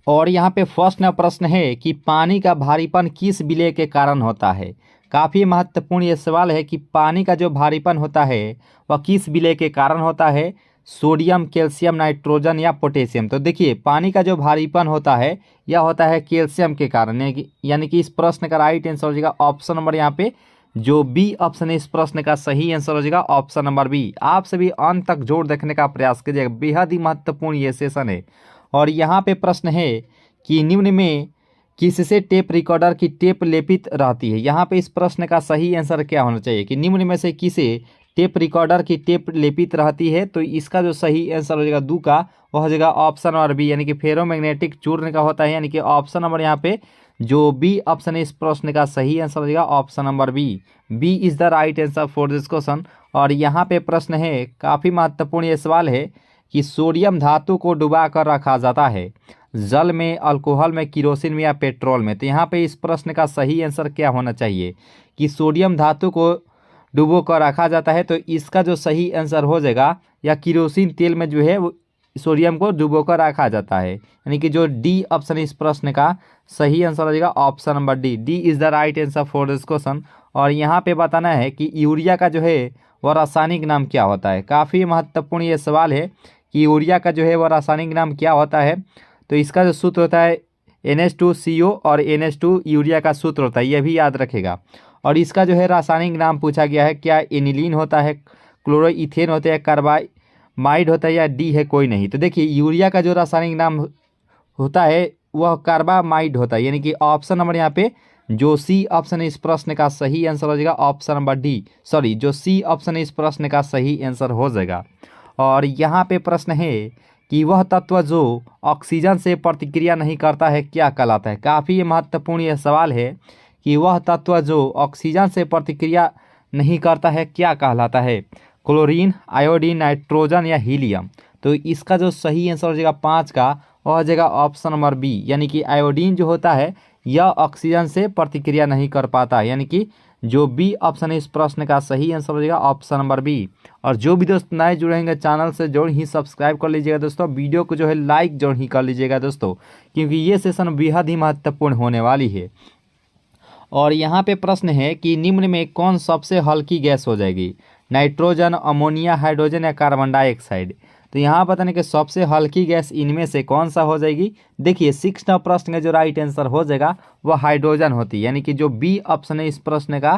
और यहाँ पे फर्स्ट प्रश्न है कि पानी का भारीपन किस विलय के कारण होता है। काफ़ी महत्वपूर्ण ये सवाल है कि पानी का जो भारीपन होता है वह किस विलय के कारण होता है, सोडियम, कैल्शियम, नाइट्रोजन या पोटेशियम। तो देखिए पानी का जो भारीपन होता है यह होता है कैल्शियम के कारण, यानी कि इस प्रश्न का राइट आंसर हो जाएगा ऑप्शन नंबर यहाँ पे जो बी ऑप्शन है। इस प्रश्न का सही आंसर हो जाएगा ऑप्शन नंबर बी। आप सभी अंत तक जोड़ देखने का प्रयास कीजिएगा, बेहद ही महत्वपूर्ण ये सेशन है। और यहाँ पे प्रश्न है कि निम्न में किससे टेप रिकॉर्डर की टेप लेपित रहती है। यहाँ पे इस प्रश्न का सही आंसर क्या होना चाहिए कि निम्न में से किसे टेप रिकॉर्डर की टेप लेपित रहती है। तो इसका जो सही आंसर हो जाएगा दू का वह हो जाएगा ऑप्शन नंबर बी, यानी कि फेरोमैग्नेटिक चूर्ण का होता है, यानी कि ऑप्शन नंबर यहाँ पे जो बी ऑप्शन है इस प्रश्न का सही आंसर हो जाएगा option number B. B is the right answer for this question. और यहाँ पे प्रश्न है, काफ़ी महत्वपूर्ण ये सवाल है कि सोडियम धातु को डुबा कर रखा जाता है जल में, अल्कोहल में, किरोसिन में या पेट्रोल में। तो यहाँ पे इस प्रश्न का सही आंसर क्या होना चाहिए कि सोडियम धातु को डुबो कर रखा जाता है। तो इसका जो सही आंसर हो जाएगा या किरोसिन तेल में जो है वो सोडियम को डुबो कर रखा जाता है, यानी कि जो डी ऑप्शन इस प्रश्न का सही आंसर हो जाएगा option number D. D is the right answer for this question. और यहाँ पे बताना है कि यूरिया का जो है वह रासायनिक नाम क्या होता है। काफ़ी महत्वपूर्ण ये सवाल है कि यूरिया का जो है वह रासायनिक नाम क्या होता है। तो इसका जो सूत्र होता है NH2CO और NH2 यूरिया का सूत्र होता है, यह भी याद रखेगा। और इसका जो है रासायनिक नाम पूछा गया है, क्या एनिलीन होता है, क्लोरोइथेन होता है, कार्बामाइड होता है या डी है कोई नहीं। तो देखिए यूरिया का जो रासायनिक नाम होता है वह कार्बामाइड होता है, यानी कि ऑप्शन नंबर यहाँ पे जो सी ऑप्शन है इस प्रश्न का सही आंसर हो जाएगा ऑप्शन नंबर डी, सॉरी जो सी ऑप्शन है इस प्रश्न का सही आंसर हो जाएगा। और यहाँ पे प्रश्न है कि वह तत्व जो ऑक्सीजन से प्रतिक्रिया नहीं करता है क्या कहलाता है। काफ़ी महत्वपूर्ण यह सवाल है कि वह तत्व जो ऑक्सीजन से प्रतिक्रिया नहीं करता है क्या कहलाता है। क्लोरीन, आयोडीन, नाइट्रोजन या हीलियम। तो इसका जो सही आंसर हो जाएगा 5 का वह हो जाएगा ऑप्शन नंबर बी, यानी कि आयोडीन जो होता है यह ऑक्सीजन से प्रतिक्रिया नहीं कर पाता, यानी कि जो बी ऑप्शन है इस प्रश्न का सही आंसर हो जाएगा ऑप्शन नंबर बी। और जो भी दोस्त नए जुड़ेंगे चैनल से जरूर ही सब्सक्राइब कर लीजिएगा दोस्तों, वीडियो को जो है लाइक जरूर ही कर लीजिएगा दोस्तों, क्योंकि ये सेशन बेहद ही महत्वपूर्ण होने वाली है। और यहाँ पे प्रश्न है कि निम्न में कौन सबसे हल्की गैस हो जाएगी, नाइट्रोजन, अमोनिया, हाइड्रोजन या कार्बन डाइऑक्साइड। तो यहाँ बताने कि सबसे हल्की गैस इनमें से कौन सा हो जाएगी। देखिए 6 प्रश्न का जो राइट आंसर हो जाएगा वह हाइड्रोजन होती है, यानी कि जो बी ऑप्शन है इस प्रश्न का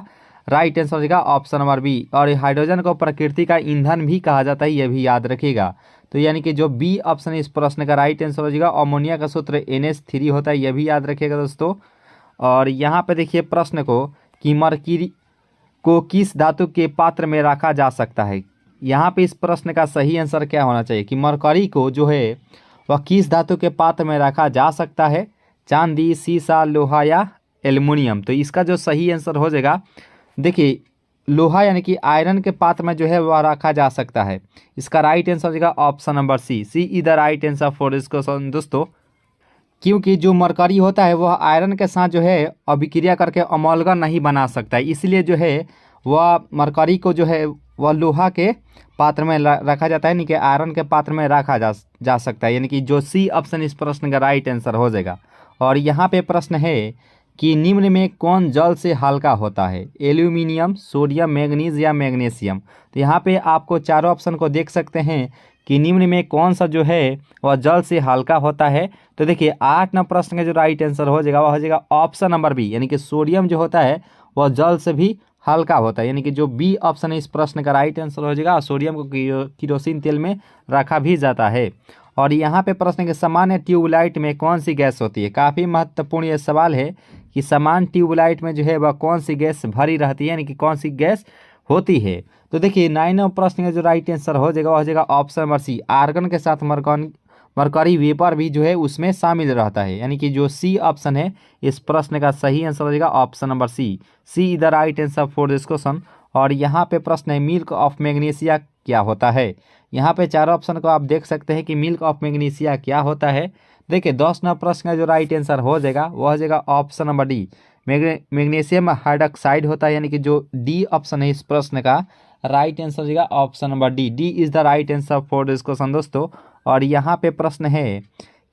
राइट आंसर हो जाएगा ऑप्शन नंबर बी। और हाइड्रोजन को प्रकृति का ईंधन भी कहा जाता है, यह भी याद रखिएगा। तो यानी कि जो बी ऑप्शन है इस प्रश्न का राइट आंसर हो जाएगा। अमोनिया का सूत्र NH3 होता है, यह भी याद रखिएगा दोस्तों। और यहाँ पे देखिए प्रश्न को कि मरकरी को किस धातु के पात्र में रखा जा सकता है। यहाँ पे इस प्रश्न का सही आंसर क्या होना चाहिए कि मरकरी को जो है वह किस धातु के पात्र में रखा जा सकता है, चांदी, सीसा, लोहा या एल्युमिनियम। तो इसका जो सही आंसर हो जाएगा, देखिए लोहा यानी कि आयरन के पात्र में जो है वह रखा जा सकता है। इसका राइट आंसर हो जाएगा option number C. C is the right answer for this question दोस्तों, क्योंकि जो मरकरी होता है वह आयरन के साथ जो है अभिक्रिया करके अमोल्गन नहीं बना सकता है, इसलिए जो है वह मरकरी को जो है वह लोहा के पात्र में रखा जाता है, यानी कि आयरन के पात्र में रखा जा सकता है, यानी कि जो सी ऑप्शन इस प्रश्न का राइट आंसर हो जाएगा। और यहाँ पे प्रश्न है कि निम्न में कौन जल से हल्का होता है, एल्यूमिनियम, सोडियम, मैग्नीज या मैग्नीशियम। तो यहाँ पे आपको चारों ऑप्शन को देख सकते हैं कि निम्न में कौन सा जो है वह जल से हल्का होता है। तो देखिए 8 प्रश्न का जो राइट आंसर हो जाएगा वह हो जाएगा ऑप्शन नंबर बी, यानी कि सोडियम जो होता है वह जल से भी हल्का होता है, यानी कि जो बी ऑप्शन है इस प्रश्न का राइट आंसर हो जाएगा। सोडियम को किरोसिन तेल में रखा भी जाता है। और यहाँ पे प्रश्न के सामान्य ट्यूबलाइट में कौन सी गैस होती है। काफ़ी महत्वपूर्ण ये सवाल है कि सामान्य ट्यूबलाइट में जो है वह कौन सी गैस भरी रहती है, यानी कि कौन सी गैस होती है। तो देखिए 9 प्रश्न का जो राइट आंसर हो जाएगा वह हो जाएगा ऑप्शन नंबर सी, आर्गन के साथ मरकरी वेपर भी जो है उसमें शामिल रहता है, यानी कि जो सी ऑप्शन है इस प्रश्न का सही आंसर हो जाएगा option number C. C is the right answer for this question. और यहाँ पे प्रश्न है मिल्क ऑफ मैग्नीशिया क्या होता है। यहाँ पे चारों ऑप्शन को आप देख सकते हैं कि मिल्क ऑफ मैग्नीशिया क्या होता है। देखिए 10 प्रश्न का जो राइट आंसर हो जाएगा वह हो जाएगा option number D, magnesium hydroxide होता है, यानी कि जो डी ऑप्शन है इस प्रश्न का राइट आंसर हो जाएगा option number D. D is the right answer for this question दोस्तों। और यहाँ पे प्रश्न है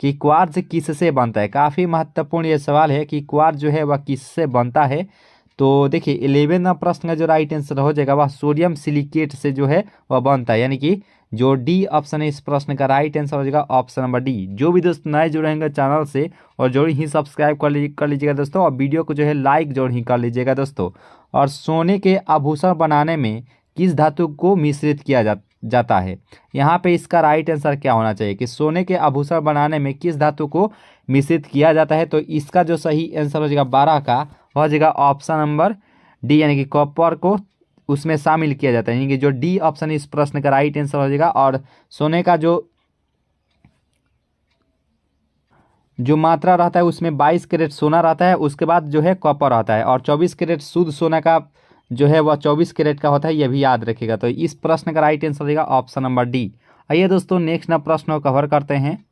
कि क्वार्ट्ज किससे बनता है। काफ़ी महत्वपूर्ण ये सवाल है कि क्वार्ट्ज जो है वह किससे बनता है। तो देखिए 11वां प्रश्न का जो राइट आंसर हो जाएगा वह सोडियम सिलिकेट से जो है वह बनता है, यानी कि जो डी ऑप्शन है इस प्रश्न का राइट आंसर हो जाएगा ऑप्शन नंबर डी। जो भी दोस्त नए जुड़े रहेंगे चैनल से और जरूर ही सब्सक्राइब कर लीजिएगा दोस्तों, और वीडियो को जो है लाइक जरूर ही कर लीजिएगा दोस्तों। और सोने के आभूषण बनाने में किस धातु को मिश्रित किया जाता है। यहाँ पे इसका राइट आंसर क्या होना चाहिए कि सोने के आभूषण बनाने में किस धातु को मिश्रित किया जाता है। तो इसका जो सही आंसर हो जाएगा 12 का हो जाएगा ऑप्शन नंबर डी, यानी कि कॉपर को उसमें शामिल किया जाता है, यानी कि जो डी ऑप्शन इस प्रश्न का राइट आंसर हो जाएगा। और सोने का जो मात्रा रहता है उसमें 22 कैरेट सोना रहता है, उसके बाद जो है कॉपर रहता है, और 24 कैरेट शुद्ध सोना का जो है वह 24 कैरेट का होता है, यह भी याद रखिएगा। तो इस प्रश्न का राइट आंसर हो जाएगा ऑप्शन नंबर डी। आइए दोस्तों नेक्स्ट ना प्रश्न को कवर करते हैं,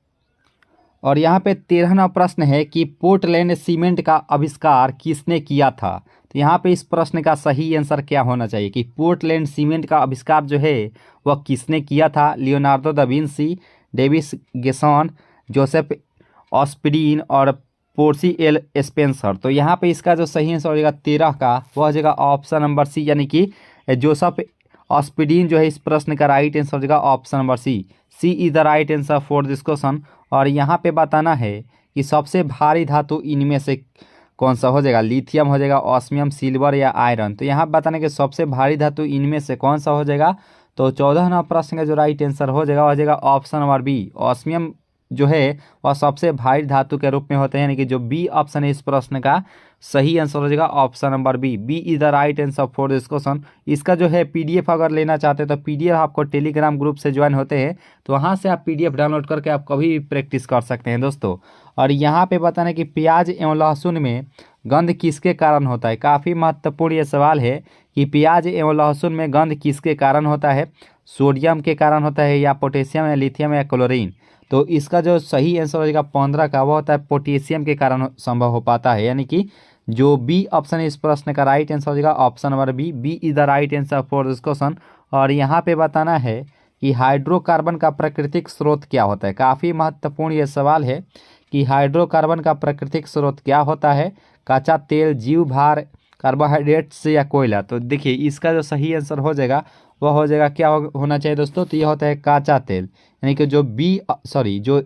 और यहाँ पे 13वां प्रश्न है कि पोर्टलैंड सीमेंट का आविष्कार किसने किया था। तो यहाँ पे इस प्रश्न का सही आंसर क्या होना चाहिए कि पोर्टलैंड सीमेंट का आविष्कार जो है वह किसने किया था। लियोनार्डो दा विंसी, डेविस गेसन, जोसेफ ऑस्पिडीन और पोर्सी एल स्पेंसर। तो यहाँ पे इसका जो सही आंसर हो जाएगा 13 का वह हो जाएगा ऑप्शन नंबर सी, यानी कि जोसेफ ऑस्पिडीन जो है इस प्रश्न का राइट आंसर हो जाएगा option number C. C is the right answer for this question. और यहाँ पे बताना है कि सबसे भारी धातु इनमें से कौन सा हो जाएगा। लिथियम हो जाएगा, ऑस्मियम, सिल्वर या आयरन। तो यहाँ बताना कि सबसे भारी धातु इनमें से कौन सा हो जाएगा। तो 14वां प्रश्न का जो राइट आंसर हो जाएगा ऑप्शन नंबर बी। ऑस्मियम जो है वह सबसे भारी धातु के रूप में होते हैं, यानी कि जो बी ऑप्शन है इस प्रश्न का सही आंसर हो जाएगा option number B. B is the right answer for this question. इसका जो है पीडीएफ अगर लेना चाहते हैं तो पीडीएफ आपको टेलीग्राम ग्रुप से ज्वाइन होते हैं, तो वहाँ से आप पीडीएफ डाउनलोड करके आप कभी भी प्रैक्टिस कर सकते हैं दोस्तों। और यहाँ पे बताना कि प्याज एवं लहसुन में गंध किसके कारण होता है। काफ़ी महत्वपूर्ण ये सवाल है कि प्याज एवं लहसुन में गंध किसके कारण होता है। सोडियम के कारण होता है, या पोटेशियम, या लिथियम, या क्लोरीन। तो इसका जो सही आंसर हो जाएगा 15 का वह होता है पोटेशियम के कारण संभव हो पाता है, यानी कि जो बी ऑप्शन है इस प्रश्न का राइट आंसर हो जाएगा option number B. B is the right answer for this question. और यहाँ पे बताना है कि हाइड्रोकार्बन का प्राकृतिक स्रोत क्या होता है। काफ़ी महत्वपूर्ण ये सवाल है कि हाइड्रोकार्बन का प्राकृतिक स्रोत क्या होता है। कच्चा तेल, जीव भार, कार्बोहाइड्रेट्स या कोयला। तो देखिए इसका जो सही आंसर हो जाएगा वह हो जाएगा क्या होना चाहिए दोस्तों। तो यह होता है कच्चा तेल, यानी कि जो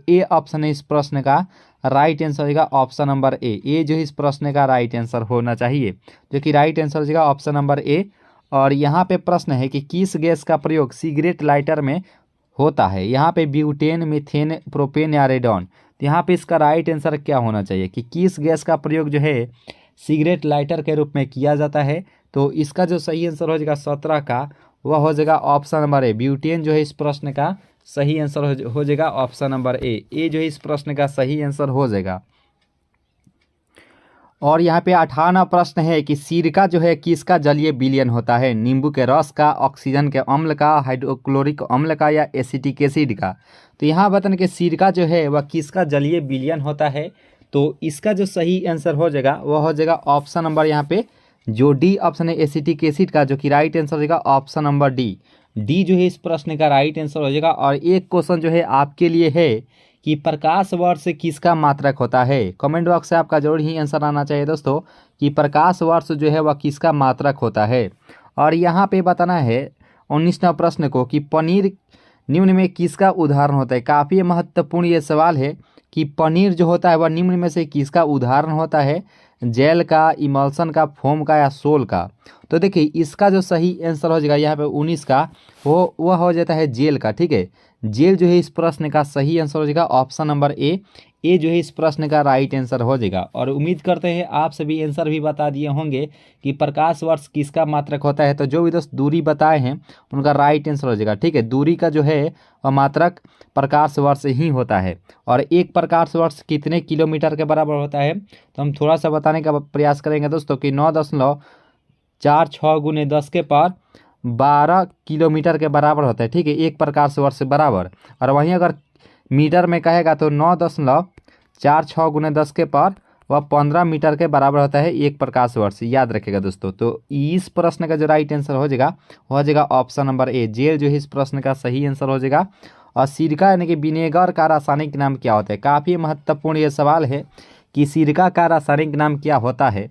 ए ऑप्शन है इस प्रश्न का राइट आंसर हो जाएगा ऑप्शन नंबर ए। ए जो इस प्रश्न का राइट आंसर होना चाहिए, जो कि राइट आंसर हो जाएगा ऑप्शन नंबर ए। और यहाँ पे प्रश्न है कि किस गैस का प्रयोग सिगरेट लाइटर में होता है। यहाँ पे ब्यूटेन, मीथेन, प्रोपेन या रेडॉन। तो यहाँ पे इसका राइट आंसर क्या होना चाहिए कि किस गैस का प्रयोग जो है सिगरेट लाइटर के रूप में किया जाता है। तो इसका जो सही आंसर हो जाएगा 17 का वह हो जाएगा ऑप्शन नंबर ए। ब्यूटेन जो है इस प्रश्न का सही आंसर हो जाएगा ऑप्शन नंबर ए। ए जो है इस प्रश्न का सही आंसर हो जाएगा। और यहाँ पे 58वां प्रश्न है कि सिरका जो है किसका जलीय विलयन होता है। नींबू के रस का, ऑक्सीजन के अम्ल का, हाइड्रोक्लोरिक अम्ल का, या एसिटिक एसिड का। तो यहाँ बताने कि सिरका जो है वह किसका जलीय विलयन होता है। तो इसका जो सही आंसर हो जाएगा वह हो जाएगा ऑप्शन नंबर यहाँ पे जो डी ऑप्शन है एसिटिक एसिड का, जो कि राइट आंसर हो जाएगा ऑप्शन नंबर डी। डी जो है इस प्रश्न का राइट आंसर हो जाएगा। और एक क्वेश्चन जो है आपके लिए है कि प्रकाश वर्ष किसका मात्रक होता है। कमेंट बॉक्स से आपका जरूर ही आंसर आना चाहिए दोस्तों कि प्रकाश वर्ष जो है वह किसका मात्रक होता है। और यहाँ पे बताना है 19वां प्रश्न को कि पनीर निम्न में किसका उदाहरण होता है। काफ़ी महत्वपूर्ण ये सवाल है कि पनीर जो होता है वह निम्न में से किसका उदाहरण होता है। जेल का, इमल्सन का, फोम का, या सोल का। तो देखिए इसका जो सही आंसर हो जाएगा यहाँ पे 19 का वह हो जाता है जेल का। ठीक है, जेल जो है इस प्रश्न का सही आंसर हो जाएगा ऑप्शन नंबर ए। ए जो है इस प्रश्न का राइट आंसर हो जाएगा। और उम्मीद करते हैं आप सभी आंसर भी बता दिए होंगे कि प्रकाश वर्ष किसका मात्रक होता है। तो जो भी दोस्त दूरी बताए हैं उनका राइट आंसर हो जाएगा। ठीक है, दूरी का जो है वह मात्रक प्रकाश वर्ष ही होता है। और एक प्रकाश वर्ष कितने किलोमीटर के बराबर होता है। तो हम थोड़ा सा बताने का प्रयास करेंगे दोस्तों कि 9.46 गुने 10 के पावर 12 किलोमीटर के बराबर होता है। ठीक है, एक प्रकाश वर्ष से बराबर। और वहीं अगर मीटर में कहेगा तो 9.46 गुने 10 के पावर वह 15 मीटर के बराबर होता है एक प्रकाश वर्ष। याद रखेगा दोस्तों। तो इस प्रश्न का जो राइट आंसर हो जाएगा वह हो जाएगा ऑप्शन नंबर ए। जेल जो है इस प्रश्न का सही आंसर हो जाएगा। और सिरका यानी कि विनेगर का रासायनिक नाम क्या होता है। काफ़ी महत्वपूर्ण ये सवाल है कि सिरका का रासायनिक नाम क्या होता है।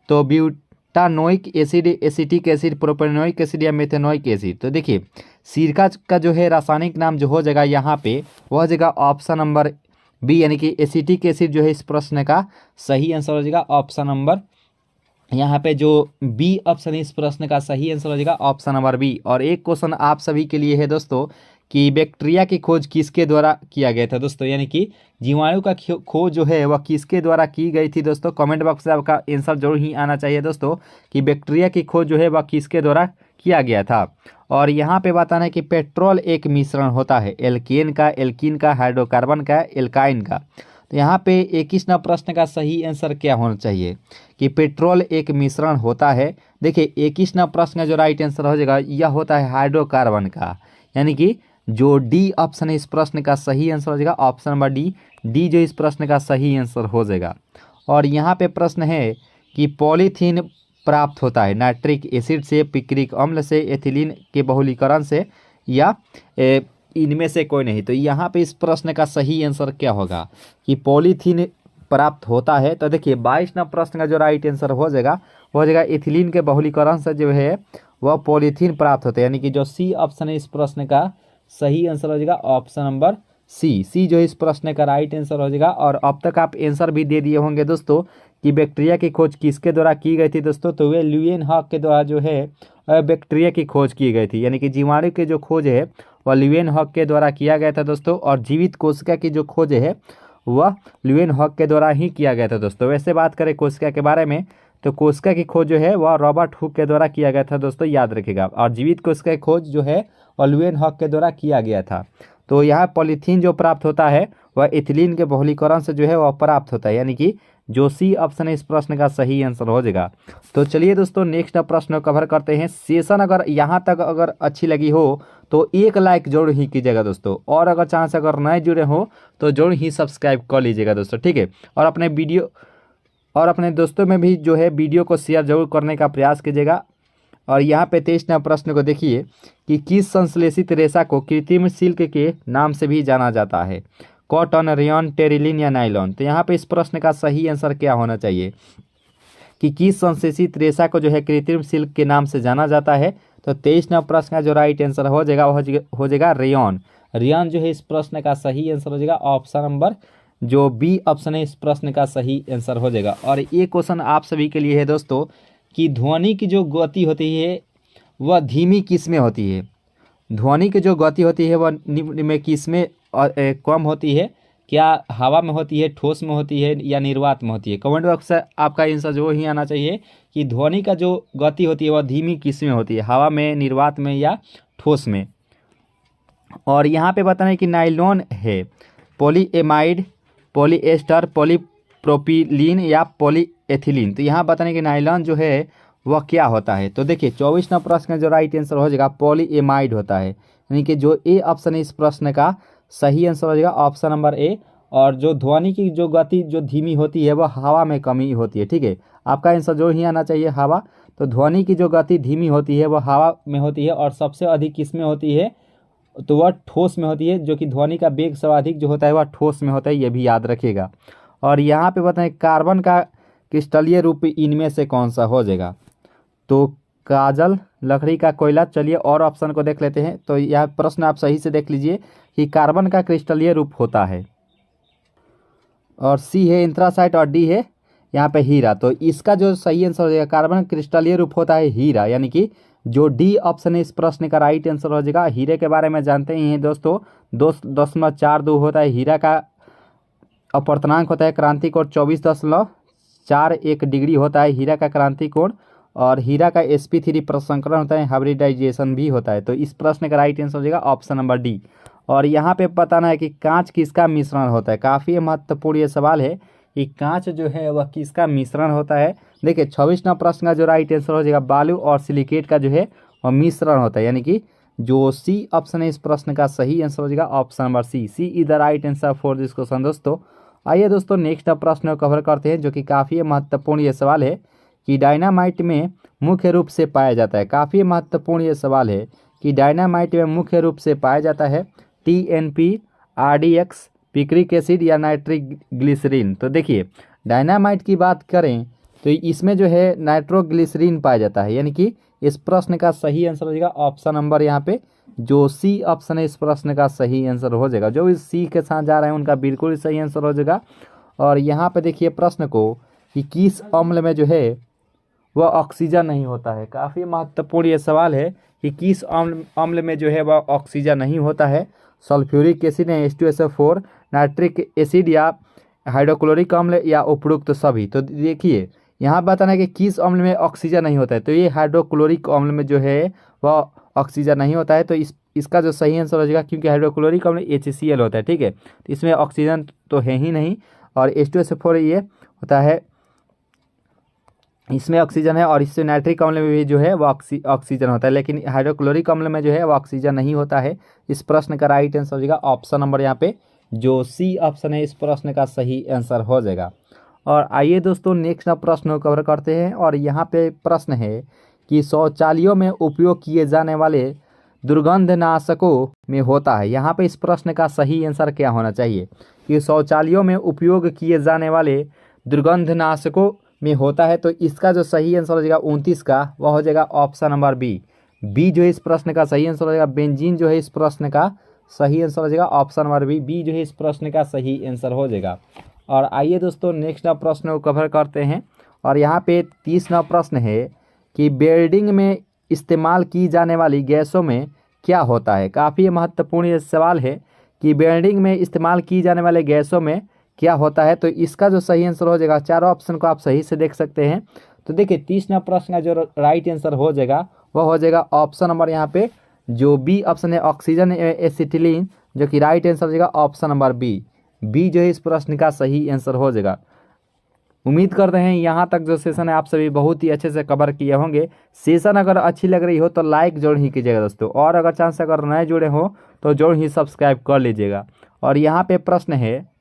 तो butanoic acid, acetic acid, propanoic acid या मेथेनोइक एसिड। तो देखिए सिरका का जो है रासायनिक नाम जो हो जाएगा यहाँ पे वह हो जाएगा ऑप्शन नंबर बी, यानी कि एसिटिक एसिड जो है इस प्रश्न का सही आंसर हो जाएगा ऑप्शन नंबर, यहाँ पे जो बी ऑप्शन है इस प्रश्न का सही आंसर हो जाएगा ऑप्शन नंबर बी। और एक क्वेश्चन आप सभी के लिए है दोस्तों कि बैक्टीरिया की खोज किसके द्वारा किया गया था दोस्तों, यानी कि जीवाणु का खोज जो है वह किसके द्वारा की गई थी दोस्तों। कमेंट बॉक्स में आपका आंसर जरूर ही आना चाहिए दोस्तों कि बैक्टीरिया की खोज जो है वह किसके द्वारा किया गया था। और यहाँ पे बताना है कि पेट्रोल एक मिश्रण होता है एल्केन का, एल्कीन का, हाइड्रोकार्बन का, एल्काइन का। तो यहाँ पे 21वां प्रश्न का सही आंसर क्या होना चाहिए कि पेट्रोल एक मिश्रण होता है। देखिए 21वां प्रश्न का जो राइट आंसर हो जाएगा यह होता है हाइड्रोकार्बन का, यानी कि जो डी ऑप्शन है इस प्रश्न का सही आंसर हो जाएगा ऑप्शन नंबर डी। डी जो इस प्रश्न का सही आंसर हो जाएगा। और यहाँ पे प्रश्न है कि पॉलीथीन प्राप्त होता है नाइट्रिक एसिड से, पिक्रिक अम्ल से, एथिलीन के बहुलीकरण से या इनमें से कोई नहीं। तो यहाँ पे इस प्रश्न का सही आंसर क्या होगा कि पॉलीथीन प्राप्त होता है। तो देखिए 22वां प्रश्न का जो राइट आंसर हो जाएगा वो हो जाएगा एथिलीन के बहुलीकरण से जो है वह पॉलीथीन प्राप्त होता है, यानी कि जो सी ऑप्शन है इस प्रश्न का सही आंसर हो जाएगा ऑप्शन नंबर सी। सी जो इस प्रश्न का राइट आंसर हो जाएगा। और अब तक आप आंसर भी दे दिए होंगे दोस्तों कि बैक्टीरिया की खोज किसके द्वारा की गई थी दोस्तों, तो वे ल्यूएनहॉक के द्वारा जो है बैक्टीरिया की खोज की गई थी, यानी कि जीवाणु की जो खोज है वह ल्यूएनहॉक के द्वारा किया गया था दोस्तों। और जीवित कोशिका की जो खोज है वह ल्यूएनहॉक के द्वारा ही किया गया था दोस्तों। वैसे बात करें कोशिका के बारे में तो कोशिका की खोज जो है वह रॉबर्ट हुक के द्वारा किया गया था दोस्तों, याद रखिएगा। और जीवित कोशिका की खोज जो है वह ल्यूएनहॉक के द्वारा किया गया था। तो यहाँ पॉलीथीन जो प्राप्त होता है वह एथिलीन के बहुलीकरण से जो है वह प्राप्त होता है, यानी कि जो सी ऑप्शन है इस प्रश्न का सही आंसर हो जाएगा। तो चलिए दोस्तों नेक्स्ट प्रश्न कवर करते हैं। सेशन अगर यहाँ तक अगर अच्छी लगी हो तो एक लाइक जरूर ही कीजिएगा दोस्तों, और अगर चांस अगर नए जुड़े हो तो जरूर ही सब्सक्राइब कर लीजिएगा दोस्तों, ठीक है। और अपने दोस्तों में भी जो है वीडियो को शेयर जरूर करने का प्रयास कीजिएगा। और यहाँ पे 23वां प्रश्न को देखिए कि किस संश्लेषित रेशा को कृत्रिम सिल्क के नाम से भी जाना जाता है, कॉटन, रेयन, टेरिलिन या नायलॉन। तो यहाँ पे इस प्रश्न का सही आंसर क्या होना चाहिए कि किस संश्लेषित रेशा को जो है कृत्रिम सिल्क के नाम से जाना जाता है। तो 23वां प्रश्न का जो राइट आंसर हो जाएगा वह हो जाएगा रेयन। रेयन जो है इस प्रश्न का सही आंसर हो जाएगा ऑप्शन नंबर जो बी ऑप्शन है इस प्रश्न का सही आंसर हो जाएगा। और ये क्वेश्चन आप सभी के लिए है दोस्तों कि ध्वनि की जो गति होती है वह धीमी किस में होती है। ध्वनि की जो गति होती है वह निम्न में किस में कम होती है, क्या हवा में होती है, ठोस में होती है या निर्वात में होती है। कमेंट बॉक्स से आपका आंसर जो ही आना चाहिए कि ध्वनि का जो गति होती है वह धीमी किस में होती है, हवा में, निर्वात में या ठोस में। और यहाँ पे बताना है कि नायलॉन है पॉलीएमाइड, पॉलीएस्टर, पॉलीप्रोपिलीन या पॉलीएथिलीन। तो यहाँ बताने कि नायलॉन जो है वह क्या होता है। तो देखिए 24वां प्रश्न का जो राइट आंसर हो जाएगा पॉलीएमाइड होता है, यानी कि जो ए ऑप्शन है इस प्रश्न का सही आंसर हो जाएगा ऑप्शन नंबर ए। और जो ध्वनि की जो गति जो धीमी होती है वह हवा में कमी होती है, ठीक है। आपका आंसर जो ही आना चाहिए हवा। तो ध्वनि की जो गति धीमी होती है वह हवा में होती है और सबसे अधिक किस में होती है, तो वह ठोस में होती है, जो कि ध्वनि का वेग सर्वाधिक जो होता है वह ठोस में होता है, ये भी याद रखिएगा। और यहाँ पे बताएं कार्बन का क्रिस्टलीय रूप इनमें से कौन सा हो जाएगा। तो काजल, लकड़ी का कोयला। चलिए और ऑप्शन को देख लेते हैं। तो यह प्रश्न आप सही से देख लीजिए कि कार्बन का क्रिस्टलीय रूप होता है, और सी है एंथ्रासाइट और डी है यहाँ पे हीरा। तो इसका जो सही आंसर हो जाएगा कार्बन क्रिस्टलीय रूप होता है हीरा, यानी कि जो डी ऑप्शन है इस प्रश्न का राइट आंसर हो जाएगा। हीरे के बारे में जानते ही हैं दोस्तों 2.42 होता है हीरा का अपवर्तनांक होता है, क्रांति कोण 24.41 डिग्री होता है हीरा का क्रांति कोण। और हीरा का sp3 प्रसंकरण होता है, हाइब्रिडाइजेशन भी होता है। तो इस प्रश्न का राइट आंसर हो जाएगा ऑप्शन नंबर डी। और यहाँ पे बताना है कि कांच किसका मिश्रण होता है। काफ़ी महत्वपूर्ण ये सवाल है कि कांच जो है वह किसका मिश्रण होता है। देखिए 26वां प्रश्न का जो राइट आंसर हो जाएगा बालू और सिलिकेट का जो है वह मिश्रण होता है, यानी कि जो सी ऑप्शन है इस प्रश्न का सही आंसर हो जाएगा option number C. C is the right answer for this question दोस्तों। आइए दोस्तों नेक्स्ट प्रश्न को कवर करते हैं, जो कि काफ़ी महत्वपूर्ण ये सवाल है कि डायनामाइट में मुख्य रूप से पाया जाता है। काफ़ी महत्वपूर्ण ये सवाल है कि डायनामाइट में मुख्य रूप से पाया जाता है TNP, RDX, पिक्रिक एसिड या नाइट्रिक ग्लिसरीन। तो देखिए डायनामाइट की बात करें तो इसमें जो है नाइट्रोग्लिसरीन पाया जाता है, यानी कि इस प्रश्न का सही आंसर हो जाएगा ऑप्शन नंबर यहाँ पे जो सी ऑप्शन है इस प्रश्न का सही आंसर हो जाएगा। जो इस सी के साथ जा रहे हैं उनका बिल्कुल सही आंसर हो जाएगा। और यहाँ पे देखिए प्रश्न को कि किस अम्ल में जो है वह ऑक्सीजन नहीं होता है। काफ़ी महत्वपूर्ण ये सवाल है कि किस अम्ल में जो है वह ऑक्सीजन नहीं होता है। सल्फ्यूरिक एसिड है, H2SO4, नाइट्रिक एसिड या हाइड्रोक्लोरिक अम्ल या उपरोक्त सभी। तो देखिए यहाँ बताना है कि किस अम्ल में ऑक्सीजन नहीं होता है, तो ये हाइड्रोक्लोरिक अम्ल में जो है वह ऑक्सीजन नहीं होता है। तो इसका जो सही आंसर हो जाएगा, क्योंकि हाइड्रोक्लोरिक अम्ल HCl होता है, ठीक है, तो इसमें ऑक्सीजन तो है ही नहीं। और H2SO4 ये होता है, इसमें ऑक्सीजन है, और इससे नाइट्रिक अम्ल में भी जो है वह ऑक्सीजन होता है, लेकिन हाइड्रोक्लोरिक अम्ल में जो है वह ऑक्सीजन नहीं होता है। इस प्रश्न का राइट आंसर हो जाएगा ऑप्शन नंबर यहाँ पे जो सी ऑप्शन है इस प्रश्न का सही आंसर हो जाएगा। और आइए दोस्तों नेक्स्ट प्रश्न को कवर करते हैं। और यहाँ पे प्रश्न है कि शौचालयों में उपयोग किए जाने वाले दुर्गंधनाशकों में होता है। यहाँ पे इस प्रश्न का सही आंसर क्या होना चाहिए कि शौचालयों में उपयोग किए जाने वाले दुर्गंधनाशकों में होता है। तो इसका जो सही आंसर हो जाएगा 29 का वह हो जाएगा ऑप्शन नंबर बी जो है इस प्रश्न का सही आंसर हो जाएगा। बेंजीन जो है इस प्रश्न का सही आंसर हो जाएगा ऑप्शन नंबर बी जो है इस प्रश्न का सही आंसर हो जाएगा। और आइए दोस्तों नेक्स्ट प्रश्न को कवर करते हैं। और यहाँ पे 30वां प्रश्न है कि वेल्डिंग में इस्तेमाल की जाने वाली गैसों में क्या होता है। काफ़ी महत्वपूर्ण ये सवाल है कि वेल्डिंग में इस्तेमाल की जाने वाले गैसों में क्या होता है। तो इसका जो सही आंसर हो जाएगा, चारों ऑप्शन को आप सही से देख सकते हैं। तो देखिए 30वां प्रश्न का जो राइट आंसर हो जाएगा वह हो जाएगा ऑप्शन नंबर यहाँ पे जो बी ऑप्शन है ऑक्सीजन एसिटिलीन, जो कि राइट आंसर हो जाएगा ऑप्शन नंबर बी जो है इस प्रश्न का सही आंसर हो जाएगा। उम्मीद करते हैं यहाँ तक जो सेशन है आप सभी बहुत ही अच्छे से कवर किए होंगे। सेशन अगर अच्छी लग रही हो तो लाइक जरूर ही कीजिएगा दोस्तों, और अगर चांस अगर नए जुड़े हो तो जरूर ही सब्सक्राइब कर लीजिएगा। और यहाँ पे प्रश्न है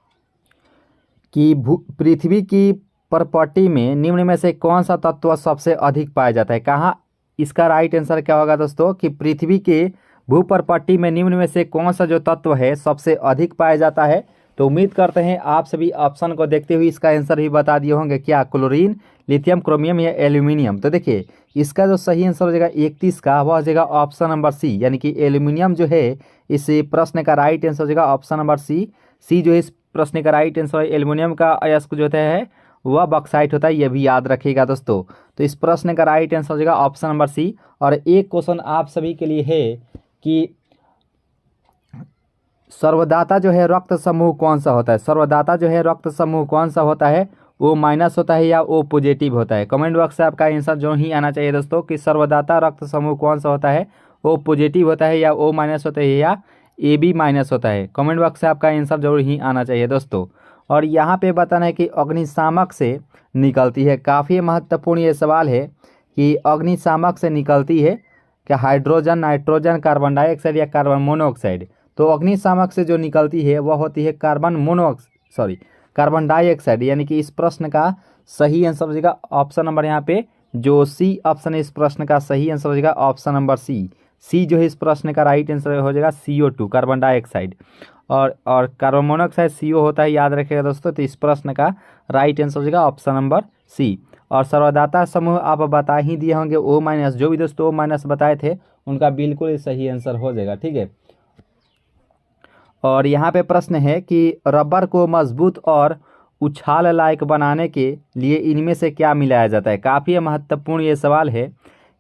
कि पृथ्वी की प्रॉपर्टी में निम्न में से कौन सा तत्व सबसे अधिक पाया जाता है। कहाँ इसका राइट आंसर क्या होगा दोस्तों कि पृथ्वी के भूप्रॉपर्टी में निम्न में से कौन सा जो तत्व है सबसे अधिक पाया जाता है। तो उम्मीद करते हैं आप सभी ऑप्शन को देखते हुए इसका आंसर भी बता दिए होंगे, क्या क्लोरीन, लिथियम, क्रोमियम या एल्यूमिनियम। तो देखिए इसका जो सही आंसर हो जाएगा 31 का वह हो जाएगा ऑप्शन नंबर सी, यानी कि एल्यूमिनियम जो है इस प्रश्न का राइट आंसर हो जाएगा ऑप्शन नंबर सी जो है इस प्रश्न का राइट आंसर है। एल्यूमिनियम का अयस्क जो होता है वह बॉक्साइट होता है, यह भी याद रखिएगा दोस्तों। तो इस प्रश्न का राइट आंसर हो जाएगा ऑप्शन नंबर सी। और एक क्वेश्चन आप सभी के लिए है कि सर्वदाता जो है रक्त समूह कौन सा होता है। सर्वदाता जो है रक्त समूह कौन सा होता है, O- होता है या O पॉजिटिव होता है। कमेंट बॉक्स से आपका आंसर जो ही आना चाहिए दोस्तों कि सर्वदाता रक्त समूह कौन सा होता है, O पॉजिटिव होता है या O- होता है या AB- होता है। कमेंट बॉक्स से आपका आंसर जरूर ही आना चाहिए दोस्तों। और यहाँ पे बताना है कि अग्निशामक से निकलती है। काफ़ी महत्वपूर्ण ये सवाल है कि अग्निशामक से निकलती है क्या हाइड्रोजन, नाइट्रोजन, कार्बन डाइऑक्साइड या कार्बन मोनोऑक्साइड। तो अग्निशामक से जो निकलती है वह होती है कार्बन डाइऑक्साइड, यानी कि इस प्रश्न का सही आंसर हो जाएगा ऑप्शन नंबर यहाँ पे जो सी ऑप्शन है इस प्रश्न का सही आंसर हो जाएगा ऑप्शन नंबर सी जो है इस प्रश्न का राइट आंसर हो जाएगा CO2 कार्बन डाइऑक्साइड। और कार्बन मोनोऑक्साइड CO होता है, याद रखिएगा दोस्तों। तो इस प्रश्न का राइट आंसर हो जाएगा ऑप्शन नंबर सी। और सर्वदाता समूह आप बता ही दिए होंगे O-, जो भी दोस्तों O- बताए थे उनका बिल्कुल सही आंसर हो जाएगा, ठीक है। और यहाँ पे प्रश्न है कि रबर को मजबूत और उछाल लायक बनाने के लिए इनमें से क्या मिलाया जाता है। काफ़ी महत्वपूर्ण ये सवाल है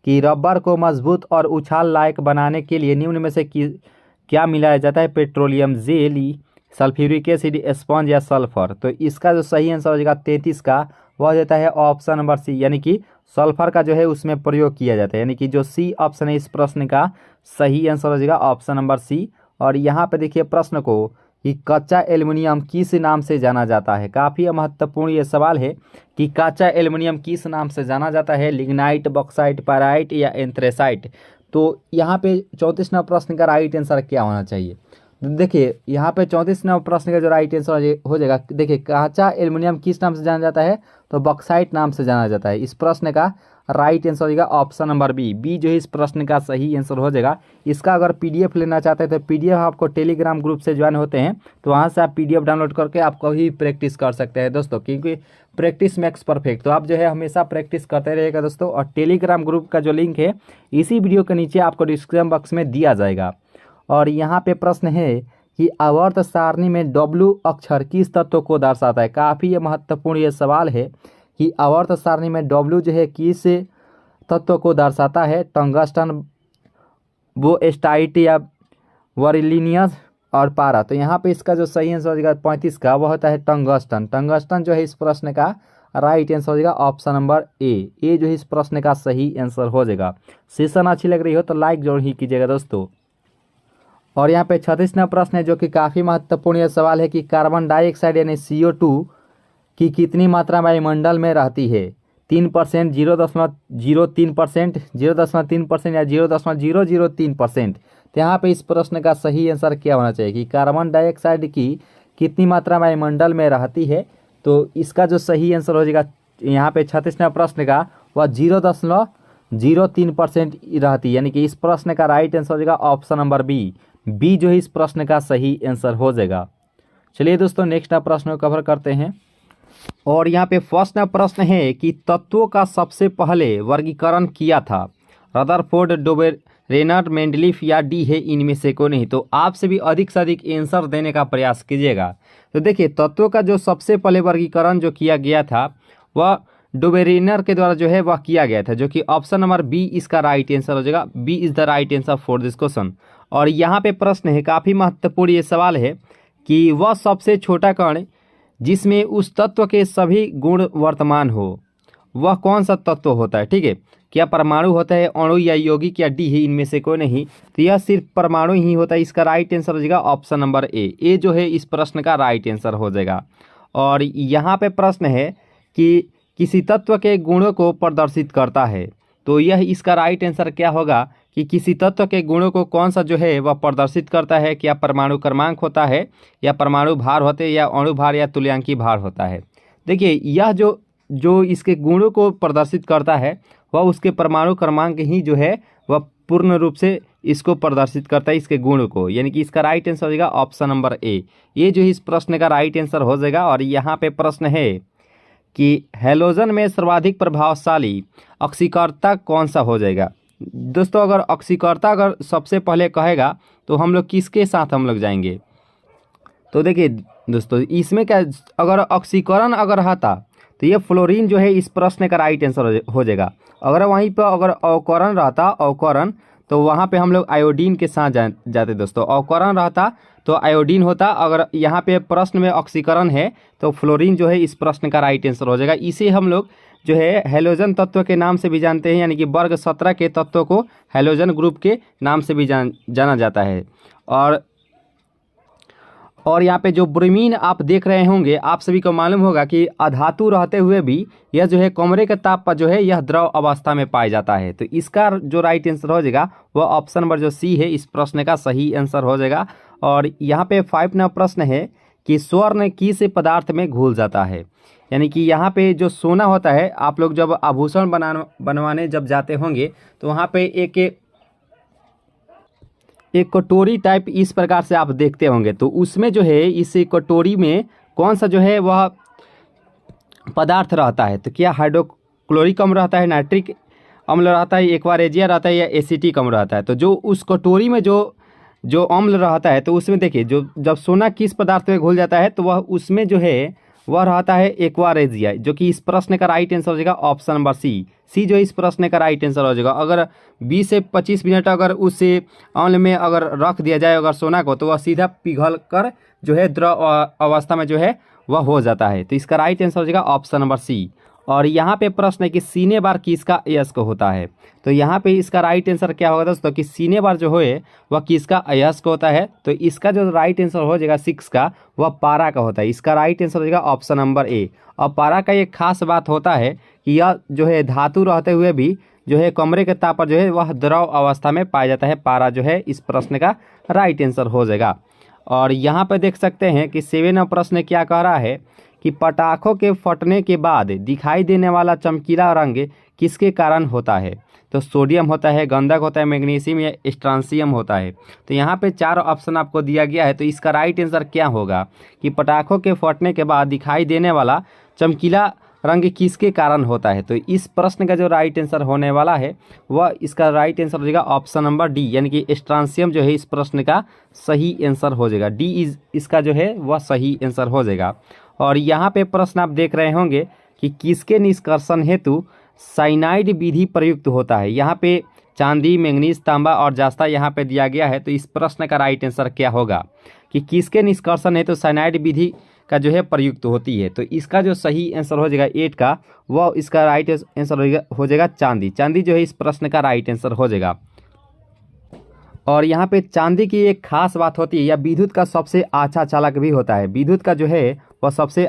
कि रबर को मजबूत और उछाल लायक बनाने के लिए निम्न में से क्या मिलाया जाता है। Petroleum jelly, sulphuric acid, sponge या सल्फर। तो इसका जो सही आंसर हो जाएगा 33 का वह देता है ऑप्शन नंबर सी, यानी कि सल्फर का जो है उसमें प्रयोग किया जाता है, यानी कि जो सी ऑप्शन है इस प्रश्न का सही आंसर हो जाएगा ऑप्शन नंबर सी। और यहाँ पे देखिए प्रश्न को कि कच्चा एल्युमिनियम किस नाम से जाना जाता है। काफ़ी महत्वपूर्ण ये सवाल है कि कच्चा एल्युमिनियम किस नाम से जाना जाता है, लिग्नाइट, बॉक्साइट, पैराइट या एंथ्रेसाइट। तो यहाँ पे 34वां प्रश्न का राइट आंसर क्या होना चाहिए। देखिए यहाँ पे 34 नंबर प्रश्न का जो राइट आंसर हो जाएगा, देखिए कांचा एल्युमिनियम किस नाम से जाना जाता है, तो बॉक्साइट नाम से जाना जाता है। इस प्रश्न का राइट आंसर हो जाएगा ऑप्शन नंबर बी जो है इस प्रश्न का सही आंसर हो जाएगा। इसका अगर पीडीएफ लेना चाहते हैं तो पीडीएफ आपको टेलीग्राम ग्रुप से ज्वाइन होते हैं तो वहाँ से आप पीडीएफ डाउनलोड करके आप कभी प्रैक्टिस कर सकते हैं दोस्तों, क्योंकि प्रैक्टिस मेक्स परफेक्ट। तो आप जो है हमेशा प्रैक्टिस करते रहेगा दोस्तों। और टेलीग्राम ग्रुप का जो लिंक है इसी वीडियो के नीचे आपको डिस्क्रिप्शन बॉक्स में दिया जाएगा। और यहाँ पे प्रश्न है कि आवर्त सारणी में W अक्षर किस तत्व को दर्शाता है। काफ़ी ये महत्वपूर्ण ये सवाल है कि आवर्त सारणी में W जो है किस तत्व को दर्शाता है। टंगस्टन, बोएस्टाइट या बरिलियम और पारा। तो यहाँ पे इसका जो सही आंसर हो जाएगा 35 का वह होता है टंगस्टन। टंगस्टन जो है इस प्रश्न का राइट आंसर हो जाएगा ऑप्शन नंबर ए जो है इस प्रश्न का सही आंसर हो जाएगा। सेशन अच्छी लग रही हो तो लाइक जरूर ही कीजिएगा दोस्तों। और यहाँ पे 36वां प्रश्न है जो कि काफ़ी महत्वपूर्ण यह सवाल है कि कार्बन डाइऑक्साइड यानी CO2 की कितनी मात्रा वायुमंडल में रहती है। 3%, 0.03%, 0.3% या 0.003%। तो यहाँ पे इस प्रश्न का सही आंसर क्या होना चाहिए कि कार्बन डाइऑक्साइड की कितनी मात्रा वायुमंडल में रहती है। तो इसका जो सही आंसर हो जाएगा यहाँ पे 36वां प्रश्न का वह 0.03% रहती है, यानी कि इस प्रश्न का राइट आंसर हो जाएगा ऑप्शन नंबर बी जो है इस प्रश्न का सही आंसर हो जाएगा। चलिए दोस्तों नेक्स्ट प्रश्न को कवर करते हैं। और यहाँ पे फर्स्ट प्रश्न है कि तत्वों का सबसे पहले वर्गीकरण किया था रदरफोर्ड, डोबेर, रेनर, मेंडलीफ या डी है इनमें से कोई नहीं। तो आपसे भी अधिक से अधिक आंसर देने का प्रयास कीजिएगा। तो देखिए तत्वों का जो सबसे पहले वर्गीकरण जो किया गया था वह डोबेरेनर के द्वारा जो है वह किया गया था, जो कि ऑप्शन नंबर बी इसका राइट आंसर हो जाएगा। B is the right answer for this question. और यहाँ पे प्रश्न है काफ़ी महत्वपूर्ण ये सवाल है कि वह सबसे छोटा कण जिसमें उस तत्व के सभी गुण वर्तमान हो वह कौन सा तत्व होता है। ठीक है, क्या परमाणु होता है, अणु या यौगिक या डी है इनमें से कोई नहीं। तो यह सिर्फ परमाणु ही होता है। इसका राइट आंसर हो जाएगा ऑप्शन नंबर ए जो है इस प्रश्न का राइट आंसर हो जाएगा। और यहाँ पे प्रश्न है कि किसी तत्व के गुणों को प्रदर्शित करता है। तो यह इसका राइट आंसर क्या होगा कि किसी तत्व के गुणों को कौन सा जो है वह प्रदर्शित करता है। क्या परमाणु क्रमांक होता है या परमाणु भार होते हैं या अणु भार या तुल्यांकी भार होता है। देखिए यह जो इसके गुणों को प्रदर्शित करता है वह उसके परमाणु क्रमांक ही जो है वह पूर्ण रूप से इसको प्रदर्शित करता है, इसके गुणों को। यानी कि इसका राइट आंसर हो जाएगा ऑप्शन नंबर ए। ये जो इस प्रश्न का राइट आंसर हो जाएगा। और यहाँ पे प्रश्न है कि हैलोजन में सर्वाधिक प्रभावशाली ऑक्सीकर्ता कौन सा हो जाएगा। दोस्तों अगर ऑक्सीकर्ता अगर सबसे पहले कहेगा तो हम लोग किसके साथ हम लोग जाएंगे। तो देखिए दोस्तों इसमें क्या अगर ऑक्सीकरण अगर आता तो ये फ्लोरीन जो है इस प्रश्न का राइट आंसर हो जाएगा। अगर वहीं पर अगर अवकरण रहता अवकरण तो वहाँ पे हम लोग आयोडीन के साथ जाते दोस्तों। अवकरण रहता तो आयोडीन होता। अगर यहाँ पे प्रश्न में ऑक्सीकरण है तो फ्लोरीन जो है इस प्रश्न का राइट आंसर हो जाएगा। इसे हम लोग जो है हैलोजन तत्व के नाम से भी जानते हैं, यानी कि वर्ग 17 के तत्वों को हैलोजन ग्रुप के नाम से भी जाना जाता है। और यहाँ पे जो ब्रोमीन आप देख रहे होंगे आप सभी को मालूम होगा कि अधातु रहते हुए भी यह जो है कमरे के ताप पर जो है यह द्रव अवस्था में पाया जाता है। तो इसका जो राइट आंसर हो जाएगा वह ऑप्शन नंबर जो सी है इस प्रश्न का सही आंसर हो जाएगा। और यहाँ पे 5वां प्रश्न है कि स्वर्ण किस पदार्थ में घुल जाता है। यानी कि यहाँ पे जो सोना होता है आप लोग जब आभूषण बनवाने जब जाते होंगे तो वहाँ पे एक कटोरी टाइप इस प्रकार से आप देखते होंगे। तो उसमें जो है इस कटोरी में कौन सा जो है वह पदार्थ रहता है। तो क्या हाइड्रोक्लोरिक अम्ल रहता है, नाइट्रिक अम्ल रहता है, एक्वारेजिया रहता है या एसिटिक अम्ल रहता है। तो जो उस कटोरी में जो अम्ल रहता है तो उसमें देखिए जो जब सोना किस पदार्थ में घुल जाता है तो वह उसमें जो है वह रहता है एक्वारेजिया, जो कि इस प्रश्न का राइट आंसर हो जाएगा ऑप्शन नंबर सी जो इस प्रश्न का राइट आंसर हो जाएगा। अगर 20 से 25 मिनट अगर उस अम्ल में अगर रख दिया जाए अगर सोना को तो वह सीधा पिघल कर जो है द्रव अवस्था में जो है वह हो जाता है। तो इसका राइट आंसर हो जाएगा ऑप्शन नंबर सी। और यहाँ पे प्रश्न है कि सीने बार किसका अयस्क होता है। तो यहाँ पे इसका राइट आंसर क्या होगा दोस्तों कि सीने बार जो है वह किसका अयस्क होता है। तो इसका जो राइट आंसर हो जाएगा 6 का वह पारा का होता है। इसका राइट आंसर हो जाएगा ऑप्शन नंबर ए। और पारा का एक खास बात होता है कि यह जो है धातु रहते हुए भी जो है कमरे के ताप पर जो है वह द्रव अवस्था में पाया जाता है। पारा जो है इस प्रश्न का राइट आंसर हो जाएगा। और यहाँ पे देख सकते हैं कि 7 प्रश्न क्या कह रहा है कि पटाखों के फटने के बाद दिखाई देने वाला चमकीला रंग किसके कारण होता है। तो सोडियम होता है, गंधक होता है, मैग्नीशियम या स्ट्रांसियम होता है। तो यहाँ पे 4 ऑप्शन आपको दिया गया है। तो इसका राइट आंसर क्या होगा कि पटाखों के फटने के बाद दिखाई देने वाला चमकीला रंग किसके कारण होता है। तो इस प्रश्न का जो राइट आंसर होने वाला है वह इसका राइट आंसर हो जाएगा ऑप्शन नंबर डी, यानी कि स्ट्रांसियम जो है इस प्रश्न का सही आंसर हो जाएगा। डी इज इसका जो है वह सही आंसर हो जाएगा। और यहाँ पे प्रश्न आप देख रहे होंगे कि किसके निष्कर्षण हेतु साइनाइड विधि प्रयुक्त होता है। यहाँ पे चांदी, मैंगनीज, तांबा और जास्ता यहाँ पे दिया गया है। तो इस प्रश्न का राइट आंसर क्या होगा कि किसके निष्कर्षण हेतु साइनाइड विधि का जो है प्रयुक्त होती है। तो इसका जो सही आंसर हो जाएगा 8 का, वह इसका राइट आंसर हो जाएगा चांदी। चांदी जो है इस प्रश्न का राइट आंसर हो जाएगा। और यहाँ पे चांदी की एक खास बात होती है, यह विद्युत का सबसे अच्छा चालक भी होता है। विद्युत का जो है वह सबसे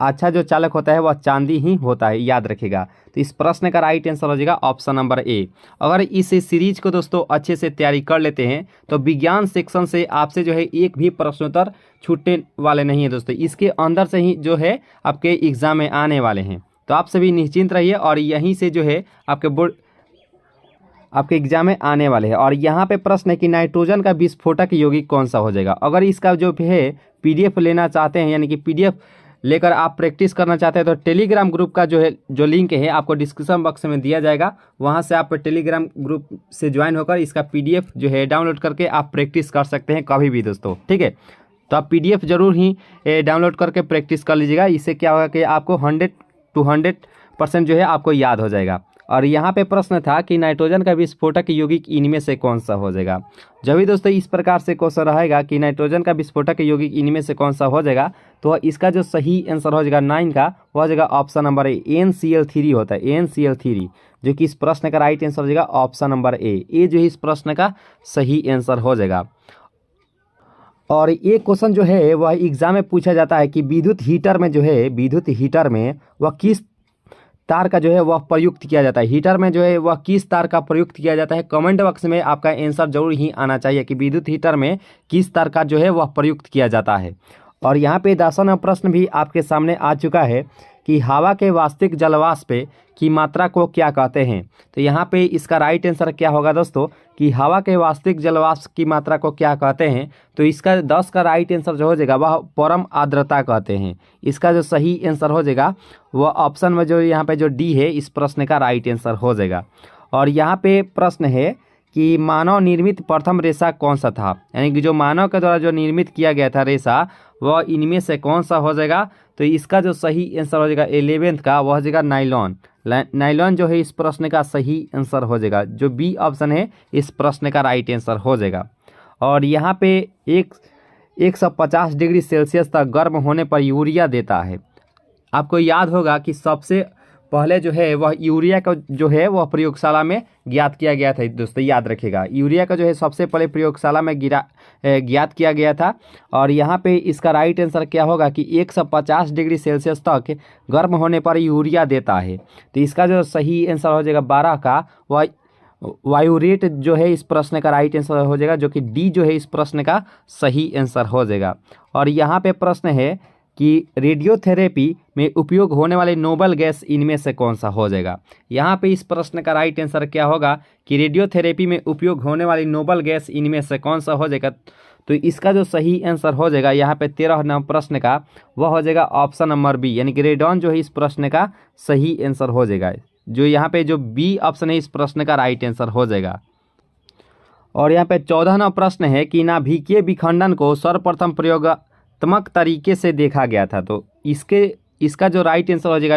अच्छा जो चालक होता है वह चांदी ही होता है, याद रखिएगा। तो इस प्रश्न का राइट आंसर हो जाएगा ऑप्शन नंबर ए। अगर इस सीरीज को दोस्तों अच्छे से तैयारी कर लेते हैं तो विज्ञान सेक्शन से आपसे जो है एक भी प्रश्नोत्तर छूटने वाले नहीं है दोस्तों। इसके अंदर से ही जो है आपके एग्जाम में आने वाले हैं। तो आप सभी निश्चिंत रहिए और यहीं से जो है आपके एग्जाम में आने वाले हैं। और यहाँ पे प्रश्न है कि नाइट्रोजन का विस्फोटक यौगिक कौन सा हो जाएगा। अगर इसका जो है पीडीएफ लेना चाहते हैं, यानी कि पीडीएफ लेकर आप प्रैक्टिस करना चाहते हैं, तो टेलीग्राम ग्रुप का जो लिंक है आपको डिस्क्रिप्शन बॉक्स में दिया जाएगा। वहाँ से आप टेलीग्राम ग्रुप से ज्वाइन होकर इसका पीडीएफ जो है डाउनलोड करके आप प्रैक्टिस कर सकते हैं कभी भी दोस्तों, ठीक है। तो आप पीडीएफ जरूर ही डाउनलोड करके प्रैक्टिस कर लीजिएगा। इससे क्या होगा कि आपको 100 to 100% जो है आपको याद हो जाएगा। और यहाँ पे प्रश्न था कि नाइट्रोजन का विस्फोटक यौगिक इनमें से कौन सा हो जाएगा। जब भी दोस्तों इस प्रकार से क्वेश्चन रहेगा कि नाइट्रोजन का विस्फोटक यौगिक इनमें से कौन सा हो जाएगा, तो इसका जो सही आंसर हो जाएगा 9 का, वह हो जाएगा ऑप्शन नंबर ए, NCl3 होता है, NCl3, जो कि इस प्रश्न का राइट आंसर हो जाएगा ऑप्शन नंबर ए जो है इस प्रश्न का सही आंसर हो जाएगा। और ये क्वेश्चन जो है वह एग्जाम में पूछा जाता है कि विद्युत हीटर में वह किस तार का जो है वह प्रयुक्त किया जाता है। हीटर में जो है वह किस तार का प्रयुक्त किया जाता है। कमेंट बॉक्स में आपका आंसर जरूर ही आना चाहिए कि विद्युत हीटर में किस तार का जो है वह प्रयुक्त किया जाता है। और यहाँ पे 10वां प्रश्न भी आपके सामने आ चुका है कि हवा के वास्तविक जलवाष्प की मात्रा को क्या कहते हैं। तो यहाँ पे इसका राइट आंसर क्या होगा दोस्तों कि हवा के वास्तविक जलवाष्प की मात्रा को क्या कहते हैं। तो इसका 10 का राइट आंसर जो हो जाएगा वह परम आर्द्रता कहते हैं। इसका जो सही आंसर हो जाएगा वह ऑप्शन में जो यहाँ पे जो डी है इस प्रश्न का राइट आंसर हो जाएगा। और यहाँ पे प्रश्न है कि मानव निर्मित प्रथम रेशा कौन सा था, यानी कि जो मानव के द्वारा जो निर्मित किया गया था रेशा वह इनमें से कौन सा हो जाएगा। तो इसका जो सही आंसर हो जाएगा 11th का, वह हो जाएगा नाइलॉन। नाइलॉन जो है इस प्रश्न का सही आंसर हो जाएगा। जो बी ऑप्शन है इस प्रश्न का राइट आंसर हो जाएगा। और यहाँ पे 150 डिग्री सेल्सियस तक गर्म होने पर यूरिया देता है। आपको याद होगा कि सबसे पहले जो है वह यूरिया का जो है वह प्रयोगशाला में ज्ञात किया गया था दोस्तों, याद रखिएगा। यूरिया का जो है सबसे पहले प्रयोगशाला में ज्ञात किया गया था। और यहाँ पे इसका राइट आंसर क्या होगा कि 150 डिग्री सेल्सियस तक गर्म होने पर यूरिया देता है। तो इसका जो सही आंसर हो जाएगा 12 का, वह वायुरेट जो है इस प्रश्न का राइट आंसर हो जाएगा, जो कि डी जो है इस प्रश्न का सही आंसर हो जाएगा। और यहाँ पे प्रश्न है कि रेडियोथेरेपी में उपयोग होने वाले नोबल गैस इनमें से कौन सा हो जाएगा। यहाँ पे इस प्रश्न का राइट आंसर क्या होगा कि रेडियोथेरेपी में उपयोग होने वाली नोबल गैस इनमें से कौन सा हो जाएगा। तो इसका जो सही आंसर हो जाएगा यहाँ पे 13वां प्रश्न का, वह हो जाएगा ऑप्शन नंबर बी, यानी कि रेडॉन जो है इस प्रश्न का सही आंसर हो जाएगा। जो यहाँ पे जो बी ऑप्शन है इस प्रश्न का राइट आंसर हो जाएगा। और यहाँ पे 14वां प्रश्न है कि नाभिकीय विखंडन को सर्वप्रथम प्रयोगात्मक तरीके से देखा गया था। तो इसका जो राइट आंसर हो जाएगा,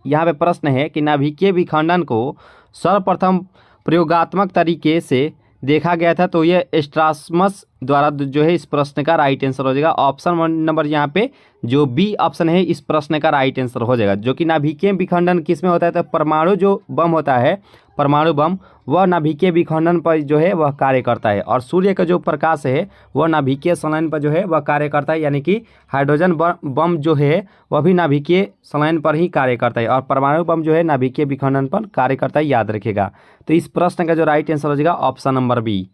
यहाँ पे प्रश्न है कि नाभिकीय विखंडन को सर्वप्रथम प्रयोगात्मक तरीके से देखा गया था। तो ये स्ट्रासमस द्वारा जो है इस प्रश्न का राइट आंसर हो जाएगा। ऑप्शन नंबर यहाँ पे जो बी ऑप्शन है इस प्रश्न का राइट आंसर हो जाएगा। जो कि नाभिकीय विखंडन किस में होता है, तो परमाणु जो बम होता है, परमाणु बम, वह नाभिकीय विखंडन पर जो है वह कार्य करता है। और सूर्य का जो प्रकाश है वह नाभिकीय संलयन पर जो है वह कार्य करता है, यानी कि हाइड्रोजन बम जो है वह भी नाभिकीय संलयन पर ही कार्य करता है और परमाणु बम जो है नाभिकीय विखंडन पर कार्य करता है, याद रखेगा। तो इस प्रश्न का जो राइट आंसर हो जाएगा ऑप्शन नंबर बी।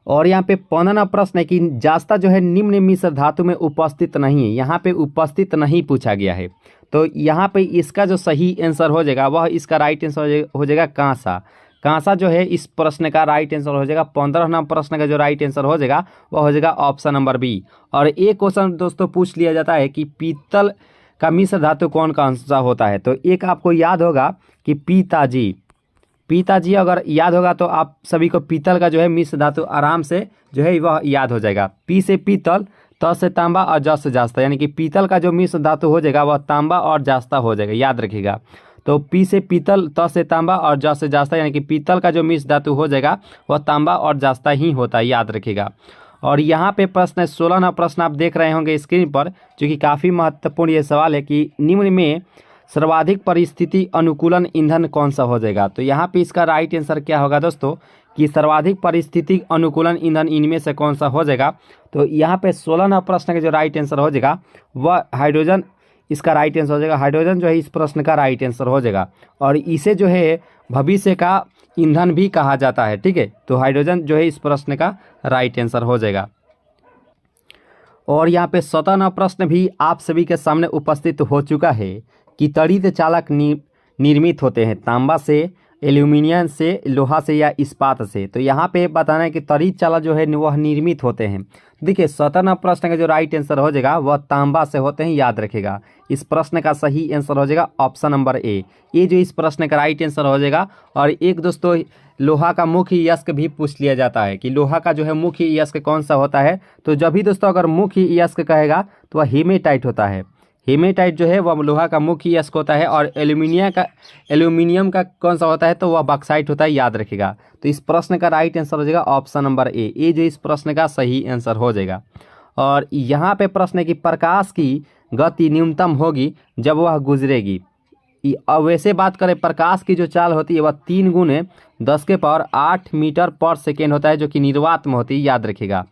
और यहाँ पे 15वां प्रश्न है कि जास्ता जो है निम्न मिश्र धातु में उपस्थित नहीं है। यहाँ पे उपस्थित नहीं पूछा गया है, तो यहाँ पे इसका जो सही आंसर हो जाएगा वह इसका राइट आंसर हो जाएगा कांसा। कांसा जो है इस प्रश्न का राइट आंसर हो जाएगा। 15वां प्रश्न का जो राइट आंसर हो जाएगा वह हो जाएगा ऑप्शन नंबर बी। और एक क्वेश्चन दोस्तों पूछ लिया जाता है कि पीतल का मिश्र धातु कौन कौन सा होता है, तो एक आपको याद होगा कि पिताजी अगर याद होगा तो आप सभी को पीतल का जो है मिश्र धातु आराम से जो है वह याद हो जाएगा। पी से पीतल, त से तांबा और ज से जास्ता, यानी कि पीतल का जो मिश्र धातु हो जाएगा वह तांबा और जास्ता हो जाएगा, याद रखिएगा। तो पी से पीतल, त से तांबा और ज से जास्ता, यानी कि पीतल का जो मिश्र धातु हो जाएगा वह तांबा और जास्ता ही होता है, याद रखिएगा। और यहाँ पे प्रश्न 16वां प्रश्न आप देख रहे होंगे स्क्रीन पर, जो कि काफ़ी महत्वपूर्ण ये सवाल है कि निम्न में सर्वाधिक परिस्थिति अनुकूलन ईंधन कौन सा हो जाएगा। तो यहाँ पे इसका राइट आंसर क्या होगा दोस्तों कि सर्वाधिक परिस्थिति अनुकूलन ईंधन इनमें से कौन सा हो जाएगा। तो यहाँ पे 16वां प्रश्न का जो राइट आंसर हो जाएगा वह हाइड्रोजन, इसका राइट आंसर हो जाएगा। हाइड्रोजन जो है इस प्रश्न का राइट आंसर हो जाएगा, और इसे जो है भविष्य का ईंधन भी कहा जाता है, ठीक है। तो हाइड्रोजन जो है इस प्रश्न का राइट आंसर हो जाएगा। और यहाँ पे 17वां प्रश्न भी आप सभी के सामने उपस्थित हो चुका है कि त्वरित चालक निर्मित होते हैं तांबा से, एल्यूमिनियम से, लोहा से या इस्पात से। तो यहाँ पे बताना है कि त्वरित चालक जो है वह निर्मित होते हैं। देखिए 17वां प्रश्न का जो राइट आंसर हो जाएगा वह तांबा से होते हैं, याद रखेगा। इस प्रश्न का सही आंसर हो जाएगा ऑप्शन नंबर ए, ये जो इस प्रश्न का राइट आंसर हो जाएगा। और एक दोस्तों लोहा का मुख्य यस्क भी पूछ लिया जाता है कि लोहा का जो है मुख्य यस्क कौन सा होता है। तो जब भी दोस्तों अगर मुख्य यस्क कहेगा तो वह हेमेटाइट होता है। हेमेटाइट जो है वह लोहा का मुख्य यस्क होता है। और एल्यूमिनियम का कौन सा होता है, तो वह बॉक्साइट होता है, याद रखेगा। तो इस प्रश्न का राइट आंसर हो जाएगा ऑप्शन नंबर ए, ये जो इस प्रश्न का सही आंसर हो जाएगा। और यहाँ पे प्रश्न है कि प्रकाश की गति न्यूनतम होगी जब वह गुजरेगी। अब वैसे बात करें प्रकाश की जो चाल होती है वह 3 × 10⁸ मीटर पर सेकेंड होता है, जो कि निर्वात में होती है, याद रखेगा।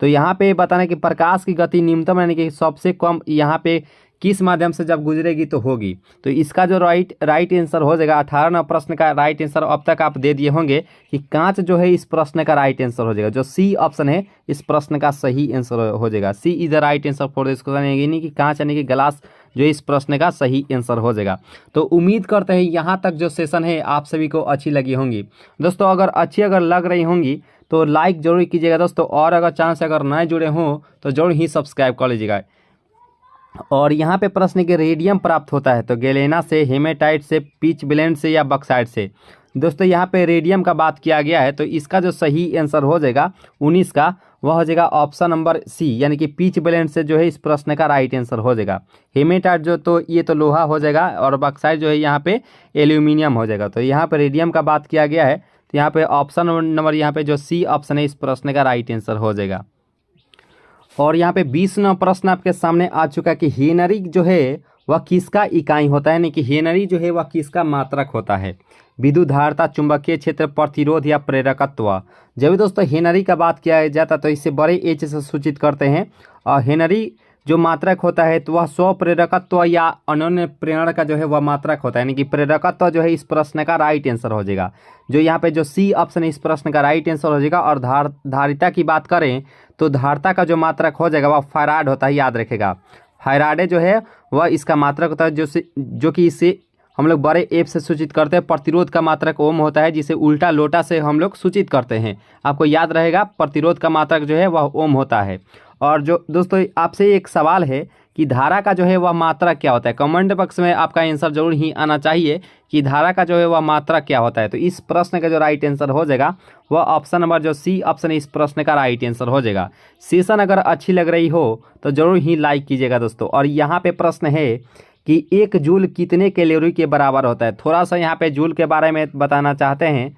तो यहाँ पे बताना है कि प्रकाश की गति न्यूनतम यानी कि सबसे कम यहाँ पे किस माध्यम से जब गुजरेगी तो होगी। तो इसका जो राइट आंसर हो जाएगा 18वां प्रश्न का राइट आंसर अब तक आप दे दिए होंगे कि कांच जो है इस प्रश्न का राइट आंसर हो जाएगा। जो सी ऑप्शन है इस प्रश्न का सही आंसर हो जाएगा। C is the right answer for this question, यानी कि कांच यानी कि ग्लास जो इस प्रश्न का सही आंसर हो जाएगा। तो उम्मीद करते हैं यहाँ तक जो सेशन है आप सभी को अच्छी लगी होंगी। दोस्तों अगर लग रही होंगी तो लाइक जरूर कीजिएगा दोस्तों, और अगर चांस अगर नए जुड़े हों तो जरूर ही सब्सक्राइब कर लीजिएगा। और यहाँ पे प्रश्न के रेडियम प्राप्त होता है तो गैलेना से, हेमेटाइट से, पिच ब्लेंड से या बॉक्साइट से। दोस्तों यहाँ पे रेडियम का बात किया गया है, तो इसका जो सही आंसर हो जाएगा 19 का वह हो जाएगा ऑप्शन नंबर सी, यानी कि पिच ब्लेंड से जो है इस प्रश्न का राइट आंसर हो जाएगा। हेमेटाइट जो तो ये तो लोहा हो जाएगा, और बॉक्साइट जो है यहाँ पे एल्यूमिनियम हो जाएगा। तो यहाँ पे रेडियम का बात किया गया है, तो यहाँ पे ऑप्शन नंबर यहाँ पे जो सी ऑप्शन है इस प्रश्न का राइट आंसर हो जाएगा। और यहाँ पे 20वां प्रश्न आपके सामने आ चुका है कि हेनरी जो है वह किसका इकाई होता है, यानी कि हेनरी जो है वह किसका मात्रक होता है। विद्युत धारिता, चुंबकीय क्षेत्र, प्रतिरोध या प्रेरकत्व। जब भी दोस्तों हेनरी का बात किया जाता तो इसे बड़े एच से सूचित करते हैं। और हेनरी जो मात्रक होता है तो वह स्व प्रेरकत्व या अनन्य प्रेरण का जो है वह मात्रक होता है, यानी कि प्रेरकत्व जो है इस प्रश्न का राइट आंसर हो जाएगा। जो यहाँ पे जो सी ऑप्शन है इस प्रश्न का राइट आंसर हो जाएगा। और धारिता की बात करें तो धारिता का जो मात्रक हो जाएगा वह फैराड होता है, याद रखेगा। फैराडे जो है वह इसका मात्रक होता है, जो कि इससे हम लोग बड़े एफ से सूचित करते हैं। प्रतिरोध का मात्रक ओम होता है, जिसे उल्टा लोटा से हम लोग सूचित करते हैं। आपको याद रहेगा प्रतिरोध का मात्रक जो है वह ओम होता है। और जो दोस्तों आपसे एक सवाल है कि धारा का जो है वह मात्रा क्या होता है, कमेंट बॉक्स में आपका आंसर जरूर ही आना चाहिए कि धारा का जो है वह मात्रा क्या होता है। तो इस प्रश्न का जो राइट आंसर हो जाएगा वह ऑप्शन नंबर जो सी ऑप्शन है इस प्रश्न का राइट आंसर हो जाएगा। सेशन अगर अच्छी लग रही हो तो जरूर ही लाइक कीजिएगा दोस्तों। और यहाँ पे प्रश्न है कि 1 जूल कितने कैलोरी के बराबर होता है। थोड़ा सा यहाँ पे जूल के बारे में बताना चाहते हैं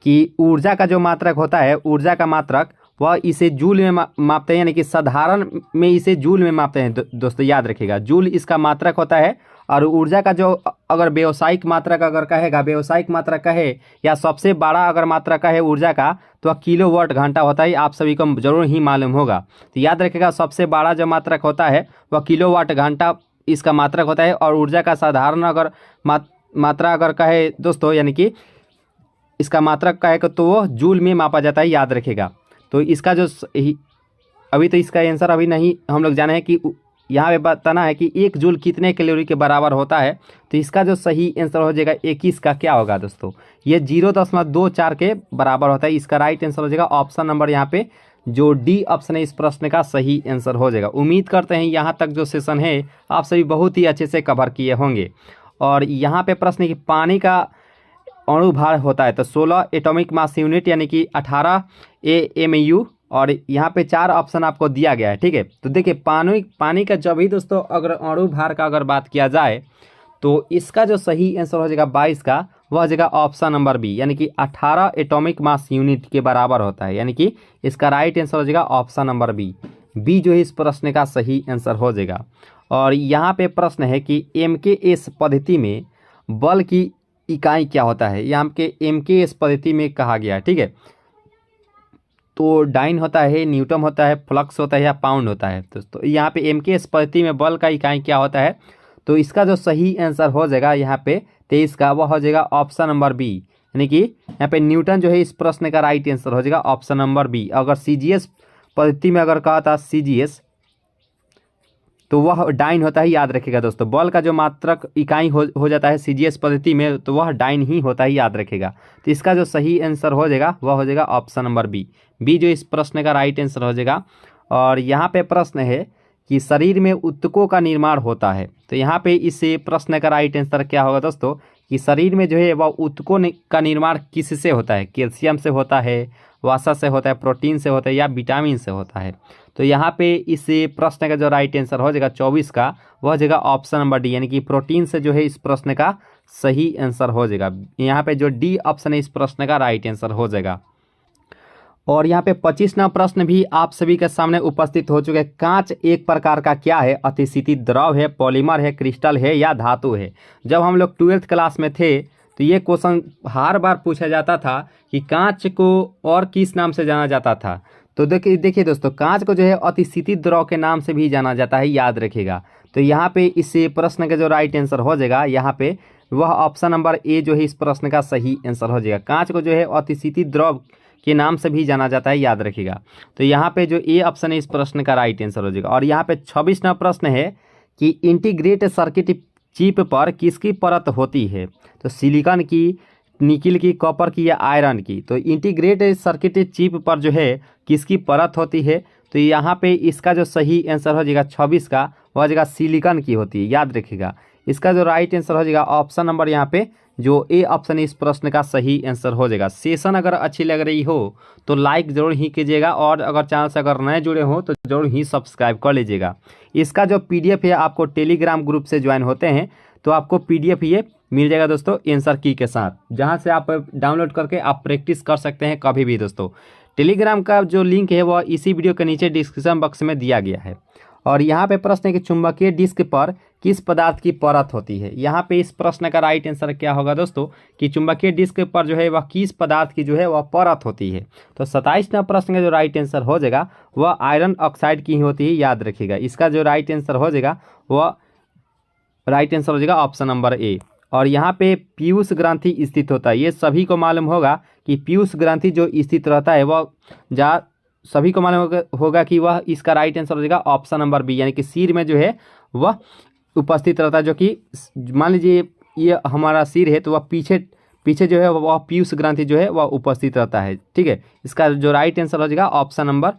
कि ऊर्जा का जो मात्रक होता है, ऊर्जा का मात्रक वह इसे जूल में मापते हैं, यानी कि साधारण में इसे जूल में मापते हैं दोस्तों, याद रखिएगा। जूल इसका मात्रक होता है। और ऊर्जा का जो अगर व्यावसायिक मात्रक अगर कहेगा, व्यावसायिक मात्रक कहे या सबसे बड़ा अगर मात्रक कहे ऊर्जा का तो वह किलोवाट घंटा होता है। आप सभी को जरूर ही मालूम होगा, तो याद रखिएगा सबसे बड़ा जो मात्रक होता है वह किलोवाट घंटा इसका मात्रक होता है। और ऊर्जा का साधारण अगर मात्रा अगर कहे दोस्तों, यानी कि इसका मात्रक का है तो वो जूल में मापा जाता है, याद रखिएगा। तो इसका जो अभी तो इसका आंसर अभी नहीं हम लोग जाने हैं कि यहाँ पे बताना है कि 1 जूल कितने कैलोरी के बराबर होता है। तो इसका जो सही आंसर हो जाएगा 21 का क्या होगा दोस्तों, ये 0.24 के बराबर होता है। इसका राइट आंसर हो जाएगा ऑप्शन नंबर यहाँ पे जो डी ऑप्शन है इस प्रश्न का सही आंसर हो जाएगा। उम्मीद करते हैं यहाँ तक जो सेशन है आप सभी बहुत ही अच्छे से कवर किए होंगे। और यहाँ पे प्रश्न है कि पानी का अणु भार होता है तो 16 एटॉमिक मास यूनिट यानी कि 18 AMU, और यहाँ पे 4 ऑप्शन आपको दिया गया है, ठीक है। तो देखिए पानी का जब ही दोस्तों अगर अणु भार का अगर बात किया जाए तो इसका जो सही आंसर हो जाएगा 22 का, वह हो जाएगा ऑप्शन नंबर बी यानी कि 18 एटॉमिक मास यूनिट के बराबर होता है, यानी कि इसका राइट आंसर हो जाएगा ऑप्शन नंबर बी जो है इस प्रश्न का सही आंसर हो जाएगा। और यहाँ पे प्रश्न है कि MKS पद्धति में बल की इकाई क्या होता है, यहाँ पे MKS पद्धति में कहा गया है, ठीक है। तो डाइन होता है, न्यूटन होता है, फ्लक्स होता है या पाउंड होता है। तो यहाँ पे MKS पद्धति में बल का इकाई क्या होता है, तो इसका जो सही आंसर हो जाएगा यहाँ पे 23 का, वह हो जाएगा ऑप्शन नंबर बी यानी कि यहाँ पे न्यूटन जो है इस प्रश्न का राइट आंसर हो जाएगा ऑप्शन नंबर बी। अगर CGS पद्धति में अगर कहा था CGS तो वह डाइन होता है, याद रखिएगा दोस्तों। बल का जो मात्रक इकाई हो जाता है CGS पद्धति में तो वह डाइन ही होता है, याद रखिएगा। तो इसका जो सही आंसर हो जाएगा वह हो जाएगा ऑप्शन नंबर बी जो इस प्रश्न का राइट आंसर हो जाएगा। और यहाँ पे प्रश्न है कि शरीर में ऊतकों का निर्माण होता है, तो यहाँ पे इस प्रश्न का राइट आंसर क्या होगा दोस्तों कि शरीर में जो है वह ऊतकों का निर्माण किससे होता है, कैल्शियम से होता है, वसा से होता है, प्रोटीन से होता है या विटामिन से होता है। तो यहाँ पे इस प्रश्न का जो राइट आंसर हो जाएगा 24 का, वह हो जाएगा ऑप्शन नंबर डी यानी कि प्रोटीन से जो है इस प्रश्न का सही आंसर हो जाएगा। यहाँ पे जो डी ऑप्शन है इस प्रश्न का राइट आंसर हो जाएगा। और यहाँ पे 25वां प्रश्न भी आप सभी के सामने उपस्थित हो चुके हैं। कांच एक प्रकार का क्या है, अतिशीतित द्रव है, पॉलीमर है, क्रिस्टल है या धातु है। जब हम लोग 12th क्लास में थे तो ये क्वेश्चन हर बार पूछा जाता था कि कांच को और किस नाम से जाना जाता था। तो देखिए दोस्तों, कांच को जो है अतिशीतित द्रव के नाम से भी जाना जाता है, याद रखिएगा। तो यहाँ पे इस प्रश्न का जो राइट आंसर हो जाएगा यहाँ पे वह ऑप्शन नंबर ए जो है इस प्रश्न का सही आंसर हो जाएगा। कांच को जो है अतिशीतित द्रव के नाम से भी जाना जाता है, याद रखिएगा। तो यहाँ पे जो ए ऑप्शन है इस प्रश्न का राइट आंसर हो जाएगा। और यहाँ पे 26वां प्रश्न है कि इंटीग्रेट सर्किट चिप पर किसकी परत होती है, तो सिलिकॉन की, निकिल की, कॉपर की या आयरन की। तो इंटीग्रेट सर्किट चिप पर जो है किसकी परत होती है, तो यहाँ पे इसका जो सही आंसर हो जाएगा 26 का, वह हो जाएगा सिलिकॉन की होती है, याद रखिएगा। इसका जो राइट आंसर हो जाएगा ऑप्शन नंबर यहाँ पे जो ए ऑप्शन इस प्रश्न का सही आंसर हो जाएगा। सेशन अगर अच्छी लग रही हो तो लाइक जरूर ही कीजिएगा, और अगर चैनल से अगर नए जुड़े हो तो जरूर ही सब्सक्राइब कर लीजिएगा। इसका जो PDF है आपको टेलीग्राम ग्रुप से ज्वाइन होते हैं तो आपको PDF ये मिल जाएगा दोस्तों आंसर की के साथ, जहां से आप डाउनलोड करके आप प्रैक्टिस कर सकते हैं कभी भी दोस्तों। टेलीग्राम का जो लिंक है वह इसी वीडियो के नीचे डिस्क्रिप्शन बॉक्स में दिया गया है। और यहाँ पे प्रश्न है कि चुंबकीय डिस्क पर किस पदार्थ की परत होती है। यहाँ पे इस प्रश्न का राइट आंसर क्या होगा दोस्तों कि चुंबकीय डिस्क पर जो है वह किस पदार्थ की जो है वह परत होती है। तो 27वां प्रश्न का जो राइट आंसर हो जाएगा वह आयरन ऑक्साइड की होती है, याद रखिएगा। इसका जो राइट आंसर हो जाएगा वह राइट आंसर हो जाएगा ऑप्शन नंबर ए। और यहाँ पे पीयूष ग्रंथि स्थित होता है, ये सभी को मालूम होगा कि पीयूष ग्रंथि जो स्थित रहता है वह सभी को मालूम होगा कि वह इसका राइट आंसर हो जाएगा ऑप्शन नंबर बी यानी कि सिर में जो है वह उपस्थित रहता है, जो कि मान लीजिए ये हमारा सिर है तो वह पीछे जो है वह पीयूष ग्रंथि जो है वह उपस्थित रहता है, ठीक है। इसका जो राइट आंसर हो जाएगा ऑप्शन नंबर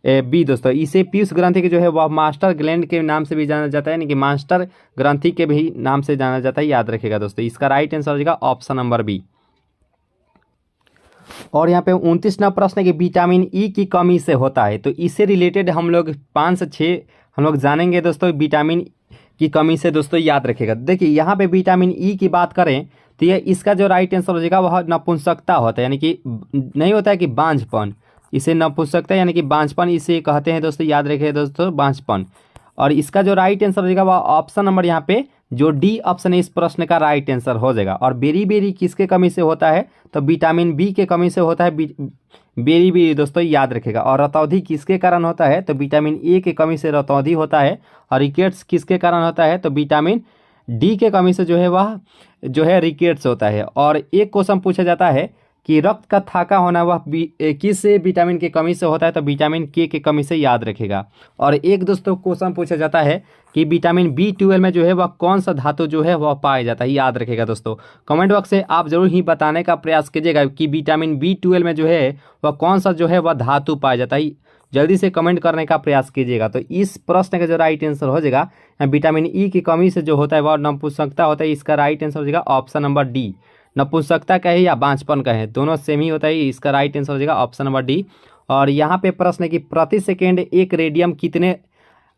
बी दोस्तों। इसे पीयूष ग्रंथि के जो है वह मास्टर ग्लैंड के नाम से भी जाना जाता है, यानी कि मास्टर ग्रंथि के भी नाम से जाना जाता है, याद रखिएगा दोस्तों। इसका राइट आंसर हो जाएगा ऑप्शन नंबर बी। और यहाँ पे 29वां प्रश्न है कि विटामिन ई की कमी से होता है। तो इससे रिलेटेड हम लोग 5 से 6 हम लोग जानेंगे दोस्तों विटामिन की कमी से दोस्तों, याद रखिएगा। देखिए यहाँ पे विटामिन ई की बात करें तो ये इसका जो राइट आंसर हो जाएगा वह नपुंसकता होता है, यानी कि नहीं होता है कि बांझपन, इसे नपुंसकता यानी कि बांझपन इसे कहते हैं दोस्तों, याद रखिए दोस्तों बांझपन। और इसका जो राइट आंसर हो जाएगा वह ऑप्शन नंबर यहाँ पे जो डी ऑप्शन है इस प्रश्न का राइट आंसर हो जाएगा। और बेरी किसके कमी से होता है, तो विटामिन बी के कमी से होता है बेरी दोस्तों, याद रखेगा। और रतौंधी किसके कारण होता है, तो विटामिन ए के कमी से रतौंधी होता है। और रिकेट्स किसके कारण होता है, तो विटामिन डी के कमी से जो है वह जो है रिकेट्स होता है। और एक क्वेश्चन पूछा जाता है कि रक्त का थाका होना वह किस विटामिन की कमी से होता है, तो विटामिन के की कमी से, याद रखेगा। और एक दोस्तों क्वेश्चन पूछा जाता है कि विटामिन B12 में जो है वह कौन सा धातु जो है वह पाया जाता है, याद रखेगा दोस्तों। कमेंट बॉक्स से आप जरूर ही बताने का प्रयास कीजिएगा कि विटामिन B12 में जो है वह कौन सा जो है वह धातु पाया जाता है, जल्दी से कमेंट करने का प्रयास कीजिएगा। तो इस प्रश्न का जो राइट आंसर हो जाएगा, विटामिन ई की कमी से जो होता है वह नपुंसकता होता है, इसका राइट आंसर हो जाएगा ऑप्शन नंबर डी। नपुंसकता कहे या बांझपन कहे, दोनों सेम ही होता है, इसका राइट आंसर हो जाएगा ऑप्शन नंबर डी। और यहाँ पे प्रश्न है कि प्रति सेकेंड एक रेडियम कितने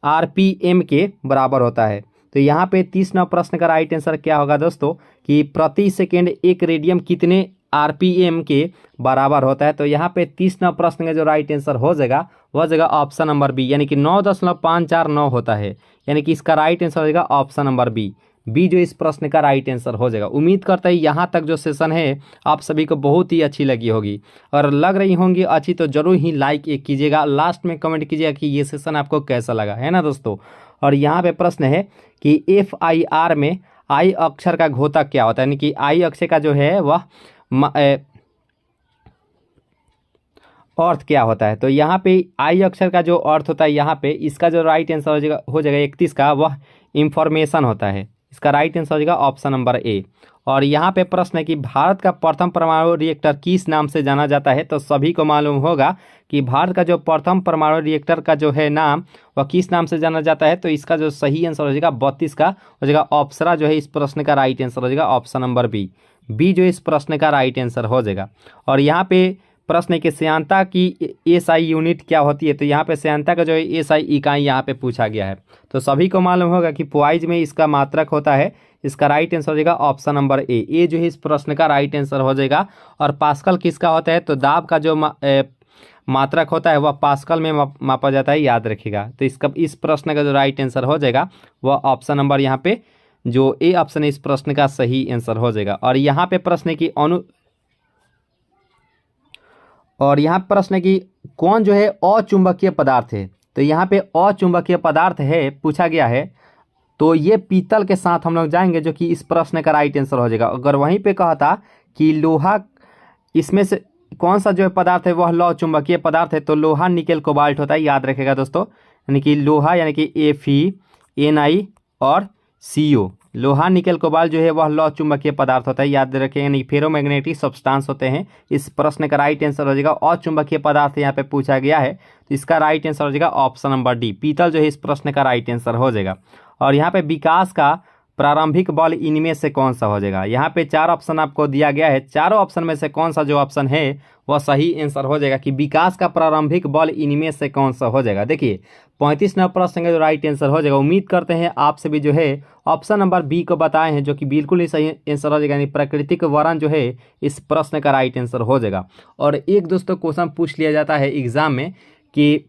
RPM के बराबर होता है। तो यहाँ पे 30 प्रश्न का राइट आंसर क्या होगा दोस्तों, कि प्रति सेकेंड एक रेडियम कितने RPM के बराबर होता है। तो यहाँ पे 30 प्रश्न का जो राइट आंसर हो जाएगा वह जगह ऑप्शन नंबर बी, यानी कि 9.549 होता है, यानी कि इसका राइट आंसर हो जाएगा ऑप्शन नंबर बी जो इस प्रश्न का राइट आंसर हो जाएगा। उम्मीद करते हैं यहाँ तक जो सेशन है आप सभी को बहुत ही अच्छी लगी होगी, और लग रही होंगी अच्छी तो जरूर ही लाइक एक कीजिएगा, लास्ट में कमेंट कीजिएगा कि ये सेशन आपको कैसा लगा, है ना दोस्तों। और यहाँ पे प्रश्न है कि FIR में I अक्षर का घोतक क्या होता है, यानी कि I अक्षर का जो है वह अर्थ क्या होता है। तो यहाँ पे I अक्षर का जो अर्थ होता है, यहाँ पे इसका जो राइट आंसर हो जाएगा 31 का, वह इंफॉर्मेशन होता है, इसका राइट आंसर हो जाएगा ऑप्शन नंबर ए। और यहाँ पे प्रश्न है कि भारत का प्रथम परमाणु रिएक्टर किस नाम से जाना जाता है। तो सभी को मालूम होगा कि भारत का जो प्रथम परमाणु रिएक्टर का जो है नाम वह किस नाम से जाना जाता है। तो इसका जो सही आंसर हो जाएगा 32 का हो जाएगा ऑप्शरा, जो है इस प्रश्न का राइट आंसर हो जाएगा ऑप्शन नंबर बी जो इस प्रश्न का राइट आंसर हो जाएगा। और यहाँ पे प्रश्न है कि श्यानता की SI यूनिट क्या होती है। तो यहाँ पे श्यानता का जो है SI इकाई यहाँ पे पूछा गया है। तो सभी को मालूम होगा कि पॉइज में इसका मात्रक होता है, इसका राइट आंसर हो जाएगा ऑप्शन नंबर ए जो है इस प्रश्न का राइट आंसर हो जाएगा। और पास्कल किसका होता है, तो दाब का जो मात्रक होता है वह पास्कल में मापा जाता है, याद रखिएगा। तो इस प्रश्न का जो राइट आंसर हो जाएगा वह ऑप्शन नंबर यहाँ पे जो ए ऑप्शन है इस प्रश्न का सही आंसर हो जाएगा। और यहाँ पे प्रश्न है कि कौन जो है अचुंबकीय पदार्थ है। तो यहाँ पे अचुंबकीय पदार्थ है पूछा गया है, तो ये पीतल के साथ हम लोग जाएंगे, जो कि इस प्रश्न का राइट आंसर हो जाएगा। अगर वहीं पे कहा था कि लोहा, इसमें से कौन सा जो है पदार्थ है वह लौह चुंबकीय पदार्थ है, तो लोहा निकेल कोबाल्ट होता है, याद रखेगा दोस्तों। यानी कि लोहा यानी कि Fe Ni और CO, लोहा निकेल कोबाल्ट जो है वह लौह चुंबकीय पदार्थ होता है, याद रखेंगे। यानी फेरोमैग्नेटिक सब्सटेंस होते हैं। इस प्रश्न का राइट आंसर हो जाएगा अचुंबकीय पदार्थ यहाँ पे पूछा गया है, तो इसका राइट आंसर हो जाएगा ऑप्शन नंबर डी, पीतल जो है इस प्रश्न का राइट आंसर हो जाएगा। और यहाँ पे विकास का प्रारंभिक बल इनमें से कौन सा हो जाएगा। यहाँ पे 4 ऑप्शन आपको दिया गया है, चारों ऑप्शन में से कौन सा जो ऑप्शन है वह सही आंसर हो जाएगा कि विकास का प्रारंभिक बल इनमें से कौन सा हो जाएगा। देखिए 35 प्रश्न का जो राइट आंसर हो जाएगा, उम्मीद करते हैं आप सभी जो है ऑप्शन नंबर बी को बताए हैं, जो कि बिल्कुल ही सही आंसर हो जाएगा, यानी प्राकृतिक वर्ण जो है इस प्रश्न का राइट आंसर हो जाएगा। और एक दोस्तों क्वेश्चन पूछ लिया जाता है एग्जाम में कि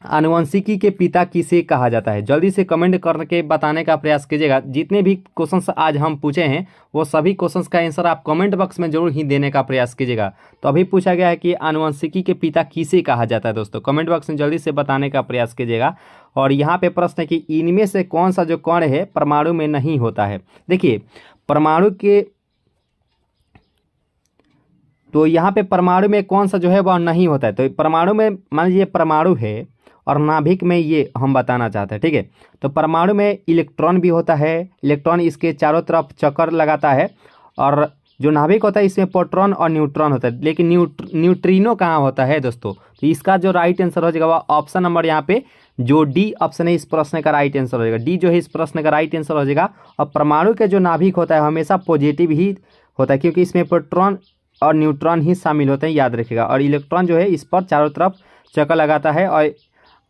आनुवंशिकी के पिता किसे कहा जाता है। जल्दी से कमेंट करके बताने का प्रयास कीजिएगा। जितने भी क्वेश्चंस आज हम पूछे हैं वो सभी क्वेश्चंस का आंसर आप कमेंट बॉक्स में जरूर ही देने का प्रयास कीजिएगा। तो अभी पूछा गया है कि आनुवंशिकी के पिता किसे कहा जाता है। दोस्तों कमेंट बॉक्स में जल्दी से बताने का प्रयास कीजिएगा। और यहाँ पे प्रश्न है कि इनमें से कौन सा जो कण है परमाणु में नहीं होता है। देखिए परमाणु के, तो यहाँ पे परमाणु में कौन सा जो है वह नहीं होता है। तो परमाणु में मान लीजिए परमाणु है और नाभिक में ये हम बताना चाहते हैं, ठीक है। तो परमाणु में इलेक्ट्रॉन भी होता है, इलेक्ट्रॉन इसके चारों तरफ चक्कर लगाता है। और जो नाभिक होता है इसमें प्रोटॉन और न्यूट्रॉन होता है, लेकिन न्यूट्रिनो कहाँ होता है दोस्तों। तो इसका जो राइट आंसर हो जाएगा वह ऑप्शन नंबर यहाँ पे जो डी ऑप्शन है इस प्रश्न का राइट आंसर हो जाएगा। डी जो है इस प्रश्न का राइट आंसर हो जाएगा। और परमाणु के जो नाभिक होता है हमेशा पॉजिटिव ही होता है, क्योंकि इसमें प्रोटॉन और न्यूट्रॉन ही शामिल होते हैं, याद रखिएगा। और इलेक्ट्रॉन जो है इस पर चारों तरफ चक्कर लगाता है।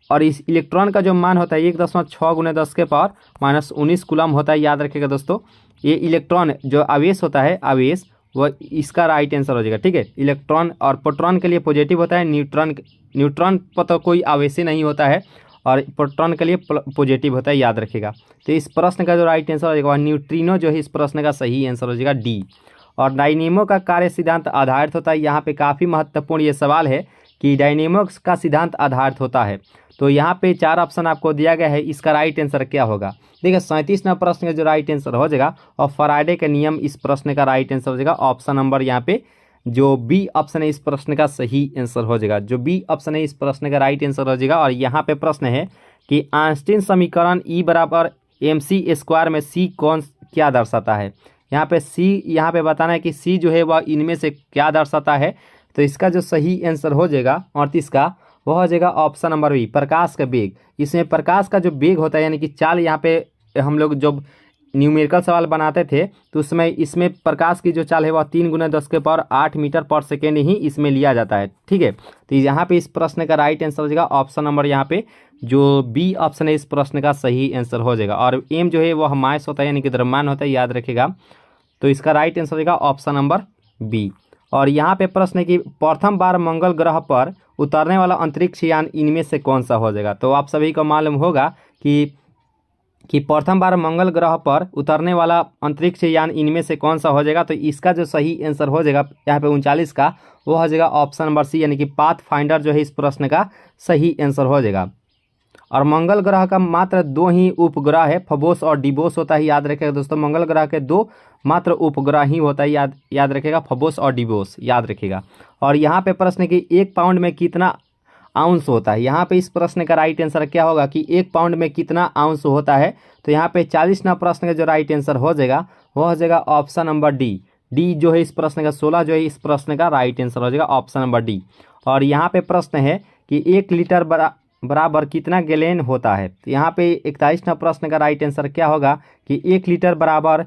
और इस इलेक्ट्रॉन का जो मान होता है 1.6 × 10 के पावर -19 कूलम होता है, याद रखिएगा दोस्तों। ये इलेक्ट्रॉन जो आवेश होता है, आवेश वह इसका राइट आंसर हो जाएगा, ठीक है। इलेक्ट्रॉन और प्रोटॉन के लिए पॉजिटिव होता है, न्यूट्रॉन पर तो कोई आवेश ही नहीं होता है, और प्रोटॉन के लिए पॉजिटिव होता है, याद रखिएगा। तो इस प्रश्न का जो राइट आंसर हो जाएगा न्यूट्रिनो जो है इस प्रश्न का सही आंसर हो जाएगा डी। और डायनेमो का कार्य सिद्धांत आधारित होता है। यहाँ पे काफ़ी महत्वपूर्ण ये सवाल है कि डायनेमो का सिद्धांत आधारित होता है। तो यहाँ पे 4 ऑप्शन आपको दिया गया है, इसका राइट आंसर क्या होगा। देखिए 37वां प्रश्न का जो राइट आंसर हो जाएगा और फैराडे का नियम इस प्रश्न का राइट आंसर हो जाएगा ऑप्शन नंबर यहाँ पे जो बी ऑप्शन है इस प्रश्न का सही आंसर हो जाएगा। जो बी ऑप्शन है इस प्रश्न का राइट आंसर हो जाएगा। और यहाँ पे प्रश्न है कि आइंस्टीन समीकरण E बराबर mc² में सी कौन क्या दर्शाता है। यहाँ पे सी, यहाँ पे बताना है कि सी जो है वह इनमें से क्या दर्शाता है। तो इसका जो सही आंसर हो जाएगा 38 का, वह हो जाएगा ऑप्शन नंबर बी, प्रकाश का वेग। इसमें प्रकाश का जो वेग होता है यानी कि चाल, यहाँ पे हम लोग जब न्यूमेरिकल सवाल बनाते थे तो उसमें इसमें प्रकाश की जो चाल है वह 3 × 10⁸ मीटर पर सेकेंड ही इसमें लिया जाता है। ठीक है, तो यहाँ पे इस प्रश्न का राइट आंसर हो जाएगा ऑप्शन नंबर, यहाँ पे जो बी ऑप्शन है इस प्रश्न का सही आंसर हो जाएगा। और एम जो है वह मास होता है यानी कि द्रव्यमान होता है, याद रखेगा। तो इसका राइट आंसर हो जाएगा ऑप्शन नंबर बी। और यहाँ पे प्रश्न है कि प्रथम बार मंगल ग्रह पर उतरने वाला अंतरिक्ष यान इनमें से कौन सा हो जाएगा। तो आप सभी को मालूम होगा कि प्रथम बार मंगल ग्रह पर उतरने वाला अंतरिक्ष यान इनमें से कौन सा हो जाएगा। तो इसका जो सही आंसर हो जाएगा यहाँ पे 39 का, वो हो जाएगा ऑप्शन नंबर सी, यानी कि पाथफाइंडर जो है इस प्रश्न का सही आंसर हो जाएगा। और मंगल ग्रह का मात्र 2 ही उपग्रह है, फबोस और डिबोस होता है, याद रखेगा दोस्तों। मंगल ग्रह के 2 मात्र उपग्रह ही होता है, याद रखेगा, फबोस और डिबोस, याद रखेगा। और यहाँ पे प्रश्न है कि 1 पाउंड में कितना आउंस होता है। यहाँ पे इस प्रश्न का राइट आंसर क्या होगा कि 1 पाउंड में कितना आउंस होता है। तो यहाँ पे 40वां प्रश्न का जो राइट आंसर हो जाएगा वो हो जाएगा ऑप्शन नंबर डी। डी जो है इस प्रश्न का 16 जो है इस प्रश्न का राइट आंसर हो जाएगा ऑप्शन नंबर डी। और यहाँ पे प्रश्न है कि 1 लीटर बराबर कितना गैलन होता है। तो यहाँ पे 41वां प्रश्न का राइट आंसर क्या होगा कि 1 लीटर बराबर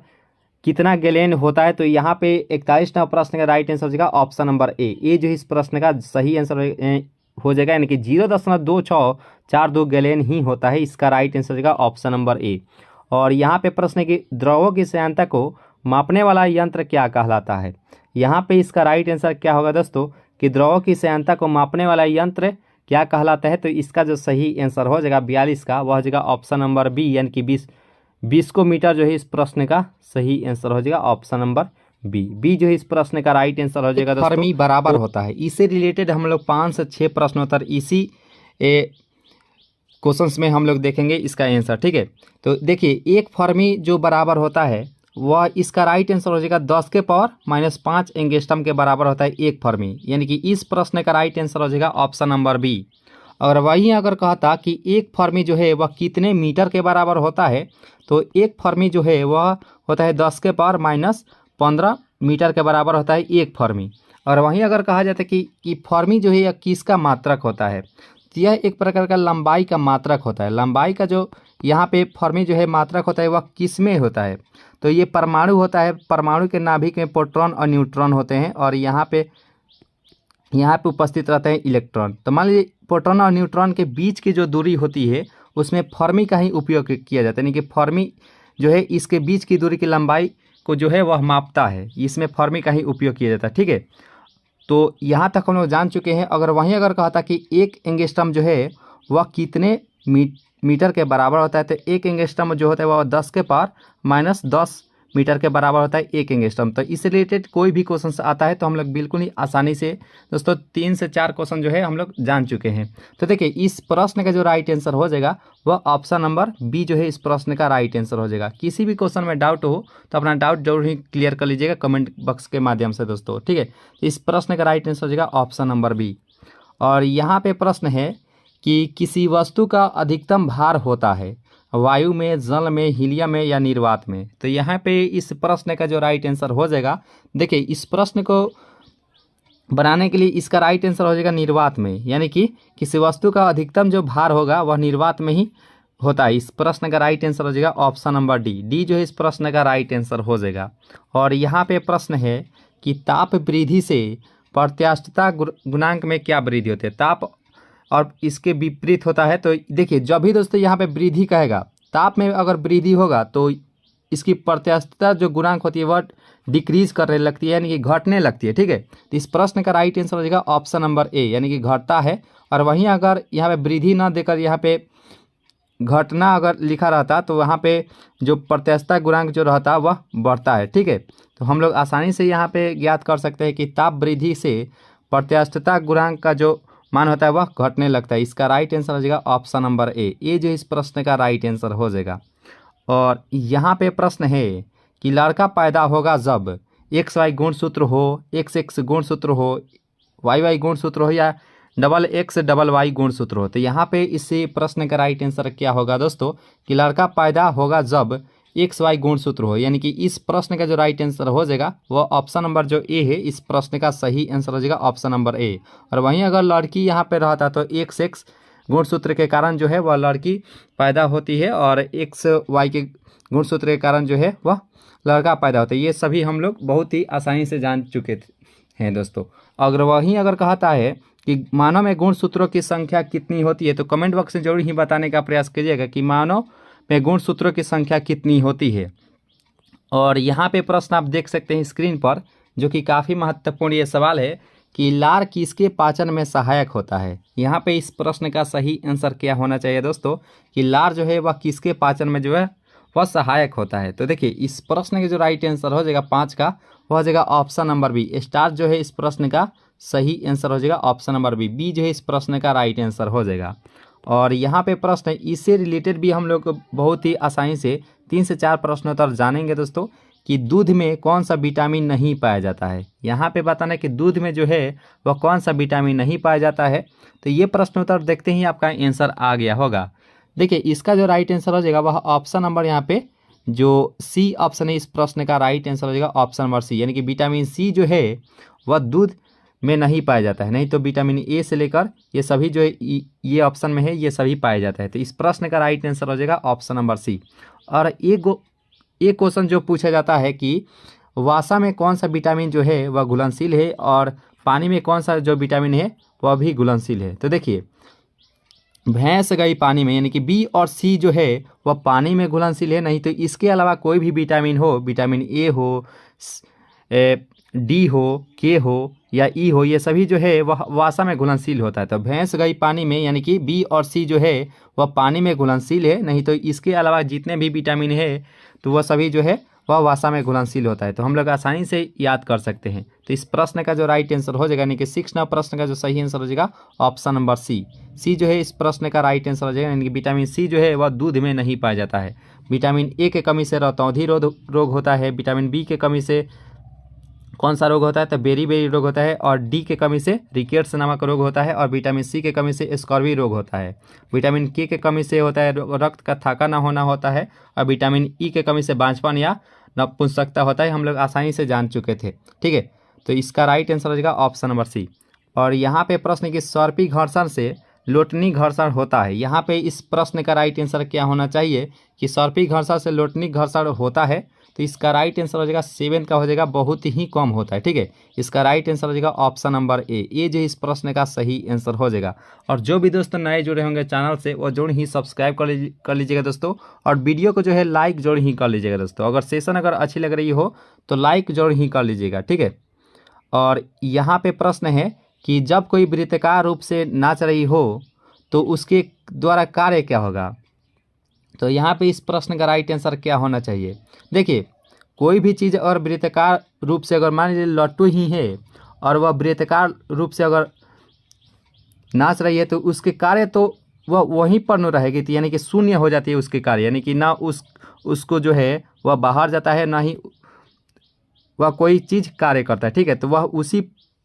कितना गैलन होता है। तो यहाँ पे 41वां प्रश्न का राइट आंसर हो जाएगा ऑप्शन नंबर ए। ए जो इस प्रश्न का सही आंसर हो जाएगा, यानी कि 0.2642 गैलन ही होता है। इसका राइट आंसर हो जाएगा ऑप्शन नंबर ए। और यहाँ पे प्रश्न है कि द्रवों की श्यानता को मापने वाला यंत्र क्या कहलाता है। यहाँ पे इसका राइट आंसर क्या होगा दोस्तों कि द्रवों की श्यानता को मापने वाला यंत्र क्या कहलाता है। तो इसका जो सही आंसर हो जाएगा 42 का, वह हो जाएगा ऑप्शन नंबर बी, यानी कि विस्कोमीटर जो है इस प्रश्न का सही आंसर हो जाएगा ऑप्शन नंबर बी। बी जो है इस प्रश्न का राइट आंसर हो जाएगा दोस्तों। फर्मी बराबर होता है, इससे रिलेटेड हम लोग 5 से 6 प्रश्नोत्तर इसी क्वेश्चंस में हम लोग देखेंगे इसका आंसर। ठीक है, तो देखिए 1 फर्मी जो बराबर होता है वह इसका राइट आंसर हो जाएगा 10⁻⁻5 एंगस्ट्रॉम के बराबर होता है 1 फर्मी, यानी कि इस प्रश्न का राइट आंसर हो जाएगा ऑप्शन नंबर बी। और वहीं अगर कहता कि 1 फर्मी जो है वह कितने मीटर के बराबर होता है, तो 1 फर्मी जो है वह होता है 10⁻15 मीटर के बराबर होता है 1 फर्मी। और वहीं अगर कहा जाता है कि फर्मी जो है यह किसका मात्रक होता है, तो यह एक प्रकार का लंबाई का मात्रक होता है। लंबाई का जो यहाँ पे फर्मी जो है मात्रक होता है वह किस में होता है, तो ये परमाणु होता है। परमाणु के नाभिक में प्रोटॉन और न्यूट्रॉन होते हैं और यहाँ पे उपस्थित रहते हैं इलेक्ट्रॉन। तो मान लीजिए प्रोटॉन और न्यूट्रॉन के बीच की जो दूरी होती है उसमें फर्मी का ही उपयोग किया जाता है, यानी कि फर्मी जो है इसके बीच की दूरी की लंबाई को जो है वह मापता है, इसमें फर्मी का ही उपयोग किया जाता है। ठीक है, तो यहाँ तक हम लोग जान चुके हैं। अगर कहता कि 1 एंगस्ट्रॉम जो है वह कितने मीटर के बराबर होता है, तो 1 एंगस्ट्रॉम जो होता है वह 10⁻10 मीटर के बराबर होता है 1 एंगस्ट्रॉम। तो इससे रिलेटेड कोई भी क्वेश्चन आता है तो हम लोग बिल्कुल ही आसानी से दोस्तों 3 से 4 क्वेश्चन जो है हम लोग जान चुके हैं। तो देखिए इस प्रश्न का जो राइट आंसर हो जाएगा वह ऑप्शन नंबर बी जो है इस प्रश्न का राइट आंसर हो जाएगा। किसी भी क्वेश्चन में डाउट हो तो अपना डाउट जरूर ही क्लियर कर लीजिएगा कमेंट बॉक्स के माध्यम से दोस्तों। ठीक है, इस प्रश्न का राइट आंसर हो जाएगा ऑप्शन नंबर बी। और यहाँ पे प्रश्न है कि किसी वस्तु का अधिकतम भार होता है वायु में, जल में, हीलियम में या निर्वात में। तो यहाँ पे इस प्रश्न का जो राइट आंसर हो जाएगा, देखिए इस प्रश्न को बनाने के लिए इसका राइट आंसर हो जाएगा निर्वात में, यानी कि किसी वस्तु का अधिकतम जो भार होगा वह निर्वात में ही होता है। इस प्रश्न का राइट आंसर हो जाएगा ऑप्शन नंबर डी। डी जो है इस प्रश्न का राइट आंसर हो जाएगा। और यहाँ पे प्रश्न है कि ताप वृद्धि से प्रत्यास्थता गुणांक में क्या वृद्धि होती है। ताप और इसके विपरीत होता है। तो देखिए जब भी दोस्तों यहाँ पे वृद्धि कहेगा, ताप में अगर वृद्धि होगा तो इसकी प्रत्यास्थता जो गुणांक होती है वह डिक्रीज करने लगती है, यानी कि घटने लगती है। ठीक है, तो इस प्रश्न का राइट आंसर हो जाएगा ऑप्शन नंबर ए, यानी कि घटता है। और वहीं अगर यहाँ पे वृद्धि ना देकर यहाँ पे घटना अगर लिखा रहता तो वहाँ पे जो प्रत्यास्थता गुणांक जो रहता वह बढ़ता है। ठीक है, तो हम लोग आसानी से यहाँ पे ज्ञात कर सकते हैं कि ताप वृद्धि से प्रत्यास्थता गुणांक का जो मान होता है वह घटने लगता है। इसका राइट आंसर हो जाएगा ऑप्शन नंबर ए। ये जो इस प्रश्न का राइट आंसर हो जाएगा। और यहाँ पे प्रश्न है कि लड़का पैदा होगा जब, एक्स वाई गुणसूत्र हो, एक्स एक्स गुणसूत्र हो, वाई वाई गुणसूत्र हो या डबल एक्स डबल वाई गुणसूत्र हो। तो यहाँ पे इसी प्रश्न का राइट आंसर क्या होगा दोस्तों कि लड़का पैदा होगा जब एक्स वाई गुणसूत्र हो, यानी कि इस प्रश्न का जो राइट आंसर हो जाएगा वह ऑप्शन नंबर जो ए है, इस प्रश्न का सही आंसर हो जाएगा ऑप्शन नंबर ए। और वहीं अगर लड़की यहाँ पे रहता तो एक्स एक्स गुणसूत्र के कारण जो है वह लड़की पैदा होती है और एक्स वाई के गुणसूत्र के कारण जो है वह लड़का पैदा होता है। ये सभी हम लोग बहुत ही आसानी से जान चुके हैं दोस्तों। अगर वहीं अगर कहता है कि मानव में गुणसूत्रों की संख्या कितनी होती है, तो कमेंट बॉक्स में जरूर ही बताने का प्रयास कीजिएगा कि मानव में गुणसूत्रों की संख्या कितनी होती है। और यहाँ पे प्रश्न आप देख सकते हैं स्क्रीन पर, जो कि काफ़ी महत्वपूर्ण ये सवाल है कि लार किसके पाचन में सहायक होता है। यहाँ पे इस प्रश्न का सही आंसर क्या होना चाहिए दोस्तों कि लार जो है वह किसके पाचन में जो है वह सहायक होता है। तो देखिए इस प्रश्न का जो राइट आंसर हो जाएगा 5 का, वह हो जाएगा ऑप्शन नंबर बी। स्टार जो है इस प्रश्न का सही आंसर हो जाएगा ऑप्शन नंबर बी। बी जो है इस प्रश्न का राइट आंसर हो जाएगा। और यहाँ पे प्रश्न है, इससे रिलेटेड भी हम लोग बहुत ही आसानी से 3 से 4 प्रश्नोत्तर जानेंगे दोस्तों कि दूध में कौन सा विटामिन नहीं पाया जाता है। यहाँ पे बताना है कि दूध में जो है वह कौन सा विटामिन नहीं पाया जाता है। तो ये प्रश्नोत्तर देखते ही आपका आंसर आ गया होगा। देखिए इसका जो राइट आंसर हो जाएगा वह ऑप्शन नंबर यहाँ पे जो सी ऑप्शन है, इस प्रश्न का राइट आंसर हो जाएगा ऑप्शन नंबर सी, यानी कि विटामिन सी जो है वह दूध में नहीं पाया जाता है। नहीं तो विटामिन ए से लेकर ये सभी जो ये ऑप्शन में है ये सभी पाया जाता है। तो इस प्रश्न का राइट आंसर हो जाएगा ऑप्शन नंबर सी। और एक क्वेश्चन जो पूछा जाता है कि वसा में कौन सा विटामिन जो है वह घुलनशील है और पानी में कौन सा जो विटामिन है वह भी घुलनशील है। तो देखिए भैंस गई पानी में, यानी कि बी और सी जो है वह पानी में घुलनशील है। नहीं तो इसके अलावा कोई भी विटामिन हो, विटामिन ए हो, डी हो, के हो या ई हो, ये सभी जो है वह वसा में घुलनशील होता है। तो भैंस गई पानी में, यानी कि बी और सी जो है वह पानी में घुलनशील है। नहीं तो इसके अलावा जितने भी विटामिन है तो वह सभी जो है वह वसा में घुलनशील होता है। तो हम लोग आसानी से याद कर सकते हैं। तो इस प्रश्न का जो राइट आंसर हो जाएगा, यानी कि 6 नंबर प्रश्न का जो सही आंसर हो जाएगा ऑप्शन नंबर सी। सी जो है इस प्रश्न का राइट आंसर हो जाएगा, यानी कि विटामिन सी जो है वह दूध में नहीं पाया जाता है। विटामिन ए के कमी से रतौंधी रोग होता है। विटामिन बी के कमी से कौन सा रोग होता है, तो बेरी रोग होता है। और डी के कमी से रिकेट्स नामक रोग होता है। और विटामिन सी के कमी से स्कॉर्वी रोग होता है। विटामिन के कमी से होता है रक्त का थाका ना होना होता है। और विटामिन ई के कमी से बांझपन या नपुंसकता होता है। हम लोग आसानी से जान चुके थे, ठीक है। तो इसका राइट आंसर हो जाएगा ऑप्शन नंबर सी। और यहाँ पे प्रश्न की सर्पी घर्षण से लोटनी घर्षण होता है। यहाँ पे इस प्रश्न का राइट आंसर क्या होना चाहिए कि सर्पी घर्षण से लोटनी घर्षण होता है। तो इसका राइट आंसर हो जाएगा 7 का हो जाएगा बहुत ही कम होता है, ठीक है। इसका राइट आंसर हो जाएगा ऑप्शन नंबर ए जो इस प्रश्न का सही आंसर हो जाएगा। और जो भी दोस्तों नए जुड़े होंगे चैनल से वो जरूर ही सब्सक्राइब कर लीजिएगा दोस्तों। और वीडियो को जो है लाइक जरूर ही कर लीजिएगा दोस्तों। अगर सेशन अगर अच्छी लग रही हो तो लाइक जरूर ही कर लीजिएगा, ठीक है। और यहाँ पे प्रश्न है कि जब कोई वृत्ताकार रूप से नाच रही हो तो उसके द्वारा कार्य क्या होगा। तो यहाँ पे इस प्रश्न का राइट आंसर क्या होना चाहिए। देखिए कोई भी चीज़ अगर वृत्ताकार रूप से, अगर मान लीजिए लट्टू ही है और वह वृत्ताकार रूप से अगर नाच रही है तो उसके कार्य तो वह वहीं पर न रहेगी, यानी कि शून्य हो जाती है उसके कार्य, यानी कि ना उसको जो है वह बाहर जाता है, ना ही वह कोई चीज़ कार्य करता है, ठीक है। तो वह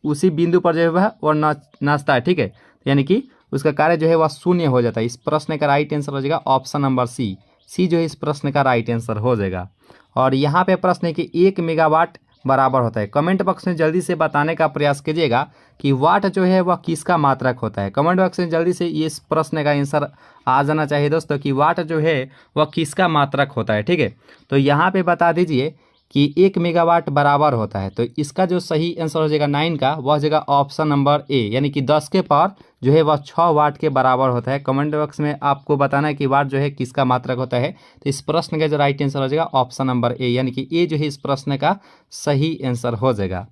उसी बिंदु पर जो है वह नाचता है, ठीक है। यानी कि उसका कार्य जो है वह शून्य हो जाता है। इस प्रश्न का राइट आंसर हो जाएगा ऑप्शन नंबर सी। सी जो है इस प्रश्न का राइट आंसर हो जाएगा। और यहाँ पे प्रश्न है कि 1 मेगावाट बराबर होता है। कमेंट बॉक्स में जल्दी से बताने का प्रयास कीजिएगा कि वाट जो है वह किसका मात्रक होता है। कमेंट बॉक्स में जल्दी से इस प्रश्न का आंसर आ जाना चाहिए दोस्तों कि वाट जो है वह किसका मात्रक होता है, ठीक है। तो यहाँ पे बता दीजिए कि 1 मेगावाट बराबर होता है। तो इसका जो सही आंसर हो जाएगा 9 का, वह हो जाएगा ऑप्शन नंबर ए, यानी कि 10 के पावर जो है वह 6 वाट के बराबर होता है। कमेंट बॉक्स में आपको बताना है कि वाट जो है किसका मात्रक होता है। तो इस प्रश्न का जो राइट आंसर हो जाएगा ऑप्शन नंबर ए, यानी कि ए जो है इस प्रश्न का सही आंसर हो जाएगा।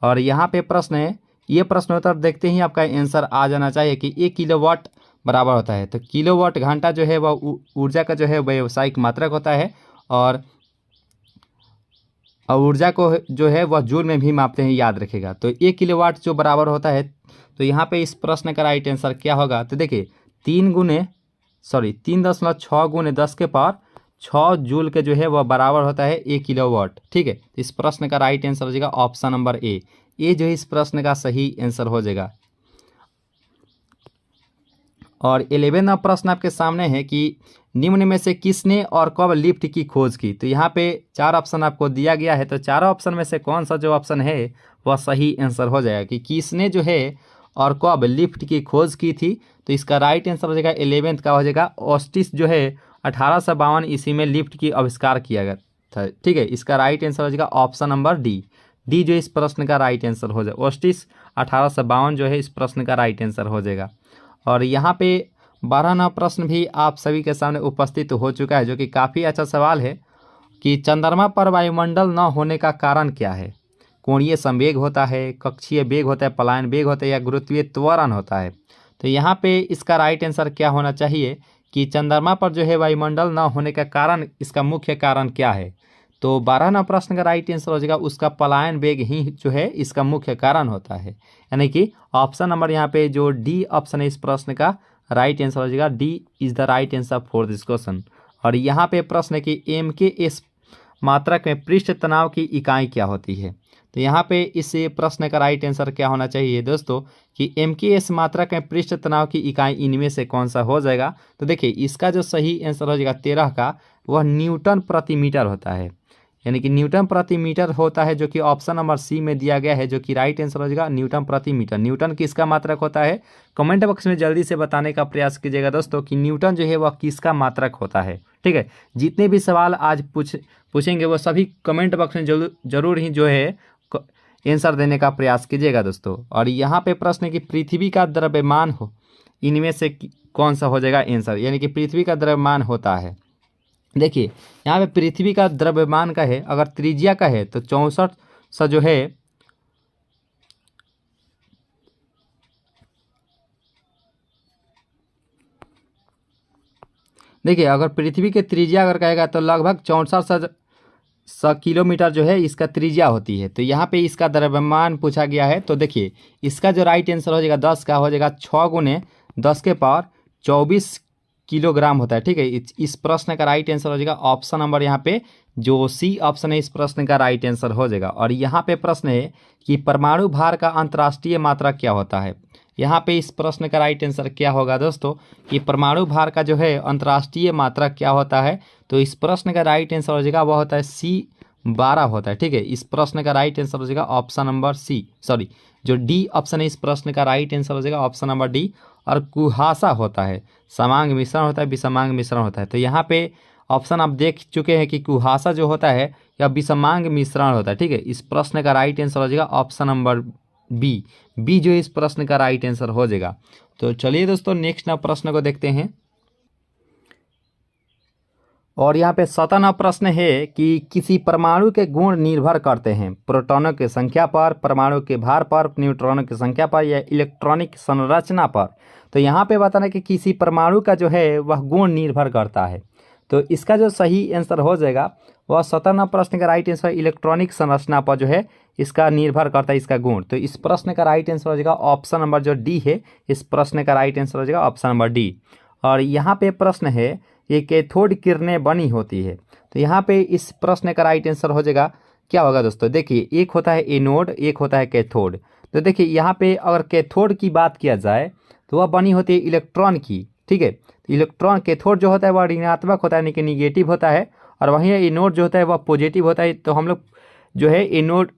और यहाँ पे प्रश्न है, ये प्रश्नोत्तर देखते ही आपका आंसर आ जाना चाहिए कि 1 किलोवाट बराबर होता है। तो किलोवाट घंटा जो है वह ऊर्जा का जो है व्यावसायिक मात्रक होता है। और ऊर्जा को जो है वह जूल में भी मापते हैं, याद रखेगा। तो 1 किलोवाट जो बराबर होता है, तो यहाँ पे इस प्रश्न का राइट आंसर क्या होगा। तो देखिए 3.6 गुने 10 के पावर 6 जूल के जो है वह बराबर होता है 1 किलोवाट। ठीक है, इस प्रश्न का राइट आंसर हो जाएगा ऑप्शन नंबर ए। ये जो है इस प्रश्न का सही आंसर हो जाएगा। और 11वां प्रश्न आपके सामने है कि निम्न में से किसने और कब लिफ्ट की खोज की। तो यहाँ पे 4 ऑप्शन आपको दिया गया है, तो चारों ऑप्शन में से कौन सा जो ऑप्शन है वह सही आंसर हो जाएगा कि किसने जो है और कब लिफ्ट की खोज की थी। तो इसका राइट आंसर हो जाएगा 11th का हो जाएगा ऑस्टिस जो है 1852 ईस्वी में लिफ्ट की आविष्कार किया गया था। ठीक है, इसका राइट आंसर हो जाएगा ऑप्शन नंबर डी। डी जो इस प्रश्न का राइट आंसर हो जाएगा, ऑस्टिस 1852 जो है इस प्रश्न का राइट आंसर हो जाएगा। और यहाँ पे 12वां प्रश्न भी आप सभी के सामने उपस्थित हो चुका है, जो कि काफ़ी अच्छा सवाल है कि चंद्रमा पर वायुमंडल न होने का कारण क्या है। कोणीय संवेग होता है, कक्षीय वेग होता है, पलायन वेग होता है या गुरुत्वीय त्वरण होता है। तो यहाँ पे इसका राइट आंसर क्या होना चाहिए कि चंद्रमा पर जो है वायुमंडल न होने का कारण, इसका मुख्य कारण क्या है। तो 12वां प्रश्न का राइट आंसर हो जाएगा उसका पलायन वेग ही जो है इसका मुख्य कारण होता है, यानी कि ऑप्शन नंबर यहाँ पे जो डी ऑप्शन है इस प्रश्न का राइट आंसर हो जाएगा। D is the right answer for this question. और यहाँ पे प्रश्न है कि MKS मात्रक में पृष्ठ तनाव की इकाई क्या होती है। तो यहाँ पे इस प्रश्न का राइट आंसर क्या होना चाहिए दोस्तों कि MKS मात्रक में पृष्ठ तनाव की इकाई इनमें से कौन सा हो जाएगा। तो देखिए इसका जो सही आंसर हो जाएगा 13 का, वह न्यूटन प्रति मीटर होता है, यानी कि न्यूटन प्रति मीटर होता है, जो कि ऑप्शन नंबर सी में दिया गया है, जो कि राइट आंसर हो जाएगा न्यूटन प्रति मीटर। न्यूटन किसका मात्रक होता है, कमेंट बॉक्स में जल्दी से बताने का प्रयास कीजिएगा दोस्तों कि न्यूटन जो है वह किसका मात्रक होता है। ठीक है, जितने भी सवाल आज पूछेंगे वो सभी कमेंट बॉक्स में जरूर ही जो है आंसर देने का प्रयास कीजिएगा दोस्तों। और यहाँ पे प्रश्न है कि पृथ्वी का द्रव्यमान हो इनमें से कौन सा हो जाएगा आंसर, यानी कि पृथ्वी का द्रव्यमान होता है। देखिए यहाँ पे पृथ्वी का द्रव्यमान का है, अगर त्रिज्या का है तो 64 जो है देखिए अगर पृथ्वी के त्रिज्या अगर कहेगा तो लगभग 6400 किलोमीटर जो है इसका त्रिज्या होती है। तो यहाँ पे इसका द्रव्यमान पूछा गया है, तो देखिए इसका जो राइट आंसर हो जाएगा 10 का हो जाएगा 6 गुने 10 के पावर 24 किलोग्राम होता है। ठीक है, इस प्रश्न का राइट आंसर हो जाएगा ऑप्शन नंबर यहाँ पे जो सी ऑप्शन है इस प्रश्न का राइट आंसर हो जाएगा। और यहाँ पे प्रश्न है कि परमाणु भार का अंतर्राष्ट्रीय मात्रा क्या होता है। यहाँ पे इस प्रश्न का राइट आंसर क्या होगा दोस्तों कि परमाणु भार का जो है अंतर्राष्ट्रीय मात्रा क्या होता है। तो इस प्रश्न का राइट आंसर हो जाएगा वह होता है C12 होता है। ठीक है, इस प्रश्न का राइट आंसर हो जाएगा ऑप्शन नंबर जो डी ऑप्शन है इस प्रश्न का राइट आंसर हो जाएगा ऑप्शन नंबर डी। और कुहासा होता है, समांग मिश्रण होता है, विषमांग मिश्रण होता है। तो यहाँ पे ऑप्शन आप देख चुके हैं कि कुहासा जो होता है या विषमांग मिश्रण होता है। ठीक है, इस प्रश्न का राइट आंसर हो जाएगा ऑप्शन नंबर बी जो इस प्रश्न का राइट आंसर हो जाएगा। तो चलिए दोस्तों नेक्स्ट प्रश्न को देखते हैं। और यहाँ पे 17वां प्रश्न है कि किसी परमाणु के गुण निर्भर करते हैं प्रोटॉनों की संख्या पर, परमाणु के भार पर, न्यूट्रॉनों की संख्या पर या इलेक्ट्रॉनिक संरचना पर। तो यहाँ पे बताना कि किसी परमाणु का जो है वह गुण निर्भर करता है। तो इसका जो सही आंसर हो जाएगा वह 17वां प्रश्न का राइट आंसर इलेक्ट्रॉनिक संरचना पर जो है इसका निर्भर करता है इसका गुण। तो इस प्रश्न का राइट आंसर हो जाएगा ऑप्शन नंबर जो डी है इस प्रश्न का राइट आंसर हो जाएगा ऑप्शन नंबर डी। और यहाँ पे प्रश्न है ये कैथोड किरणें बनी होती है। तो यहाँ पे इस प्रश्न का राइट आंसर हो जाएगा क्या होगा दोस्तों, देखिए एक होता है एनोड, एक होता है कैथोड। तो देखिए यहाँ पे अगर कैथोड की बात किया जाए तो वह बनी होती है इलेक्ट्रॉन की। ठीक है, इलेक्ट्रॉन कैथोड जो होता है वह ऋणात्मक होता है यानी कि निगेटिव होता है, और वहीं एनोड जो होता है वह पॉजिटिव होता है। तो हम लोग जो है एनोड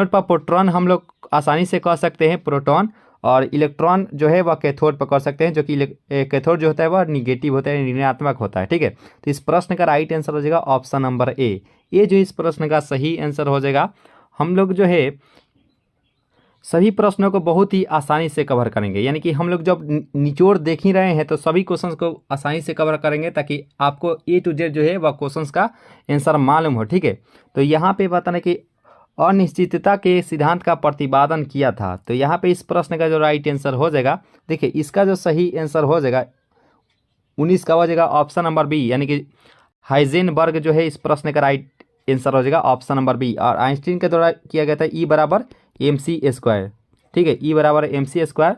पर प्रोटॉन हम लोग आसानी से कह सकते हैं प्रोटॉन, और इलेक्ट्रॉन जो है वह कैथोड पर कर सकते हैं, जो कि कैथोड जो होता है वह निगेटिव होता है, ऋणात्मक होता है। ठीक है, तो इस प्रश्न का राइट आंसर हो जाएगा ऑप्शन नंबर ए। ये जो इस प्रश्न का सही आंसर हो जाएगा। हम लोग जो है सभी प्रश्नों को बहुत ही आसानी से कवर करेंगे, यानी कि हम लोग जब निचोड़ देख ही रहे हैं तो सभी क्वेश्चंस को आसानी से कवर करेंगे ताकि आपको A to Z जो है वह क्वेश्चंस का आंसर मालूम हो। ठीक है, तो यहाँ पे बताना कि अनिश्चितता के सिद्धांत का प्रतिपादन किया था। तो यहाँ पे इस प्रश्न का जो राइट आंसर हो जाएगा, देखिए इसका जो सही आंसर हो जाएगा 19 का हो जाएगा ऑप्शन नंबर बी, यानी कि हाइजेनबर्ग जो है इस प्रश्न का राइट आंसर हो जाएगा ऑप्शन नंबर बी। और आइंस्टीन के द्वारा किया गया था E बराबर MC²। ठीक है, E बराबर MC²।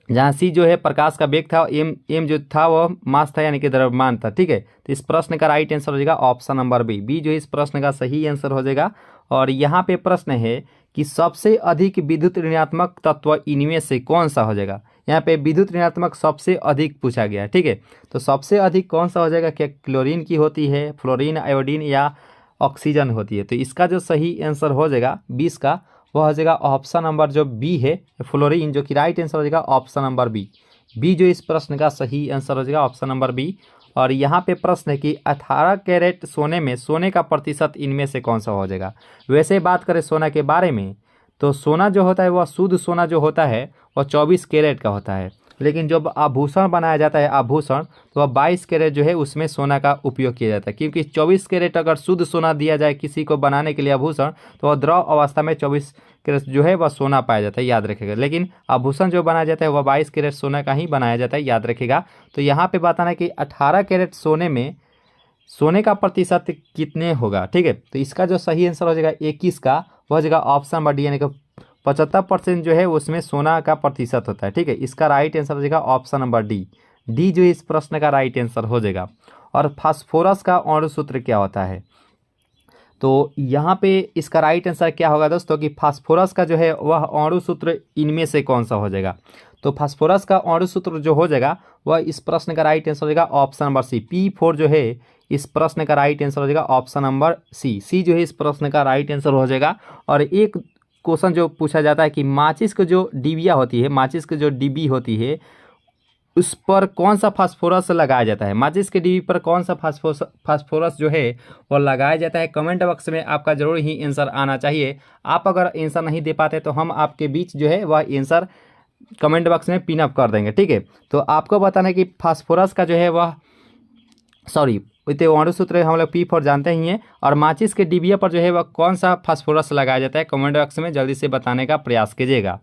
जहाँ सी जो है प्रकाश का वेग था, एम एम जो था वह मास था यानी कि द्रव्यमान था। ठीक है, तो इस प्रश्न का राइट आंसर हो जाएगा ऑप्शन नंबर बी। बी जो इस प्रश्न का सही आंसर हो जाएगा। और यहाँ पे प्रश्न है कि सबसे अधिक विद्युत ऋणात्मक तत्व इनमें से कौन सा हो जाएगा। यहाँ पे विद्युत ऋणात्मक सबसे अधिक पूछा गया है। ठीक है, तो सबसे अधिक कौन सा हो जाएगा, क्या क्लोरीन की होती है, फ्लोरीन, आयोडीन या ऑक्सीजन होती है। तो इसका जो सही आंसर हो जाएगा 20 का, वह हो जाएगा ऑप्शन नंबर जो बी है, फ्लोरीन, जो कि राइट आंसर हो जाएगा ऑप्शन नंबर बी। बी जो इस प्रश्न का सही आंसर हो जाएगा ऑप्शन नंबर बी। और यहाँ पे प्रश्न है कि 18 कैरेट सोने में सोने का प्रतिशत इनमें से कौन सा हो जाएगा। वैसे बात करें सोना के बारे में, तो सोना जो होता है वह शुद्ध सोना जो होता है वह 24 कैरेट का होता है। लेकिन जब आभूषण बनाया जाता है आभूषण, तो वह 22 कैरेट जो है उसमें सोना का उपयोग किया जाता है। क्योंकि 24 कैरेट अगर शुद्ध सोना दिया जाए किसी को बनाने के लिए आभूषण, तो वह द्रव अवस्था में 24 कैरेट जो है वह सोना पाया जाता है, याद रखेगा। लेकिन आभूषण जो बनाया जाता है वह 22 कैरेट सोना का ही बनाया जाता है, याद रखेगा। तो यहाँ पे बताना है कि 18 कैरेट सोने में सोने का प्रतिशत कितने होगा। ठीक है, तो इसका जो सही आंसर हो जाएगा 21 का, वह हो जाएगा ऑप्शन नंबर डी, यानी कि 75% जो है उसमें सोना का प्रतिशत होता है। ठीक है, इसका राइट आंसर हो जाएगा ऑप्शन नंबर डी। डी जो इस प्रश्न का राइट आंसर हो जाएगा। और फास्फोरस का अणु सूत्र क्या होता है, तो यहाँ पे इसका राइट आंसर क्या होगा दोस्तों कि फास्फोरस का जो है वह अणु सूत्र इनमें से कौन सा हो जाएगा। तो फास्फोरस का अणु सूत्र जो हो जाएगा वह इस प्रश्न का राइट आंसर हो जाएगा ऑप्शन नंबर सी। P4 जो है इस प्रश्न का राइट आंसर हो जाएगा ऑप्शन नंबर सी। सी जो है इस प्रश्न का राइट आंसर हो जाएगा। और एक क्वेश्चन जो पूछा जाता है कि माचिस की जो डिबिया होती है, माचिस की जो डिब्बी होती है, उस पर कौन सा फास्फोरस लगाया जाता है। माचिस के डिब्बी पर कौन सा फास्फोरस जो है वो लगाया जाता है। कमेंट बॉक्स में आपका जरूर ही आंसर आना चाहिए। आप अगर आंसर नहीं दे पाते तो हम आपके बीच जो है वह आंसर कमेंट बॉक्स में पिन अप कर देंगे। ठीक है, तो आपको बताना है कि फास्फोरस का जो है वह अणु सूत्र हम लोग P4 जानते ही हैं। और माचिस के डिबिया पर जो है वह कौन सा फास्फोरस लगाया जाता है, कमेंट बॉक्स में जल्दी से बताने का प्रयास कीजिएगा।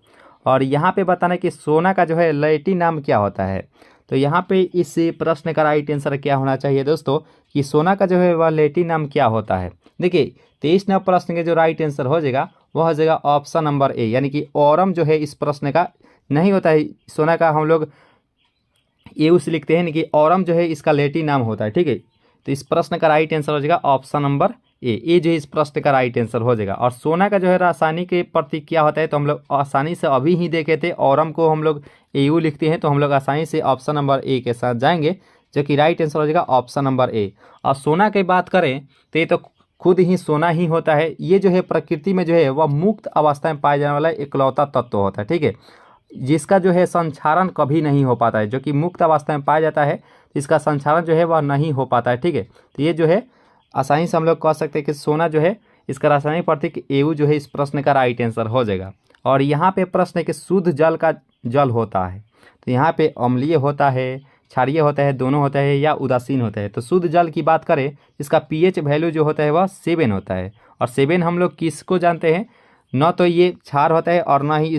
और यहाँ पे बताना है कि सोना का जो है लैटिन नाम क्या होता है। तो यहाँ पे इस प्रश्न का राइट आंसर क्या होना चाहिए दोस्तों कि सोना का जो है वह लैटिन नाम क्या होता है। देखिए 23 नंबर प्रश्न के जो राइट आंसर हो जाएगा वह हो जाएगा ऑप्शन नंबर ए, यानी कि ओरम जो है इस प्रश्न का नहीं होता है। सोना का हम लोग एउस लिखते हैं, यानी कि ओरम जो है इसका लैटिन नाम होता है। ठीक है, तो इस प्रश्न का राइट आंसर हो जाएगा ऑप्शन नंबर ए जो है इस प्रश्न का राइट आंसर हो जाएगा। और सोना का जो है रासायनिक प्रतीक क्या होता है, तो हम लोग आसानी से अभी ही देखे थे, ओरम को हम लोग एयू लिखते हैं, तो हम लोग आसानी से ऑप्शन नंबर ए के साथ जाएंगे, जो कि राइट आंसर हो जाएगा ऑप्शन नंबर ए। और सोना की बात करें तो ये तो खुद ही सोना ही होता है। ये जो है प्रकृति में जो है वह मुक्त अवस्था में पाया जाने वाला इकलौता तत्व होता है। ठीक है, जिसका जो है संक्षारण कभी नहीं हो पाता है, जो कि मुक्त अवस्था में पाया जाता है, इसका संक्षारण जो है वह नहीं हो पाता है। ठीक है, तो ये जो है आसानी से हम लोग कह सकते हैं कि सोना जो है इसका रासायनिक प्रतीक एयू जो है इस प्रश्न का राइट आंसर हो जाएगा। और यहाँ पे प्रश्न है कि शुद्ध जल का जल होता है, तो यहाँ पे अम्लीय होता है, क्षारीय होता है, दोनों होता है या उदासीन होता है। तो शुद्ध जल की बात करें इसका पीएच वैल्यू जो होता है वह 7 होता है। और 7 हम लोग किसको जानते हैं, न तो ये क्षार होता है और न ही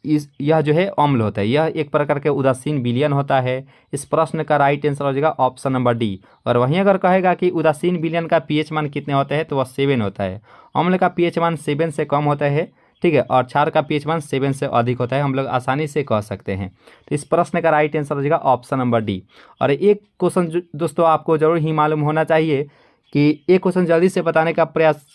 यह जो है अम्ल होता है, यह एक प्रकार के उदासीन विलयन होता है। इस प्रश्न का राइट आंसर हो जाएगा ऑप्शन नंबर डी। और वहीं अगर कहेगा कि उदासीन विलयन का पीएच मान कितने होते हैं, तो वह 7 होता है। अम्ल का पीएच मान 7 से कम होता है। ठीक है, और क्षार का पीएच मान 7 से अधिक होता है, हम लोग आसानी से कह सकते हैं। तो इस प्रश्न का राइट आंसर हो जाएगा ऑप्शन नंबर डी। और एक क्वेश्चन दोस्तों आपको जरूर ही मालूम होना चाहिए कि एक क्वेश्चन जल्दी से बताने का प्रयास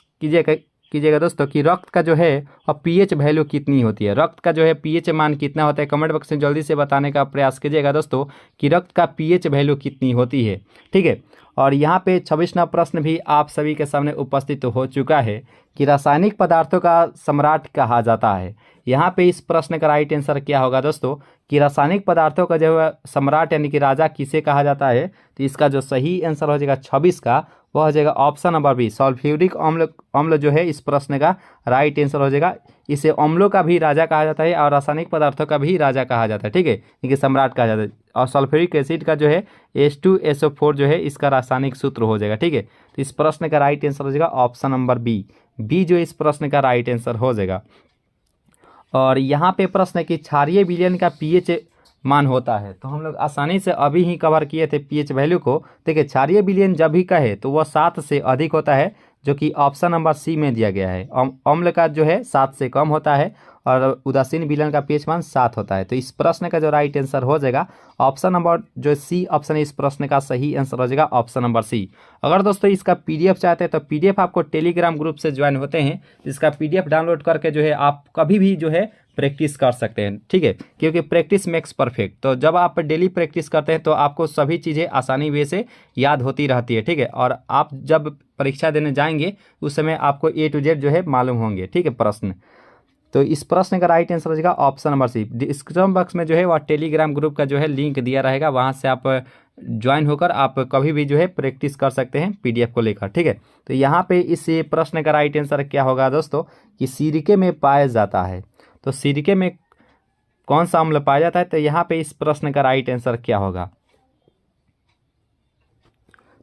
कीजिएगा दोस्तों कि रक्त का जो है और पीएच वैल्यू कितनी होती है। रक्त का जो है पीएच मान कितना होता है, कमेंट बॉक्स में जल्दी से बताने का प्रयास कीजिएगा दोस्तों कि रक्त का पीएच वैल्यू कितनी होती है। ठीक है, और यहाँ पे 26वां प्रश्न भी आप सभी के सामने उपस्थित हो चुका है कि रासायनिक पदार्थों का सम्राट कहा जाता है। यहाँ पे इस प्रश्न का राइट आंसर क्या होगा दोस्तों कि रासायनिक पदार्थों का जो है सम्राट यानी कि राजा किसे कहा जाता है। तो इसका जो सही आंसर हो जाएगा 26 का, वह हो जाएगा ऑप्शन नंबर बी, सल्फ्यूरिक अम्ल जो है इस प्रश्न का राइट आंसर हो जाएगा। इसे अम्लों का भी राजा कहा जाता है और रासायनिक पदार्थों का भी राजा कहा जाता है। ठीक है, इनके सम्राट कहा जाता है। और सल्फ्यूरिक एसिड का जो है H2SO4 जो है इसका रासायनिक सूत्र हो जाएगा। ठीक है, तो इस प्रश्न का राइट आंसर हो जाएगा ऑप्शन नंबर बी। बी जो इस प्रश्न का राइट आंसर हो जाएगा। और यहाँ पे प्रश्न है कि क्षारीय विलयन का पीएच मान होता है, तो हम लोग आसानी से अभी ही कवर किए थे पीएच वैल्यू को। देखिए क्षारीय विलयन जब भी कहे तो वह 7 से अधिक होता है, जो कि ऑप्शन नंबर सी में दिया गया है। अम्ल का जो है 7 से कम होता है और उदासीन विलयन का पीएच मान 7 होता है। तो इस प्रश्न का जो राइट आंसर हो जाएगा ऑप्शन नंबर जो सी ऑप्शन है, इस प्रश्न का सही आंसर हो जाएगा ऑप्शन नंबर सी। अगर दोस्तों इसका पीडीएफ चाहते हैं तो पीडीएफ आपको टेलीग्राम ग्रुप से ज्वाइन होते हैं, इसका पीडीएफ डाउनलोड करके जो है आप कभी भी जो है प्रैक्टिस कर सकते हैं, ठीक है, क्योंकि प्रैक्टिस मेक्स परफेक्ट। तो जब आप डेली प्रैक्टिस करते हैं तो आपको सभी चीज़ें आसानी वे से याद होती रहती है, ठीक है, और आप जब परीक्षा देने जाएंगे उस समय आपको ए टू जेड जो है मालूम होंगे, ठीक है प्रश्न। तो इस प्रश्न का राइट आंसर हो जाएगा option number C. Description box में जो है वह टेलीग्राम ग्रुप का जो है लिंक दिया रहेगा, वहाँ से आप ज्वाइन होकर आप कभी भी जो है प्रैक्टिस कर सकते हैं पीडीएफ को लेकर, ठीक है। तो यहाँ पे इस प्रश्न का राइट आंसर क्या होगा दोस्तों कि सिरके में पाया जाता है। तो सिरके में कौन सा अम्ल पाया जाता है, तो यहाँ पे इस प्रश्न का राइट आंसर क्या होगा।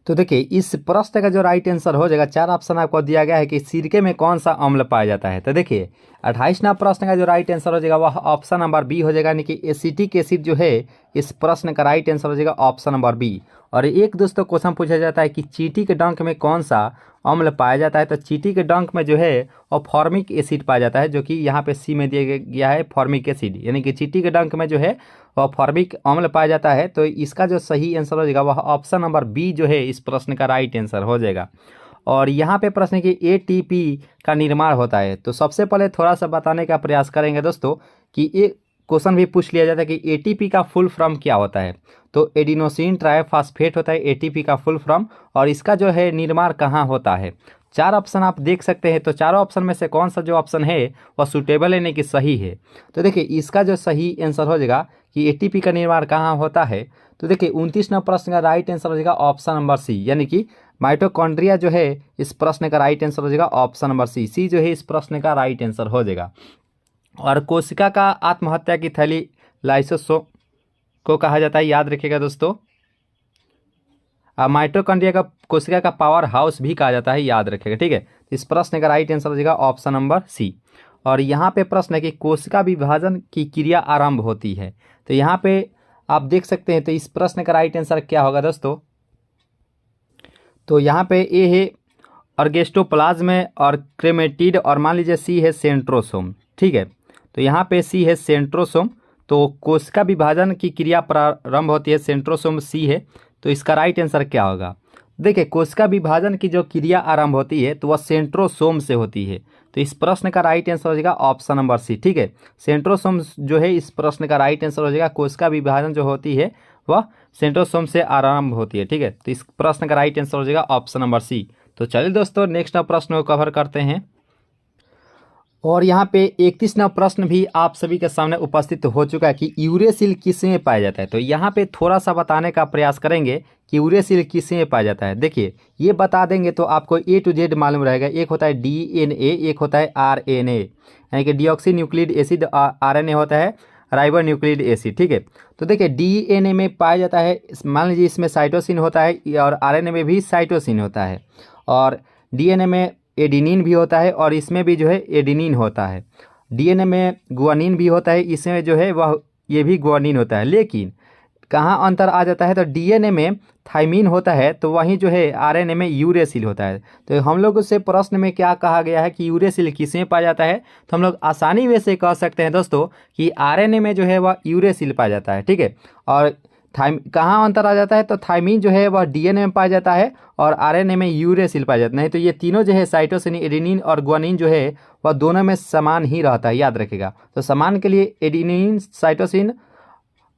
तो देखिए इस प्रश्न का जो राइट आंसर हो जाएगा, 4 ऑप्शन आपको दिया गया है कि सिरके में कौन सा अम्ल पाया जाता है। तो देखिए 28वां प्रश्न का जो राइट आंसर हो जाएगा वह ऑप्शन नंबर बी हो जाएगा, यानी कि एसिटिक एसिड जो है इस प्रश्न का राइट आंसर हो जाएगा ऑप्शन नंबर बी। और एक दोस्तों क्वेश्चन पूछा जाता है कि चींटी के डंक में कौन सा अम्ल पाया जाता है। तो चींटी के डंक में जो है वो फॉर्मिक एसिड पाया जाता है, जो कि यहाँ पे सी में दिया गया है फॉर्मिक एसिड, यानी कि चींटी के डंक में जो है वह फॉर्मिक अम्ल पाया जाता है। तो इसका जो सही आंसर हो जाएगा वह ऑप्शन नंबर बी जो है इस प्रश्न का राइट आंसर हो जाएगा। और यहाँ पे प्रश्न की एटीपी का निर्माण होता है। तो सबसे पहले थोड़ा सा बताने का प्रयास करेंगे दोस्तों कि एक क्वेश्चन भी पूछ लिया जाता है कि एटीपी का फुल फॉर्म क्या होता है। तो एडिनोसिन ट्राइफॉस्फेट होता है एटीपी का फुल फॉर्म, और इसका जो है निर्माण कहाँ होता है। 4 ऑप्शन आप देख सकते हैं, तो चारों ऑप्शन में से कौन सा जो ऑप्शन है वह सूटेबल यानी कि सही है। तो देखिए इसका जो सही आंसर हो जाएगा कि एटीपी का निर्माण कहाँ होता है। तो देखिए 29वां प्रश्न का राइट आंसर हो जाएगा ऑप्शन नंबर सी, यानी कि माइटोकॉन्ड्रिया जो है इस प्रश्न का राइट आंसर हो जाएगा ऑप्शन नंबर सी। सी जो है इस प्रश्न का राइट आंसर हो जाएगा। और कोशिका का आत्महत्या की थैली लाइसोसोम को कहा जाता है, याद रखिएगा दोस्तों। माइटोकॉन्ड्रिया का कोशिका का पावर हाउस भी कहा जाता है, याद रखिएगा, ठीक है। इस प्रश्न का राइट आंसर हो जाएगा ऑप्शन नंबर सी। और यहाँ पे प्रश्न है कि कोशिका विभाजन की क्रिया आरंभ होती है। तो यहाँ पे आप देख सकते हैं, तो इस प्रश्न का राइट आंसर क्या होगा दोस्तों। तो यहाँ पे ए है ऑर्गेस्टोप्लाज्म और क्रेमेटिड, और मान लीजिए सी है सेंट्रोसोम, ठीक है। तो यहाँ पे सी है सेंट्रोसोम। तो कोशिका विभाजन की क्रिया प्रारंभ होती है, सेंट्रोसोम सी है। तो इसका राइट आंसर क्या होगा। देखिए कोशिका विभाजन की जो क्रिया आरंभ होती है तो वह सेंट्रोसोम से होती है। तो इस प्रश्न का राइट आंसर हो जाएगा ऑप्शन नंबर सी, ठीक है। सेंट्रोसोम जो है इस प्रश्न का राइट आंसर हो जाएगा। कोशिका विभाजन जो होती है वह सेंट्रोसोम से आरंभ होती है, ठीक है। तो इस प्रश्न का राइट आंसर हो जाएगा ऑप्शन नंबर सी। तो चलिए दोस्तों नेक्स्ट प्रश्न को कवर करते हैं। और यहाँ पे 31वां प्रश्न भी आप सभी के सामने उपस्थित हो चुका है कि यूरेसिल किसमें पाया जाता है। तो यहाँ पे थोड़ा सा बताने का प्रयास करेंगे कि यूरेसिल किसमें पाया जाता है। देखिए ये बता देंगे तो आपको ए टू जेड मालूम रहेगा। एक होता है डीएनए, एक होता है आरएनए, यानी कि डीऑक्सी न्यूक्लिक एसिड, आरएनए होता है राइबो न्यूक्लिक एसिड, ठीक है। तो देखिए डीएनए में पाया जाता है, मान लीजिए इसमें साइटोसिन होता है, और आरएनए में भी साइटोसिन होता है, और डीएनए में एडिनिन भी होता है, और इसमें भी जो है एडिनिन होता है। डीएनए में गुआनिन भी होता है, इसमें जो है वह ये भी गुआनिन होता है। लेकिन कहाँ अंतर आ जाता है, तो डीएनए में थाइमिन होता है, तो वहीं जो है आरएनए में यूरेसिल होता है। तो हम लोग से प्रश्न में क्या कहा गया है कि यूरेसिल किसमें पाया जाता है, तो हम लोग आसानी वे से कह सकते हैं दोस्तों कि आरएनए में जो है वह यूरेसिल पाया जाता है, ठीक है। और कहाँ अंतर आ जाता है, तो थाइमिन जो है वह डीएनए में पाया जाता है, और आरएनए में यूरेसिल पाया जाता है। नहीं तो ये तीनों जो है साइटोसिन, एडेनिन और गुआनिन जो है वह दोनों में समान ही रहता है, याद रखेगा। तो समान के लिए एडेनिन, साइटोसिन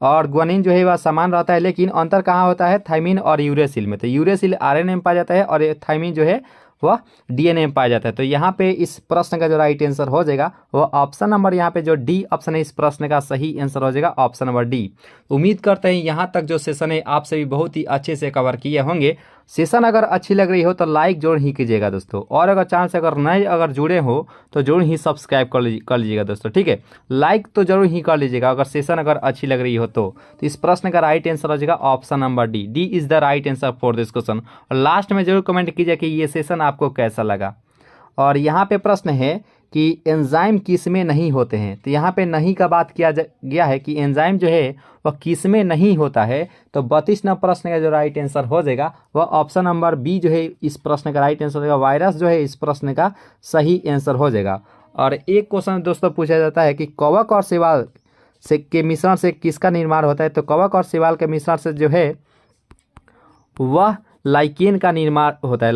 और गुआनिन जो है वह समान रहता है, लेकिन अंतर कहाँ होता है, थाइमिन और यूरेसिल में। तो यूरेसिल आरएनए में पाया जाता है, और थाइमिन जो है वह डीएनए में पाया जाता है। तो यहाँ पे इस प्रश्न का जो राइट आंसर हो जाएगा वह ऑप्शन नंबर, यहाँ पे जो डी ऑप्शन है इस प्रश्न का सही आंसर हो जाएगा ऑप्शन नंबर डी। उम्मीद करते हैं यहाँ तक जो सेशन है आप सभी बहुत ही अच्छे से कवर किए होंगे। सेशन अगर अच्छी लग रही हो तो लाइक जरूर ही कीजिएगा दोस्तों, और अगर चांस अगर नए अगर जुड़े हो तो जरूर ही सब्सक्राइब कर लीजिएगा दोस्तों, ठीक है। लाइक तो जरूर ही कर लीजिएगा अगर सेशन अगर अच्छी लग रही हो तो इस प्रश्न का राइट आंसर हो जाएगा option number D. D is the right answer for this question. और लास्ट में जरूर कमेंट कीजिए कि ये सेशन आपको कैसा लगा। और यहाँ पे प्रश्न है कि एंजाइम किसमें नहीं होते हैं। तो यहाँ पे नहीं का बात किया गया है कि एंजाइम जो है वह किसमें नहीं होता है। तो 32वां प्रश्न का जो राइट आंसर हो जाएगा वह ऑप्शन नंबर बी जो है इस प्रश्न का राइट आंसर हो जाएगा। वायरस जो है इस प्रश्न का सही आंसर हो जाएगा। और एक क्वेश्चन दोस्तों पूछा जाता है कि कवक और शैवाल से के मिश्रण से किसका निर्माण होता है। तो कवक और शैवाल के मिश्रण से जो है वह लाइकेन का निर्माण होता है।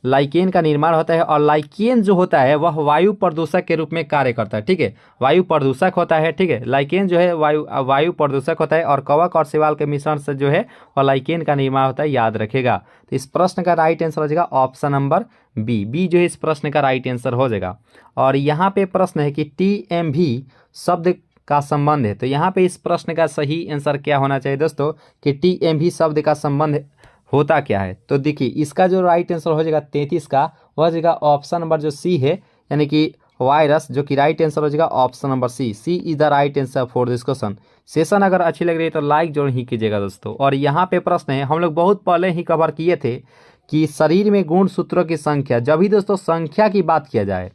लाइकेन का निर्माण होता है और लाइकेन जो होता है वह वायु प्रदूषक के रूप में कार्य करता है। ठीक है, वायु प्रदूषक होता है। ठीक है, लाइकेन जो है वायु प्रदूषक होता है और कवक और शैवाल के मिश्रण से जो है वह लाइकेन का निर्माण होता है, याद रखेगा। तो इस प्रश्न का राइट आंसर हो जाएगा ऑप्शन नंबर बी जो है इस प्रश्न का राइट आंसर हो जाएगा। और यहाँ पे प्रश्न है कि TMV शब्द का संबंध है। तो यहाँ पे इस प्रश्न का सही आंसर क्या होना चाहिए दोस्तों कि TMV शब्द का संबंध होता क्या है। तो देखिए इसका जो राइट आंसर हो जाएगा 33 का वह हो जाएगा ऑप्शन नंबर जो सी है, यानी कि वायरस, जो कि राइट आंसर हो जाएगा option number C is the right answer for this question. Session अगर अच्छी लग रही है तो लाइक जरूर ही कीजिएगा दोस्तों। और यहाँ पे प्रश्न है, हम लोग बहुत पहले ही कवर किए थे कि शरीर में गुणसूत्रों की संख्या, जब भी दोस्तों संख्या की बात किया जाए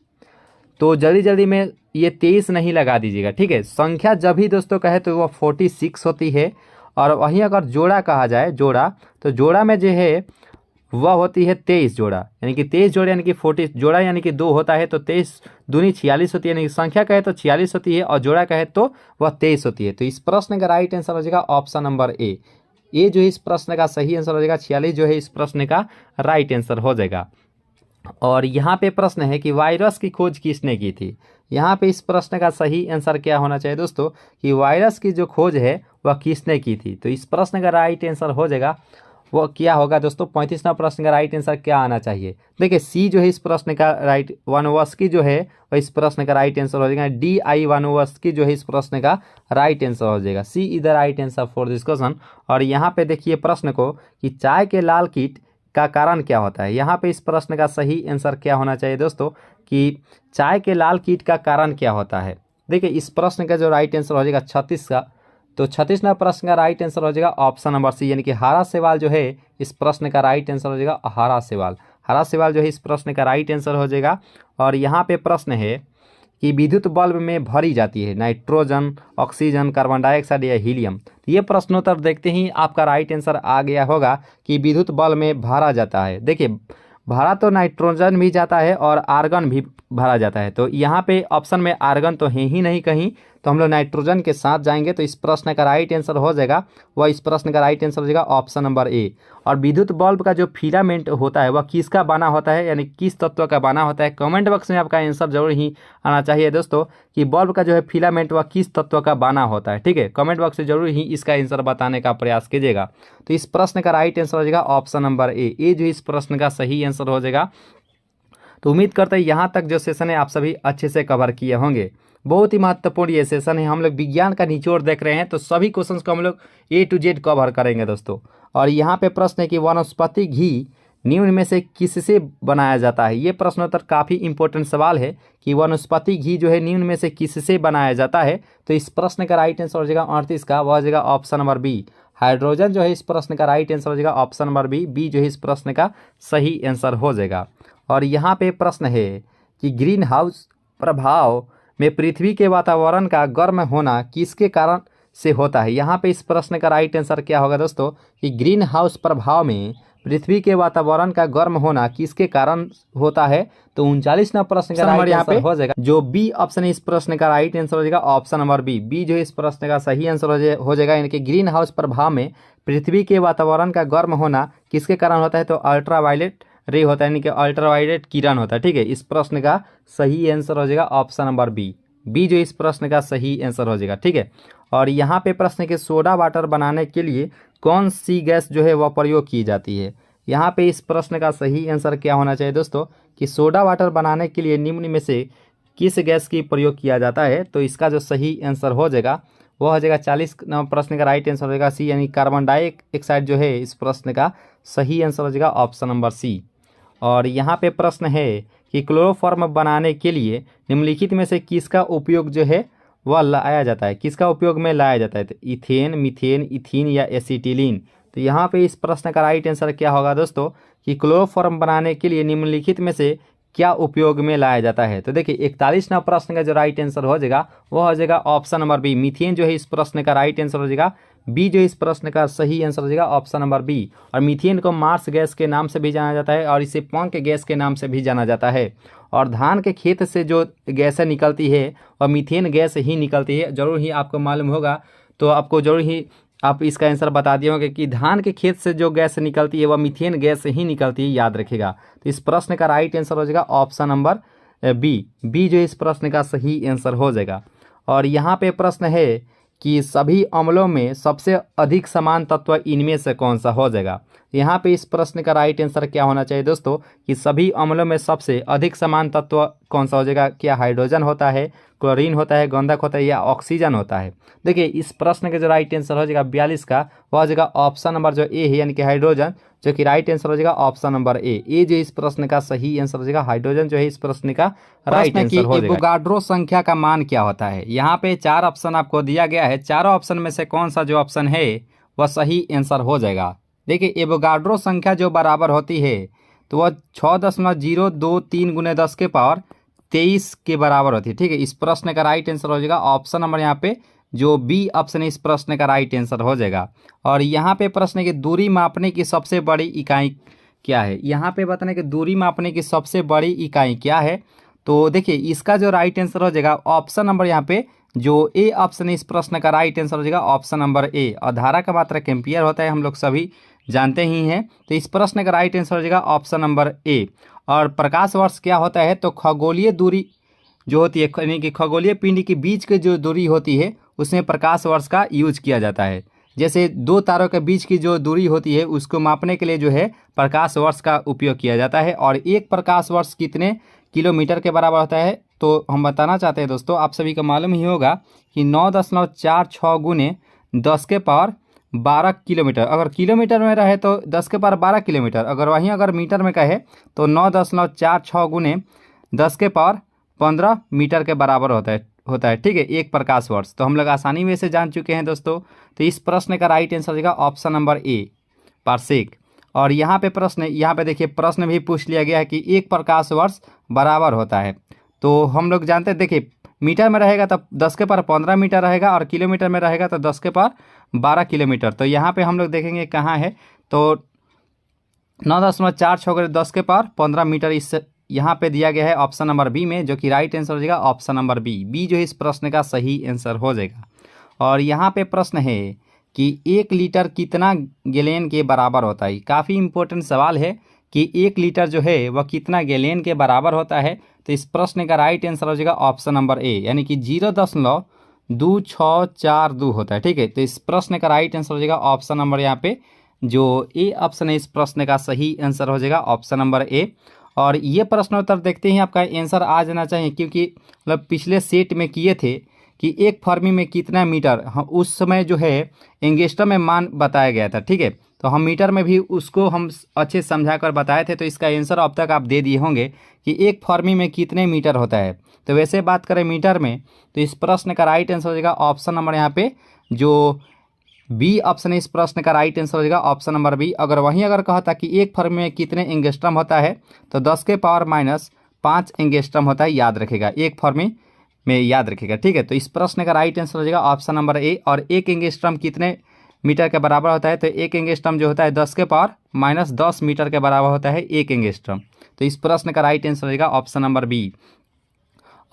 तो जल्दी जल्दी में ये 23 नहीं लगा दीजिएगा। ठीक है, संख्या जब भी दोस्तों कहे तो वह 46 होती है। और वहीं अगर जोड़ा कहा जाए, जोड़ा, तो जोड़ा में जो है वह होती है 23 जोड़ा, यानी कि 23 जोड़ा यानी कि 40 जोड़ा यानी कि 2 होता है। तो 23 दूनी 46 होती है, यानी कि संख्या कहे तो 46 होती है और जोड़ा कहे तो वह 23 होती है। तो इस प्रश्न का राइट आंसर हो जाएगा ऑप्शन नंबर ए जो है इस प्रश्न का सही आंसर हो जाएगा। 46 जो है इस प्रश्न का राइट आंसर हो जाएगा। और यहाँ पे प्रश्न है कि वायरस की खोज किसने की थी। यहाँ पे इस प्रश्न का सही आंसर क्या होना चाहिए दोस्तों कि वायरस की जो खोज है वह किसने की थी। तो इस प्रश्न का राइट आंसर हो जाएगा, वो क्या होगा दोस्तों 35वां प्रश्न का राइट आंसर क्या आना चाहिए। देखिए सी जो है इस प्रश्न का राइट, वानोवस्की जो है वह इस प्रश्न का राइट आंसर हो जाएगा। DI वानोवस्की जो है इस प्रश्न का राइट आंसर हो जाएगा। C is the right answer for this question. और यहाँ पे देखिए प्रश्न को कि चाय के लाल कीट का कारण क्या होता है। यहाँ पे इस प्रश्न का सही आंसर क्या होना चाहिए दोस्तों कि चाय के लाल कीट का कारण क्या होता है। देखिए इस प्रश्न का जो राइट आंसर हो जाएगा 36 का, तो 36वां प्रश्न का राइट आंसर हो जाएगा ऑप्शन नंबर सी, यानी कि हरा शैवाल जो है इस प्रश्न का राइट आंसर हो जाएगा हरा शैवाल जो है इस प्रश्न का राइट आंसर हो जाएगा। और यहाँ पे प्रश्न है कि विद्युत बल्ब में भरी जाती है नाइट्रोजन, ऑक्सीजन, कार्बन डाइऑक्साइड या हीलियम। तो ये प्रश्नोत्तर देखते ही आपका राइट आंसर आ गया होगा कि विद्युत बल्ब में भरा जाता है। देखिए भरा तो नाइट्रोजन भी जाता है और आर्गन भी भरा जाता है। तो यहाँ पे ऑप्शन में आर्गन तो है ही नहीं कहीं, तो हम लोग नाइट्रोजन के साथ जाएंगे। तो इस प्रश्न का राइट आंसर हो जाएगा, वह इस प्रश्न का राइट आंसर हो जाएगा ऑप्शन नंबर ए। और विद्युत बल्ब का जो फिलामेंट होता है वह किसका बना होता है, यानी किस तत्व का बना होता है। कमेंट बॉक्स में आपका आंसर जरूर ही आना चाहिए दोस्तों कि बल्ब का जो है फिलामेंट वह किस तत्व का बना होता है। ठीक है, कमेंट बॉक्स से जरूर ही इसका आंसर बताने का प्रयास कीजिएगा। तो इस प्रश्न का राइट आंसर हो जाएगा ऑप्शन नंबर ए जो इस प्रश्न का सही आंसर हो जाएगा। तो उम्मीद करते हैं यहाँ तक जो सेशन है आप सभी अच्छे से कवर किए होंगे। बहुत ही महत्वपूर्ण ये सेशन है, हम लोग विज्ञान का निचोड़ देख रहे हैं, तो सभी क्वेश्चंस को हम लोग A to Z कवर करेंगे दोस्तों। और यहाँ पे प्रश्न है कि वनस्पति घी निम्न में से किससे बनाया जाता है। ये प्रश्नोत्तर काफ़ी इंपॉर्टेंट सवाल है कि वनस्पति घी जो है निम्न में से किससे बनाया जाता है। तो इस प्रश्न का राइट आंसर हो जाएगा 38 का, वह हो जाएगा ऑप्शन नंबर बी हाइड्रोजन जो है इस प्रश्न का राइट आंसर हो जाएगा ऑप्शन नंबर बी जो है इस प्रश्न का सही आंसर हो जाएगा। और यहाँ पे प्रश्न है कि ग्रीन हाउस प्रभाव में पृथ्वी के वातावरण का गर्म होना किसके कारण से होता है। यहाँ पे इस प्रश्न का राइट आंसर क्या होगा दोस्तों कि ग्रीन हाउस प्रभाव में पृथ्वी के वातावरण का गर्म होना किसके कारण होता है। तो 39वां प्रश्न का राइट आंसर हो जाएगा जो बी ऑप्शन है इस प्रश्न का राइट आंसर हो जाएगा ऑप्शन नंबर बी जो है इस प्रश्न का सही आंसर हो जाएगा। यानी कि ग्रीन हाउस प्रभाव में पृथ्वी के वातावरण का गर्म होना किसके कारण होता है। तो अल्ट्रावायलेट रे होता है, यानी कि अल्ट्रावायलेट किरण होता है। ठीक है, इस प्रश्न का सही आंसर हो जाएगा ऑप्शन नंबर बी जो इस प्रश्न का सही आंसर हो जाएगा। ठीक है, और यहाँ पे प्रश्न के सोडा वाटर बनाने के लिए कौन सी गैस जो है वह प्रयोग की जाती है। यहाँ पे इस प्रश्न का सही आंसर क्या होना चाहिए दोस्तों कि सोडा वाटर बनाने के लिए निम्न में से किस गैस की प्रयोग किया जाता है। तो इसका जो सही आंसर हो जाएगा वह हो जाएगा 40 प्रश्न का राइट आंसर हो जाएगा सी, यानी कार्बन डाइऑक्साइड जो है इस प्रश्न का सही आंसर हो जाएगा ऑप्शन नंबर सी। और यहाँ पे प्रश्न है कि क्लोरोफॉर्म बनाने के लिए निम्नलिखित में से किसका उपयोग जो है वह लाया जाता है, किसका उपयोग में लाया जाता है। तो इथेन, मीथेन, इथीन या एसिटिलीन। तो यहाँ पे इस प्रश्न का राइट आंसर क्या होगा दोस्तों कि क्लोरोफॉर्म बनाने के लिए निम्नलिखित में से क्या उपयोग में लाया जाता है। तो देखिए 41वां प्रश्न का जो राइट आंसर हो जाएगा वह हो जाएगा ऑप्शन नंबर बी मीथेन जो है इस प्रश्न का राइट आंसर हो जाएगा बी जो इस प्रश्न का सही आंसर हो जाएगा ऑप्शन नंबर बी। और मीथेन को मार्स गैस के नाम से भी जाना जाता है और इसे पंख गैस के नाम से भी जाना जाता है। और धान के खेत से जो गैसें निकलती है वह मीथेन गैस ही निकलती है। जरूर ही आपको मालूम होगा, तो आपको जरूर ही आप इसका आंसर बता दिए होंगे कि धान के खेत से जो गैस निकलती है वह मीथेन गैस ही निकलती है, याद रखिएगा। तो इस प्रश्न का राइट आंसर हो जाएगा ऑप्शन नंबर बी जो इस प्रश्न का सही आंसर हो जाएगा। और यहाँ पे प्रश्न है कि सभी अम्लों में सबसे अधिक समान तत्व इनमें से कौन सा हो जाएगा। यहाँ पे इस प्रश्न का राइट आंसर क्या होना चाहिए दोस्तों कि सभी अम्लों में सबसे अधिक समान तत्व कौन सा हो जाएगा। क्या हाइड्रोजन होता है, क्लोरीन होता है, गंधक होता है या ऑक्सीजन होता है। देखिए इस प्रश्न का जो राइट आंसर हो जाएगा 42 का, वह हो जाएगा ऑप्शन नंबर जो ए है यानी कि हाइड्रोजन, जो कि राइट आंसर हो जाएगा ऑप्शन नंबर ए जो इस प्रश्न का सही आंसर हो जाएगा। हाइड्रोजन जो है इस प्रश्न का राइट आंसर हो जाएगा। एवोगाड्रो संख्या का मान क्या होता है। यहाँ पे 4 ऑप्शन आपको दिया गया है, चारों ऑप्शन में से कौन सा जो ऑप्शन है वह सही आंसर हो जाएगा। देखिए एवोगाड्रो संख्या जो बराबर होती है तो वह 6.023 गुने 10 के पावर 23 के बराबर होती है। ठीक है, इस प्रश्न का राइट आंसर हो जाएगा ऑप्शन नंबर यहाँ पे जो बी ऑप्शन है इस प्रश्न का राइट आंसर हो जाएगा। और यहाँ पे प्रश्न की दूरी मापने की सबसे बड़ी इकाई क्या है। यहाँ पे बताने की दूरी मापने की सबसे बड़ी इकाई क्या है। तो देखिए इसका जो राइट आंसर हो जाएगा ऑप्शन नंबर यहाँ पे जो ए ऑप्शन है इस प्रश्न का राइट आंसर हो जाएगा ऑप्शन नंबर ए। और धारा का मात्रक एम्पियर होता है, हम लोग सभी जानते ही हैं। तो इस प्रश्न का राइट आंसर हो जाएगा ऑप्शन नंबर ए। और प्रकाश वर्ष क्या होता है, तो खगोलीय दूरी जो होती है यानी कि खगोलीय पिंड के बीच की जो दूरी होती है उसमें प्रकाश वर्ष का यूज किया जाता है। जैसे दो तारों के बीच की जो दूरी होती है उसको मापने के लिए जो है प्रकाश वर्ष का उपयोग किया जाता है। और एक प्रकाश वर्ष कितने किलोमीटर के बराबर होता है, तो हम बताना चाहते हैं दोस्तों, आप सभी को मालूम ही होगा कि 9.46 गुने 10 के पावर 12 किलोमीटर। अगर किलोमीटर में रहे तो 10 के पावर 12 किलोमीटर, अगर मीटर में कहे तो 9.46 गुने 10 के पावर 15 मीटर के बराबर होता है। ठीक है, एक प्रकाश वर्ष। तो हम लोग आसानी में से जान चुके हैं दोस्तों। तो इस प्रश्न का राइट आंसर होगा ऑप्शन नंबर ए पारसेक। और यहाँ पे देखिए प्रश्न भी पूछ लिया गया है कि एक प्रकाश वर्ष बराबर होता है। तो हम लोग जानते हैं, देखिए मीटर में रहेगा तो 10 के पावर 15 मीटर रहेगा और किलोमीटर में रहेगा तो 10 के पावर 12 किलोमीटर। तो यहाँ पे हम लोग देखेंगे कहाँ है, तो 9.46 10 के पावर 15 मीटर इस यहाँ पे दिया गया है ऑप्शन नंबर बी में, जो कि राइट आंसर हो जाएगा ऑप्शन नंबर बी जो इस प्रश्न का सही आंसर हो जाएगा। और यहाँ पे प्रश्न है कि 1 लीटर कितना गैलन के बराबर होता है। काफ़ी इंपॉर्टेंट सवाल है कि 1 लीटर जो है वह कितना गैलन के बराबर होता है। तो इस प्रश्न का राइट आंसर हो जाएगा ऑप्शन नंबर ए यानी कि 0.2642 होता है। ठीक है, तो इस प्रश्न का राइट आंसर हो जाएगा ऑप्शन नंबर यहाँ पे जो ए ऑप्शन है इस प्रश्न का सही आंसर हो जाएगा ऑप्शन नंबर ए। और ये प्रश्न उत्तर देखते ही आपका आंसर आ जाना चाहिए, क्योंकि मतलब पिछले सेट में किए थे कि एक फर्मी में कितना मीटर, उस समय जो है एंगस्ट्रम में मान बताया गया था। ठीक है, तो हम मीटर में भी उसको हम अच्छे समझा कर बताए थे। तो इसका आंसर अब तक आप दे दिए होंगे कि एक फर्मी में कितने मीटर होता है। तो वैसे बात करें मीटर में, तो इस प्रश्न का राइट आंसर हो जाएगा ऑप्शन नंबर यहाँ पे जो बी ऑप्शन है इस प्रश्न का राइट आंसर हो जाएगा ऑप्शन नंबर बी। अगर कहता कि एक फर्मी में कितने एंगस्ट्रम होता है तो 10 के पावर -5 एंगस्ट्रम होता है, याद रखेगा एक फर्मी में, याद रखेगा। ठीक है, तो इस प्रश्न का राइट आंसर हो जाएगा ऑप्शन नंबर ए। और एक एंगस्ट्रम कितने मीटर के बराबर होता है, तो एक एंगस्ट्रम जो होता है 10 के पावर -10 मीटर के बराबर होता है एक एंगस्ट्रम। तो इस प्रश्न का राइट आंसर हो जाएगा ऑप्शन नंबर बी।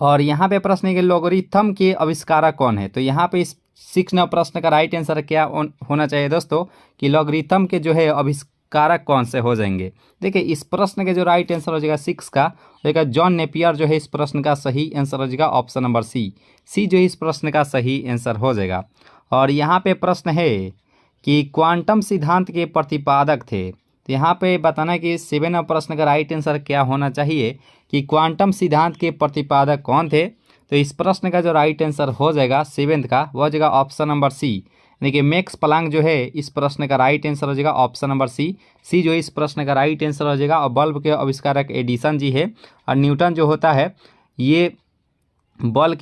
और यहाँ पे प्रश्न है कि लोगरिथम के आविष्कारक कौन है। तो यहाँ पे इस 6 नंबर प्रश्न का राइट आंसर क्या होना चाहिए दोस्तों कि लोगरिथम के जो है आविष्कारक कौन से हो जाएंगे। देखिए इस प्रश्न के जो राइट आंसर हो जाएगा 6 का हो जॉन नेपियर जो है इस प्रश्न का सही आंसर हो जाएगा ऑप्शन नंबर सी जो इस प्रश्न का सही आंसर हो जाएगा। और यहाँ पे प्रश्न है कि क्वांटम सिद्धांत के प्रतिपादक थे। तो यहाँ पे बताना है कि 7 नंबर प्रश्न का राइट आंसर क्या होना चाहिए कि क्वांटम सिद्धांत के प्रतिपादक कौन थे। तो इस प्रश्न का जो राइट आंसर हो जाएगा 7th का वो हो जाएगा ऑप्शन नंबर सी यानी कि मैक्स प्लांक जो है इस प्रश्न का राइट आंसर हो जाएगा ऑप्शन नंबर सी जो इस प्रश्न का राइट आंसर हो जाएगा। और बल्ब के आविष्कारक एडिसन जी है। और न्यूटन जो होता है ये बल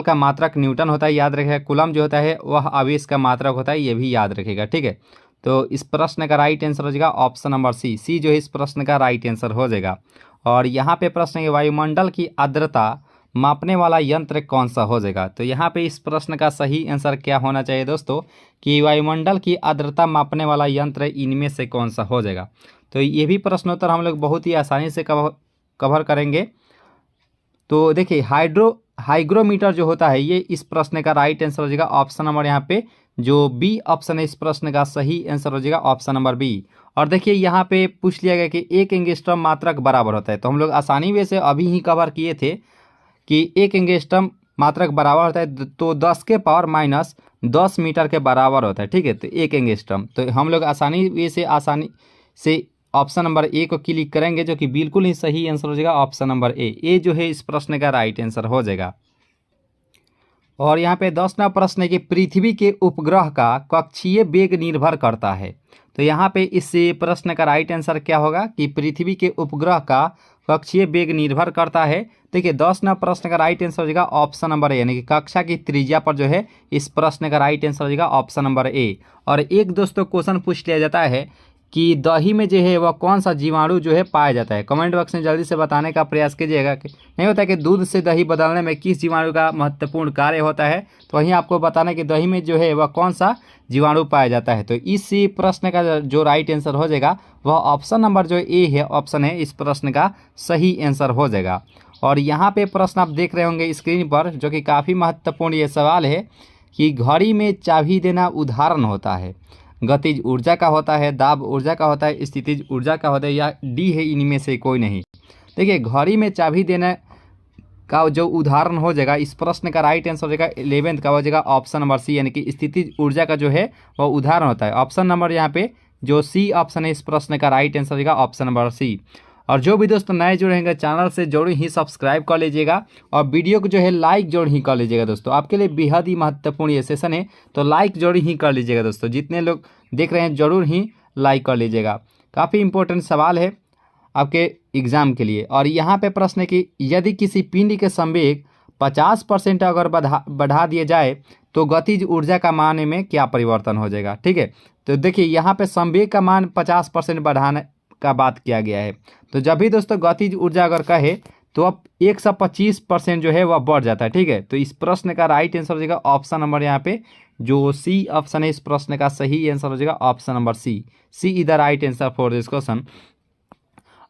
का मात्रक न्यूटन होता है, याद रखेगा। कूलम जो होता है वह आवेश का मात्रक होता है, ये भी याद रखेगा। ठीक है, तो इस प्रश्न का राइट आंसर हो जाएगा ऑप्शन नंबर सी जो है इस प्रश्न का राइट आंसर हो जाएगा। और यहाँ पे प्रश्न है वायुमंडल की आर्द्रता मापने वाला यंत्र कौन सा हो जाएगा। तो यहाँ पे इस प्रश्न का सही आंसर क्या होना चाहिए दोस्तों कि वायुमंडल की आर्द्रता मापने वाला यंत्र इनमें से कौन सा हो जाएगा। तो ये भी प्रश्नोत्तर हम लोग बहुत ही आसानी से कवर करेंगे। तो देखिए हाइग्रोमीटर जो होता है ये इस प्रश्न का राइट आंसर हो जाएगा ऑप्शन नंबर यहाँ पे जो बी ऑप्शन है इस प्रश्न का सही आंसर हो जाएगा ऑप्शन नंबर बी। और देखिए यहाँ पे पूछ लिया गया कि 1 एंगस्ट्रॉम मात्रक बराबर होता है। तो हम लोग आसानी वे से अभी ही कवर किए थे कि 1 एंगस्ट्रॉम मात्रक बराबर होता है तो 10 के पावर माइनस 10 मीटर के बराबर होता है। ठीक है, तो 1 एंगस्ट्रॉम तो हम लोग आसानी से ऑप्शन नंबर ए को क्लिक करेंगे जो कि बिल्कुल ही सही आंसर हो जाएगा ऑप्शन नंबर ए जो है इस प्रश्न का राइट आंसर हो जाएगा। और यहाँ पे 10वां प्रश्न है कि पृथ्वी के उपग्रह का कक्षीय वेग निर्भर करता है। तो यहाँ पे इस प्रश्न का राइट आंसर क्या होगा कि पृथ्वी के उपग्रह का कक्षीय वेग निर्भर करता है। देखिए 10वां प्रश्न का राइट आंसर हो जाएगा ऑप्शन नंबर ए यानी कि कक्षा की त्रिज्या पर जो है इस प्रश्न का राइट आंसर हो जाएगा ऑप्शन नंबर ए। और एक दोस्तों क्वेश्चन पूछ लिया जाता है कि दही में जो है वह कौन सा जीवाणु जो है पाया जाता है। कमेंट बॉक्स में जल्दी से बताने का प्रयास कीजिएगा कि नहीं होता है कि दूध से दही बदलने में किस जीवाणु का महत्वपूर्ण कार्य होता है। तो वहीं आपको बताना है कि दही में जो है वह कौन सा जीवाणु पाया जाता है। तो इस प्रश्न का जो राइट आंसर हो जाएगा वह ऑप्शन नंबर जो ए है ऑप्शन है इस प्रश्न का सही आंसर हो जाएगा। और यहाँ पे प्रश्न आप देख रहे होंगे स्क्रीन पर जो कि काफ़ी महत्वपूर्ण ये सवाल है कि घड़ी में चाबी देना उदाहरण होता है, गतिज ऊर्जा का होता है, दाब ऊर्जा का होता है, स्थितिज ऊर्जा का होता है या डी है इनमें से कोई नहीं। देखिए घड़ी में चाबी देने का जो उदाहरण हो जाएगा इस प्रश्न का राइट आंसर हो जाएगा 11th का हो जाएगा ऑप्शन नंबर सी यानी कि स्थितिज ऊर्जा का जो है वह उदाहरण होता है। ऑप्शन नंबर यहाँ पे जो सी ऑप्शन है इस प्रश्न का राइट आंसर हो जाएगा ऑप्शन नंबर सी। और जो भी दोस्तों नए जुड़े रहेंगे चैनल से जरूर ही सब्सक्राइब कर लीजिएगा और वीडियो को जो है लाइक जरूर ही कर लीजिएगा दोस्तों। आपके लिए बेहद ही महत्वपूर्ण ये सेशन है तो लाइक जरूर ही कर लीजिएगा दोस्तों। जितने लोग देख रहे हैं जरूर ही लाइक कर लीजिएगा, काफ़ी इंपॉर्टेंट सवाल है आपके एग्जाम के लिए। और यहाँ पे प्रश्न है कि यदि किसी पिंड के संवेग 50% अगर बढ़ा दिए जाए तो गतिज ऊर्जा का मान में क्या परिवर्तन हो जाएगा। ठीक है, तो देखिए यहाँ पे संवेग का मान 50% बढ़ाने का बात किया गया है। तो जब भी दोस्तों गतिज ऊर्जा अगर कहे तो अब 125% जो है वह बढ़ जाता है। ठीक है, तो इस प्रश्न का राइट आंसर हो जाएगा ऑप्शन नंबर यहाँ पे जो सी ऑप्शन है इस प्रश्न का सही आंसर हो जाएगा option number C is the right answer for this question.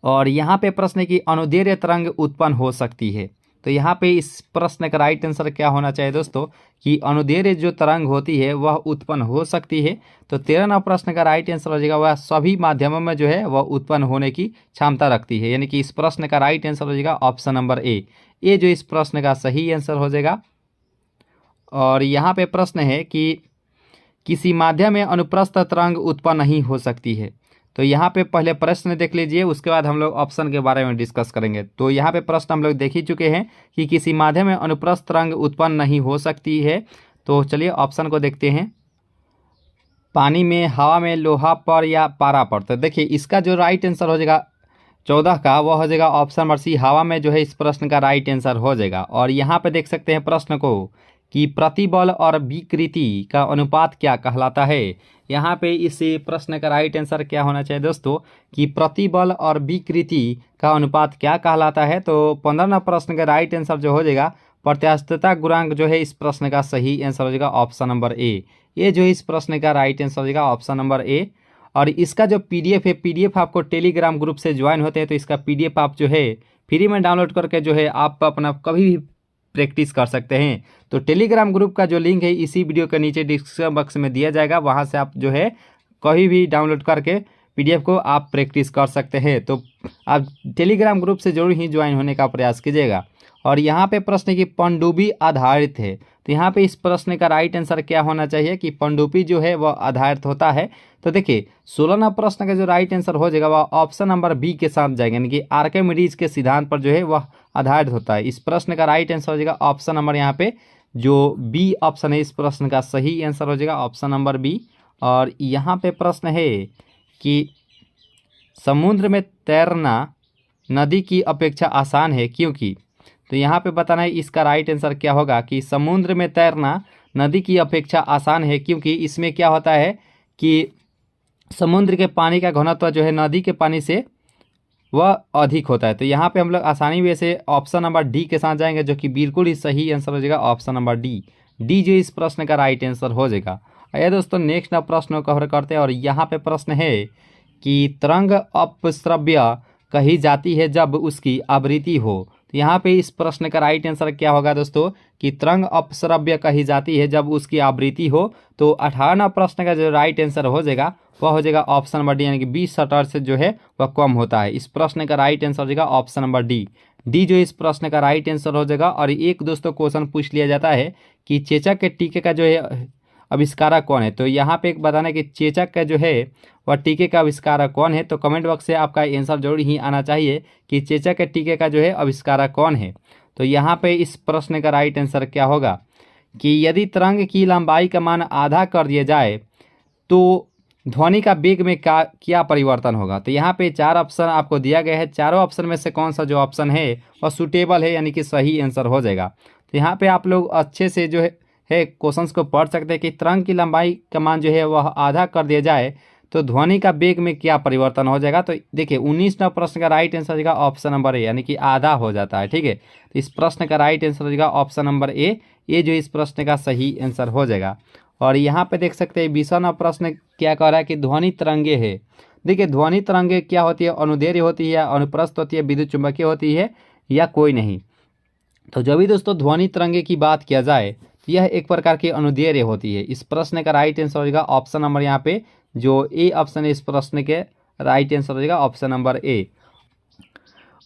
और यहाँ पे प्रश्न है कि अनुदैर्घ्य तरंग उत्पन्न हो सकती है। तो यहाँ पे इस प्रश्न का राइट आंसर क्या होना चाहिए दोस्तों कि अनुदैर्घ्य जो तरंग होती है वह उत्पन्न हो सकती है। तो 13वां प्रश्न का राइट आंसर हो जाएगा वह सभी माध्यमों में जो है वह उत्पन्न होने की क्षमता रखती है यानी कि इस प्रश्न का राइट आंसर हो जाएगा ऑप्शन नंबर ए जो इस प्रश्न का सही आंसर हो जाएगा। और यहाँ पे प्रश्न है कि किसी माध्यम में अनुप्रस्थ तरंग उत्पन्न नहीं हो सकती है। तो यहाँ पे पहले प्रश्न देख लीजिए उसके बाद हम लोग ऑप्शन के बारे में डिस्कस करेंगे। तो यहाँ पे प्रश्न हम लोग देख ही चुके हैं कि किसी माध्यम में अनुप्रस्थ तरंग उत्पन्न नहीं हो सकती है। तो चलिए ऑप्शन को देखते हैं, पानी में, हवा में, लोहा पर या पारा पर। तो देखिए इसका जो राइट आंसर हो जाएगा 14 का वह हो जाएगा ऑप्शन नंबर सी हवा में जो है इस प्रश्न का राइट आंसर हो जाएगा। और यहाँ पे देख सकते हैं प्रश्न को कि प्रतिबल और विकृति का अनुपात क्या कहलाता है। यहाँ पे इस प्रश्न का राइट आंसर क्या होना चाहिए दोस्तों कि प्रतिबल और विकृति का अनुपात क्या कहलाता है। तो 15वां प्रश्न का राइट आंसर जो हो जाएगा प्रत्यास्थता गुणांक जो है इस प्रश्न का सही आंसर हो जाएगा ऑप्शन नंबर ए जो है इस प्रश्न का राइट आंसर हो जाएगा ऑप्शन नंबर ए। और इसका जो पीडीएफ है, पीडीएफ आपको टेलीग्राम ग्रुप से ज्वाइन होते हैं तो इसका पीडीएफ आप जो है फ्री में डाउनलोड करके जो है आप अपना कभी भी प्रैक्टिस कर सकते हैं। तो टेलीग्राम ग्रुप का जो लिंक है इसी वीडियो के नीचे डिस्क्रिप्शन बॉक्स में दिया जाएगा, वहां से आप जो है कहीं भी डाउनलोड करके पीडीएफ को आप प्रैक्टिस कर सकते हैं। तो आप टेलीग्राम ग्रुप से जरूर ही ज्वाइन होने का प्रयास कीजिएगा। और यहाँ पे प्रश्न की पनडुब्बी आधारित है। तो यहाँ पे इस प्रश्न का राइट आंसर क्या होना चाहिए कि पनडुब्बी जो है वह आधारित होता है। तो देखिए 16वां प्रश्न का जो राइट आंसर हो जाएगा वह ऑप्शन नंबर बी के साथ जाएगा यानी कि आर्किमिडीज के सिद्धांत पर जो है वह आधारित होता है। इस प्रश्न का राइट आंसर हो जाएगा ऑप्शन नंबर यहाँ पे जो बी ऑप्शन है इस प्रश्न का सही आंसर हो जाएगा ऑप्शन नंबर बी। और यहाँ पे प्रश्न है कि समुद्र में तैरना नदी की अपेक्षा आसान है क्योंकि। तो यहाँ पे बताना है इसका राइट आंसर क्या होगा कि समुद्र में तैरना नदी की अपेक्षा आसान है क्योंकि इसमें क्या होता है कि समुद्र के पानी का घनत्व जो है नदी के पानी से वह अधिक होता है। तो यहाँ पे हम लोग आसानी वे से ऑप्शन नंबर डी के साथ जाएंगे, जो कि बिल्कुल ही सही आंसर हो जाएगा ऑप्शन नंबर डी। डी जो इस प्रश्न का राइट आंसर हो जाएगा। आइए दोस्तों नेक्स्ट प्रश्न को कवर करते हैं। और यहाँ पे प्रश्न है कि तरंग अपश्रव्य कही जाती है जब उसकी आवृत्ति हो। तो यहाँ पे इस प्रश्न का राइट आंसर क्या होगा दोस्तों, कि तरंग अपश्रव्य कही जाती है जब उसकी आवृत्ति हो। तो 18 प्रश्न का जो राइट आंसर हो जाएगा वह हो जाएगा ऑप्शन नंबर डी, यानी कि 20 शटर से जो है वह कम होता है। इस प्रश्न का राइट आंसर हो जाएगा ऑप्शन नंबर डी। डी जो इस प्रश्न का राइट आंसर हो जाएगा। और एक दोस्तों क्वेश्चन पूछ लिया जाता है कि चेचक के टीके का जो है आविष्कारक कौन है। तो यहाँ पे एक बताना कि चेचक का जो है वह टीके का आविष्कारक कौन है। तो कमेंट बॉक्स से आपका आंसर जरूर ही आना चाहिए कि चेचक के टीके का जो है आविष्कारक कौन है। तो यहाँ पे इस प्रश्न का राइट आंसर क्या होगा कि यदि तरंग की लंबाई का मान आधा कर दिया जाए तो ध्वनि का वेग में क्या परिवर्तन होगा। तो यहाँ पे 4 ऑप्शन आपको दिया गया है। चारों ऑप्शन में से कौन सा जो ऑप्शन है वह सूटेबल है, यानी कि सही आंसर हो जाएगा। तो यहाँ पे आप लोग अच्छे से जो है क्वेश्चंस को पढ़ सकते हैं कि तरंग की लंबाई का मान जो है वह आधा कर दिया जाए तो ध्वनि का वेग में क्या परिवर्तन हो जाएगा। तो देखिए 19 प्रश्न का राइट आंसर हो जाएगा ऑप्शन नंबर ए, यानी कि आधा हो जाता है। ठीक है, तो इस प्रश्न का राइट आंसर हो जाएगा ऑप्शन नंबर ए। ये जो इस प्रश्न का सही आंसर हो जाएगा। और यहाँ पे देख सकते हैं 20वां प्रश्न क्या कह रहा है कि ध्वनि तरंगे है। देखिए ध्वनि तरंगे क्या होती है, अनुदैर्घ्य होती है, अनुप्रस्थ होती है, विद्युत चुंबकीय होती है, या कोई नहीं। तो जब भी दोस्तों ध्वनि तरंगे की बात किया जाए यह एक प्रकार की अनुदैर्घ्य होती है। इस प्रश्न का राइट आंसर हो जाएगा ऑप्शन नंबर यहाँ पे जो ए ऑप्शन है, इस प्रश्न के राइट आंसर हो जाएगा ऑप्शन नंबर ए।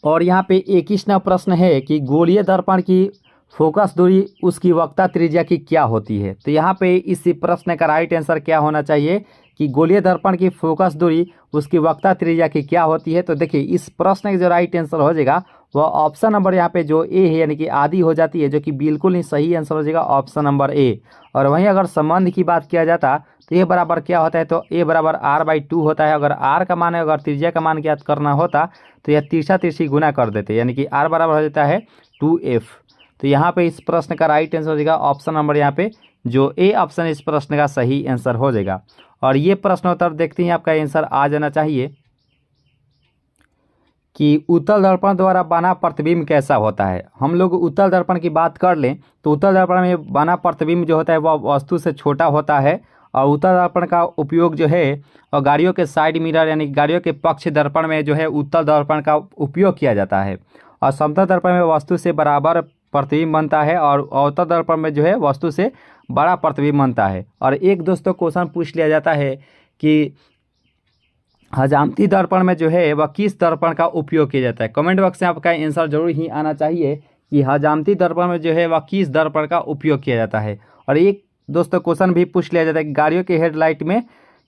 और यहाँ पे 21वां प्रश्न है कि गोलीय दर्पण की फोकस दूरी उसकी वक्ता त्रिज्या की क्या होती है। तो यहाँ पे इस प्रश्न का राइट आंसर क्या होना चाहिए कि गोलीय दर्पण की फोकस दूरी उसकी वक्ता त्रिज्या की क्या होती है। तो देखिए इस प्रश्न का जो राइट आंसर हो जाएगा वह ऑप्शन नंबर यहाँ पे जो ए है, यानी कि आधी हो जाती है, जो कि बिल्कुल ही सही आंसर हो जाएगा ऑप्शन नंबर ए। और वहीं अगर संबंध की बात किया जाता तो ए बराबर क्या होता है, तो ए बराबर r/2 होता है। अगर r का मान है, अगर त्रिज्या का मान ज्ञात करना होता तो यह तिरछा तिरछी गुना कर देते, यानी कि r बराबर हो जाता है 2f। तो यहाँ पे इस प्रश्न का राइट आंसर हो जाएगा ऑप्शन नंबर यहाँ पे जो ए ऑप्शन इस प्रश्न का सही आंसर हो जाएगा। और ये प्रश्न उत्तर देखते हैं आपका आंसर आ जाना चाहिए कि उत्तल दर्पण द्वारा बना प्रतिबिंब कैसा होता है। हम लोग उत्तल दर्पण की बात कर लें तो उत्तल दर्पण में बना प्रतिबिंब जो होता है वह वस्तु से छोटा होता है। और उत्तल दर्पण का उपयोग जो है और गाड़ियों के साइड मिरर यानी गाड़ियों के पक्ष दर्पण में जो है उत्तल दर्पण का उपयोग किया जाता है। और समतल दर्पण में वस्तु से बराबर प्रतिबिंब बनता है और अवतल दर्पण में जो है वस्तु से बड़ा प्रतिबिंब बनता है। और एक दोस्तों क्वेश्चन पूछ लिया जाता है कि हजामती दर्पण में जो है वह किस दर्पण का उपयोग किया जाता है। कमेंट बॉक्स में आपका आंसर जरूर ही आना चाहिए कि हजामती दर्पण में जो है वह किस दर्पण का उपयोग किया जाता है। और एक दोस्तों क्वेश्चन भी पूछ लिया जाता है कि गाड़ियों के हेडलाइट में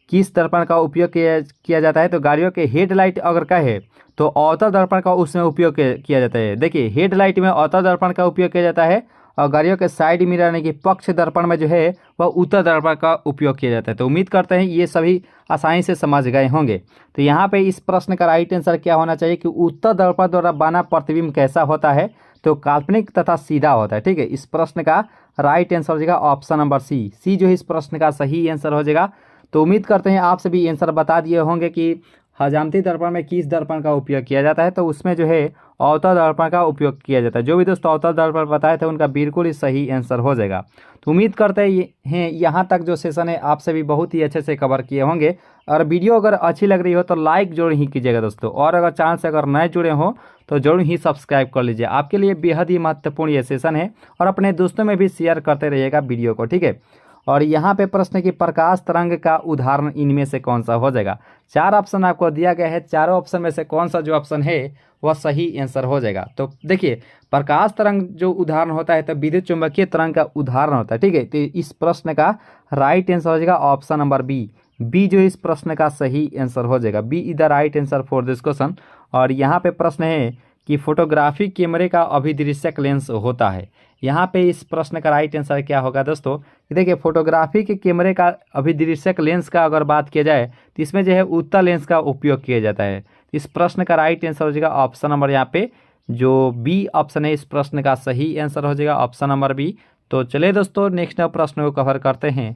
किस दर्पण का उपयोग किया जाता है। तो गाड़ियों के हेडलाइट अगर कहे तो अवतल दर्पण का उसमें उपयोग किया जाता है। देखिए हेडलाइट में अवतल दर्पण का उपयोग किया जाता है और गाड़ियों के साइड मिरर यानी कि पक्ष दर्पण में जो है वह उत्तल दर्पण का उपयोग किया जाता है। तो उम्मीद करते हैं ये सभी आसानी से समझ गए होंगे। तो यहाँ पे इस प्रश्न का राइट आंसर क्या होना चाहिए कि उत्तल दर्पण द्वारा बना प्रतिबिंब कैसा होता है, तो काल्पनिक तथा सीधा होता है। ठीक है, इस प्रश्न का राइट आंसर हो जाएगा ऑप्शन नंबर सी। सी जो है इस प्रश्न का सही आंसर हो जाएगा। तो उम्मीद करते हैं आप सभी आंसर बता दिए होंगे कि हजामती दर्पण में किस दर्पण का उपयोग किया जाता है। तो उसमें जो है अवतल दर्पण का उपयोग किया जाता है। जो भी दोस्तों अवतल दर्पण बताए थे उनका बिल्कुल ही सही आंसर हो जाएगा। तो उम्मीद करते हैं यहाँ तक जो सेशन है आप सभी बहुत ही अच्छे से कवर किए होंगे। और वीडियो अगर अच्छी लग रही हो तो लाइक जरूर ही कीजिएगा दोस्तों। और अगर चैनल से अगर नए जुड़े हो तो जरूर ही सब्सक्राइब कर लीजिए। आपके लिए बेहद ही महत्वपूर्ण ये सेशन है और अपने दोस्तों में भी शेयर करते रहिएगा वीडियो को। ठीक है, और यहाँ पे प्रश्न की प्रकाश तरंग का उदाहरण इनमें से कौन सा हो जाएगा। 4 ऑप्शन आपको दिया गया है, चारों ऑप्शन में से कौन सा जो ऑप्शन है वह सही आंसर हो जाएगा। तो देखिए प्रकाश तरंग जो उदाहरण होता है तो विद्युत चुंबकीय तरंग का उदाहरण होता है। ठीक है, तो इस प्रश्न का राइट आंसर हो जाएगा ऑप्शन नंबर बी। बी जो इस प्रश्न का सही आंसर हो जाएगा। B is the right answer for this question. और यहाँ पे प्रश्न है कि फोटोग्राफी कैमरे का अभिदृश्यक लेंस होता है। यहाँ पे इस प्रश्न का राइट आंसर क्या होगा दोस्तों, देखिए फोटोग्राफी के कैमरे का अभिदृश्यक लेंस का अगर बात किया जाए तो इसमें जो है उत्तल लेंस का उपयोग किया जाता है। इस प्रश्न का राइट आंसर हो जाएगा ऑप्शन नंबर यहाँ पे जो बी ऑप्शन है, इस प्रश्न का सही आंसर हो जाएगा ऑप्शन नंबर बी। तो चलिए दोस्तों नेक्स्ट प्रश्न को कवर करते हैं।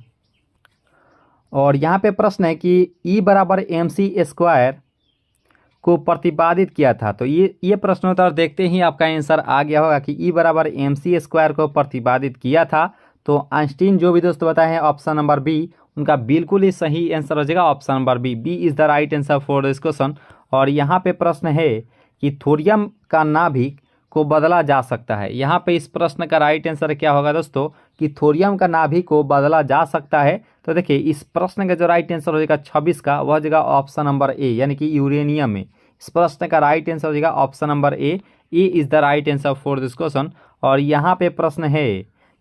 और यहाँ पे प्रश्न है कि E = mc² को प्रतिपादित किया था। तो ये प्रश्नोत्तर देखते ही आपका आंसर आ गया होगा कि ई बराबर mc² को प्रतिपादित किया था। तो आइंस्टीन जो भी दोस्त बताए हैं ऑप्शन नंबर बी, उनका बिल्कुल ही सही आंसर हो जाएगा option number B. B is the right answer for this question. और यहाँ पे प्रश्न है कि थोरियम का नाभिक को बदला जा सकता है। यहाँ पे इस प्रश्न का राइट आंसर क्या होगा दोस्तों कि थोरियम का नाभिक को बदला जा सकता है। तो देखिए इस प्रश्न का जो राइट आंसर हो जाएगा 26 का, वह हो जाएगा ऑप्शन नंबर ए, यानी कि यूरेनियम में। इस प्रश्न का राइट आंसर हो जाएगा option number A is the right answer for this question. और यहाँ पे प्रश्न है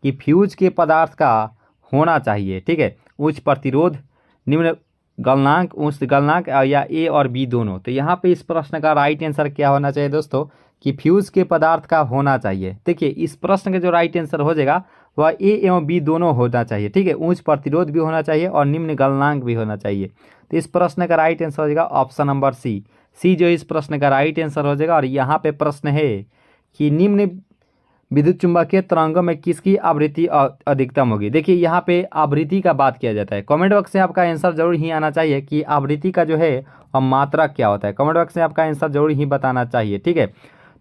कि फ्यूज के पदार्थ का होना चाहिए, ठीक है, उच्च प्रतिरोध, निम्न गलनांक, उच्च गलनांक या ए और बी दोनों। तो यहाँ पे इस प्रश्न का राइट आंसर क्या होना चाहिए दोस्तों कि फ्यूज के पदार्थ का होना चाहिए। देखिए इस प्रश्न का जो राइट आंसर हो जाएगा वह ए एवं बी दोनों होना चाहिए, ठीक है, उच्च प्रतिरोध भी होना चाहिए और निम्न गलनांक भी होना चाहिए। तो इस प्रश्न का राइट आंसर हो जाएगा ऑप्शन नंबर सी जो इस प्रश्न का राइट आंसर हो जाएगा। और यहाँ पे प्रश्न है कि निम्न विद्युत चुंबकीय तरंगों में किसकी आवृत्ति अधिकतम होगी। देखिए यहाँ पे आवृत्ति का बात किया जाता है। कमेंट बॉक्स से आपका आंसर जरूर ही आना चाहिए कि आवृत्ति का जो है और मात्रा क्या होता है। कमेंट बॉक्स से आपका आंसर जरूर ही बताना चाहिए, ठीक है।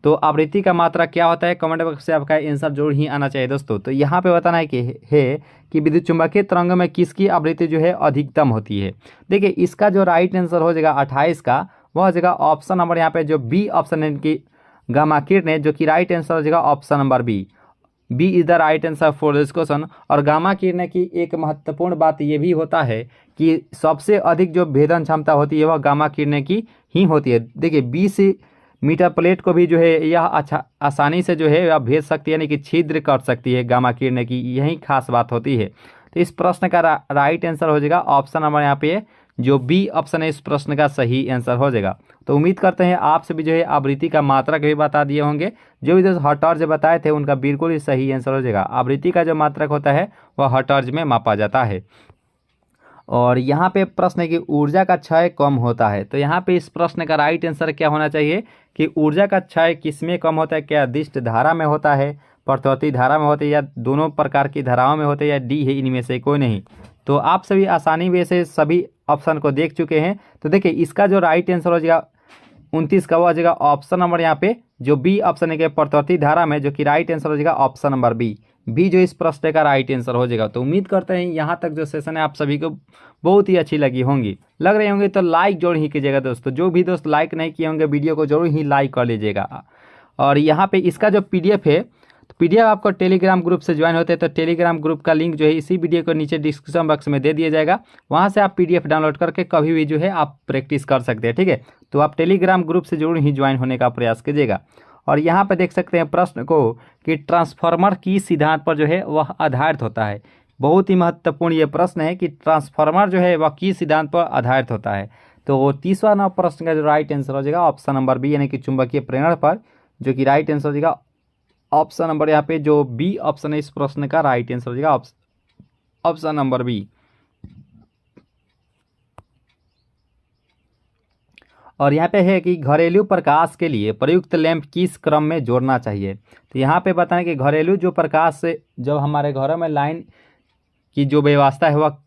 तो आवृत्ति का मात्रा क्या होता है, कमेंट बॉक्स से आपका आंसर जरूर ही आना चाहिए दोस्तों। तो यहाँ पे बताना है कि विद्युत चुंबकीय तरंगों में किसकी आवृत्ति जो है अधिकतम होती है। देखिए इसका जो राइट आंसर हो जाएगा 28 का, वह हो जाएगा ऑप्शन नंबर यहाँ पे जो बी ऑप्शन है कि गामा किरण, जो कि राइट आंसर हो जाएगा option number B is the right answer for this question. और गामा किरण की एक महत्वपूर्ण बात ये भी होता है कि सबसे अधिक जो भेदन क्षमता होती है वह गामा किरण की ही होती है। देखिए 20 मीटर प्लेट को भी जो है यह अच्छा आसानी से जो है वह भेद सकती है, यानी कि छिद्र कर सकती है गामा किरण की, यही खास बात होती है। तो इस प्रश्न का राइट आंसर हो जाएगा ऑप्शन नंबर यहाँ पे जो बी ऑप्शन है इस प्रश्न का सही आंसर हो जाएगा। तो उम्मीद करते हैं आप सभी जो है आवृत्ति का मात्रक भी बता दिए होंगे। जो भी दोस्त हर्ट्ज बताए थे उनका बिल्कुल ही सही आंसर हो जाएगा। आवृत्ति का जो मात्रक होता है वह हर्ट्ज में मापा जाता है। और यहाँ पे प्रश्न है कि ऊर्जा का क्षय कम होता है। तो यहाँ पे इस प्रश्न का राइट आंसर क्या होना चाहिए कि ऊर्जा का क्षय किसमें कम होता है, क्या अधिष्ट धारा में होता है, प्रत्यावर्ती धारा में होती है, या दोनों प्रकार की धाराओं में होते हैं, या डी है इनमें से कोई नहीं। तो आप सभी आसानी वे से सभी ऑप्शन को देख चुके हैं। तो देखिए इसका जो राइट आंसर हो जाएगा 29 का, वो आ जाएगा ऑप्शन नंबर यहाँ पे जो बी ऑप्शन है कि प्रत्यावर्ती धारा में, जो कि राइट आंसर हो जाएगा ऑप्शन नंबर बी जो इस प्रश्न का राइट आंसर हो जाएगा। तो उम्मीद करते हैं यहाँ तक जो सेशन है आप सभी को बहुत ही अच्छी लगी होंगी, लग रही होंगी। तो लाइक जरूर ही कीजिएगा दोस्तों। जो भी दोस्त लाइक नहीं किए होंगे वीडियो को जरूर ही लाइक कर लीजिएगा। और यहाँ पे इसका जो पीडीएफ है, तो पीडीएफ आपको टेलीग्राम ग्रुप से ज्वाइन होते हैं तो टेलीग्राम ग्रुप का लिंक जो है इसी वीडियो को नीचे डिस्क्रिप्शन बॉक्स में दे दिया जाएगा। वहाँ से आप पीडीएफ डाउनलोड करके कभी भी जो है आप प्रैक्टिस कर सकते हैं, ठीक है। तो आप टेलीग्राम ग्रुप से जरूर ही ज्वाइन होने का प्रयास कीजिएगा। और यहाँ पे देख सकते हैं प्रश्न को कि ट्रांसफार्मर की सिद्धांत पर जो है वह आधारित होता है। बहुत ही महत्वपूर्ण ये प्रश्न है कि ट्रांसफार्मर जो है वह किस सिद्धांत पर आधारित होता है। तो तीसरा नंबर प्रश्न का जो राइट आंसर हो जाएगा ऑप्शन नंबर बी, यानी कि चुंबकीय प्रेरण पर, जो कि राइट आंसर हो जाएगा ऑप्शन नंबर यहाँ पे जो बी ऑप्शन है इस प्रश्न का राइट आंसर हो जाएगा ऑप्शन नंबर बी। और यहाँ पे है कि घरेलू प्रकाश के लिए प्रयुक्त लैंप किस क्रम में जोड़ना चाहिए। तो यहाँ पे बताएं कि घरेलू जो प्रकाश से जब हमारे घरों में लाइन की जो व्यवस्था है वह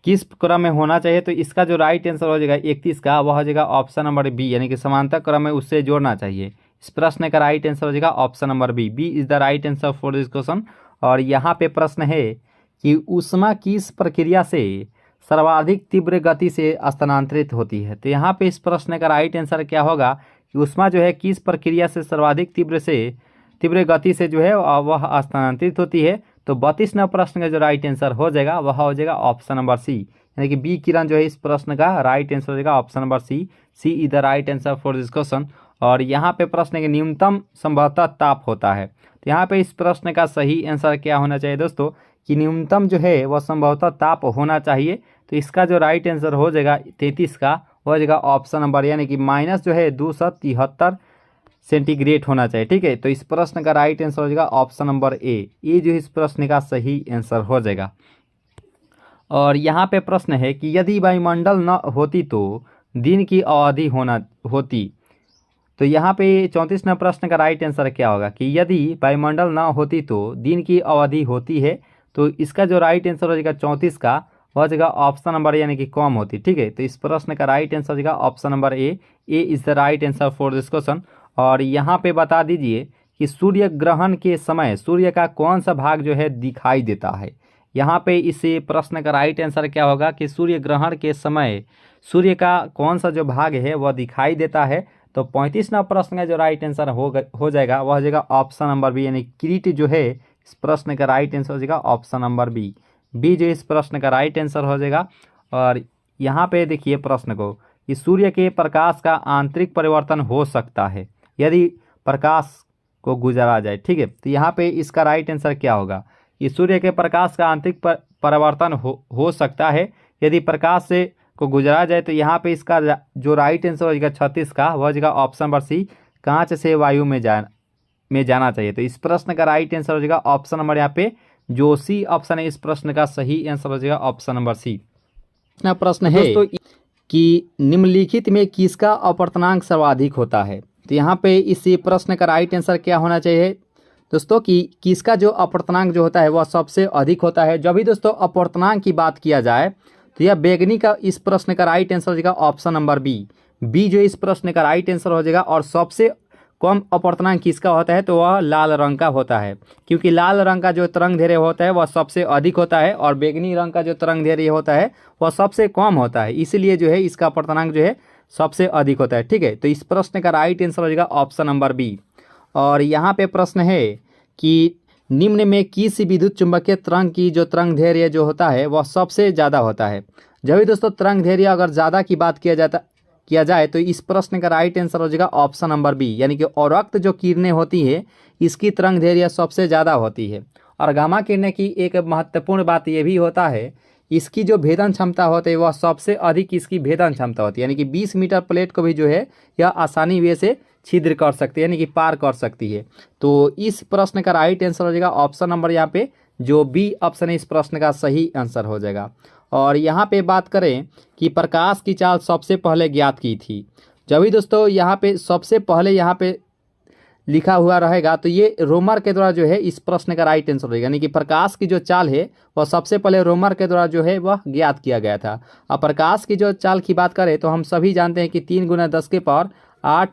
किस क्रम में होना चाहिए। तो इसका जो राइट आंसर हो जाएगा 31 का, वह हो जाएगा ऑप्शन नंबर बी, यानी कि समांतर क्रम में उससे जोड़ना चाहिए। इस प्रश्न का राइट आंसर हो जाएगा option number B is the right answer for this question. और यहाँ पे प्रश्न है कि ऊष्मा किस प्रक्रिया से सर्वाधिक तीव्र गति से स्थानांतरित होती है। तो यहाँ पे इस प्रश्न का राइट आंसर क्या होगा कि ऊष्मा जो है किस प्रक्रिया से सर्वाधिक तीव्र गति से जो है वह स्थानांतरित होती है। तो 32 नंबर प्रश्न का जो राइट आंसर हो जाएगा वह हो जाएगा ऑप्शन नंबर सी, यानी कि बी किरण जो है इस प्रश्न का राइट आंसर हो जाएगा option number C is the right answer for this question. और यहाँ पे प्रश्न के न्यूनतम संभवतः ताप होता है। तो यहाँ पे इस प्रश्न का सही आंसर क्या होना चाहिए दोस्तों कि न्यूनतम जो है वह संभवतः ताप होना चाहिए। तो इसका जो राइट आंसर हो जाएगा 33 का, हो जाएगा ऑप्शन नंबर, यानी कि माइनस जो है 273 सेंटीग्रेड होना चाहिए, ठीक है। तो इस प्रश्न का राइट आंसर हो जाएगा ऑप्शन नंबर ए जो इस प्रश्न का सही आंसर हो जाएगा। और यहाँ पे प्रश्न है कि यदि वायुमंडल न होती तो दिन की अवधि होती। तो यहाँ पे 34 नंबर प्रश्न का राइट आंसर क्या होगा कि यदि वायुमंडल न होती तो दिन की अवधि होती है। तो इसका जो राइट आंसर हो जाएगा 34 का, वह हो जाएगा ऑप्शन नंबर यानी कि कम होती। ठीक है, तो इस प्रश्न का राइट आंसर हो जाएगा option number A is the right answer for this question. और यहाँ पे बता दीजिए कि सूर्य ग्रहण के समय सूर्य का कौन सा भाग जो है दिखाई देता है। यहाँ पे इस प्रश्न का राइट आंसर क्या होगा कि सूर्य ग्रहण के समय सूर्य का कौन सा जो भाग है वह दिखाई देता है। तो 35वां प्रश्न का जो राइट आंसर हो जाएगा वह हो जाएगा ऑप्शन नंबर बी, यानी किरीट जो है इस प्रश्न का राइट आंसर हो जाएगा ऑप्शन नंबर बी जो इस प्रश्न का राइट आंसर हो जाएगा। और यहाँ पे देखिए प्रश्न को कि सूर्य के प्रकाश का आंतरिक परिवर्तन हो सकता है यदि प्रकाश को गुजरा जाए। ठीक है, तो यहाँ पे इसका राइट आंसर क्या होगा कि सूर्य के प्रकाश का आंतरिक परिवर्तन हो सकता है यदि प्रकाश से को गुजरा जाए। तो यहाँ पे इसका जो राइट आंसर हो जाएगा 36 का वह हो जाएगा ऑप्शन नंबर सी, कांच से वायु में जाना चाहिए। तो इस प्रश्न का राइट आंसर हो जाएगा ऑप्शन नंबर यहाँ पे जो सी ऑप्शन है इस प्रश्न का सही आंसर हो जाएगा ऑप्शन नंबर सी। प्रश्न है कि निम्नलिखित में किसका अपवर्तनांक सर्वाधिक होता है। तो यहाँ पे इस प्रश्न का राइट आंसर क्या होना चाहिए दोस्तों कि किसका जो अपवर्तनांक जो होता है वह सबसे अधिक होता है। जब भी दोस्तों अपवर्तनांक की बात किया जाए तो यह बैगनी का इस प्रश्न का राइट आंसर हो जाएगा ऑप्शन नंबर बी जो इस प्रश्न का राइट आंसर हो जाएगा। और सबसे कम अपवर्तनांक किसका होता है तो वह लाल रंग का होता है, क्योंकि लाल रंग का जो तरंग दैर्घ्य होता है वह सबसे अधिक होता है और बैगनी रंग का जो तरंग दैर्घ्य होता है वह सबसे कम होता है, इसलिए जो है इसका अपवर्तनांक जो है सबसे अधिक होता है। ठीक है, तो इस प्रश्न का राइट आंसर हो जाएगा ऑप्शन नंबर बी। और यहाँ पे प्रश्न है कि निम्न में किस विद्युत चुंबकीय तरंग की जो तरंग दैर्घ्य जो होता है वह सबसे ज़्यादा होता है। जब भी दोस्तों तरंग दैर्घ्य अगर ज़्यादा की बात किया जाए तो इस प्रश्न का राइट आंसर हो जाएगा ऑप्शन नंबर बी, यानी कि औरक्त जो किरणें होती है इसकी तरंग दैर्घ्य सबसे ज़्यादा होती है। और गामा किरणें की एक महत्वपूर्ण बात यह भी होता है इसकी जो भेदन क्षमता होती है वह सबसे अधिक इसकी भेदन क्षमता होती है, यानी कि 20 मीटर प्लेट को भी जो है यह आसानी वे से छिद्र कर सकती है, यानी कि पार कर सकती है। तो इस प्रश्न का राइट आंसर हो जाएगा ऑप्शन नंबर यहाँ पे जो बी ऑप्शन है इस प्रश्न का सही आंसर हो जाएगा। और यहाँ पे बात करें कि प्रकाश की चाल सबसे पहले ज्ञात की थी। जब भी दोस्तों यहाँ पे सबसे पहले यहाँ पे लिखा हुआ रहेगा तो ये रोमर के द्वारा जो है इस प्रश्न का राइट आंसर रहेगा, यानी कि प्रकाश की जो चाल है वह सबसे पहले रोमर के द्वारा जो है वह ज्ञात किया गया था। अब प्रकाश की जो चाल की बात करें तो हम सभी जानते हैं कि 3 × 10⁸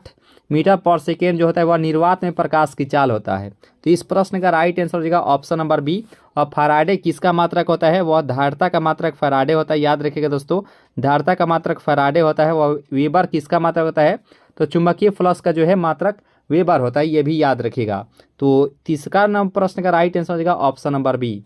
मीटर पर सेकेंड जो होता है वह निर्वात में प्रकाश की चाल होता है। तो इस प्रश्न का राइट आंसर हो जाएगा ऑप्शन नंबर बी। और फैराडे किसका मात्रक होता है वह धारिता का मात्रक फैराडे होता है, याद रखिएगा दोस्तों धारिता का मात्रक फैराडे होता है। वह वेबर किसका मात्रक होता है तो चुंबकीय फ्लक्स का जो है मात्रक वेबर होता है, ये भी याद रखिएगा। तो तीसरा नंबर प्रश्न का राइट आंसर हो जाएगा ऑप्शन नंबर बी।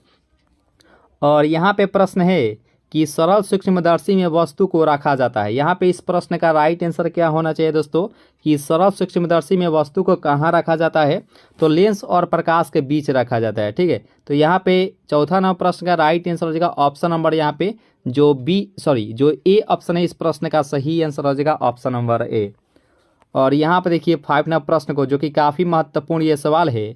और यहाँ पे प्रश्न है कि सरल सूक्ष्मदर्शी में वस्तु को रखा जाता है। यहाँ पे इस प्रश्न का राइट आंसर क्या होना चाहिए दोस्तों कि सरल सूक्ष्मदर्शी में वस्तु को कहाँ रखा जाता है तो लेंस और प्रकाश के बीच रखा जाता है। ठीक है, तो यहाँ पे चौथा नंबर प्रश्न का राइट आंसर हो जाएगा ऑप्शन नंबर यहाँ पे जो जो ए ऑप्शन है इस प्रश्न का सही आंसर हो जाएगा ऑप्शन नंबर ए। और यहाँ पर देखिए 5 नंबर प्रश्न को जो कि काफ़ी महत्वपूर्ण ये सवाल है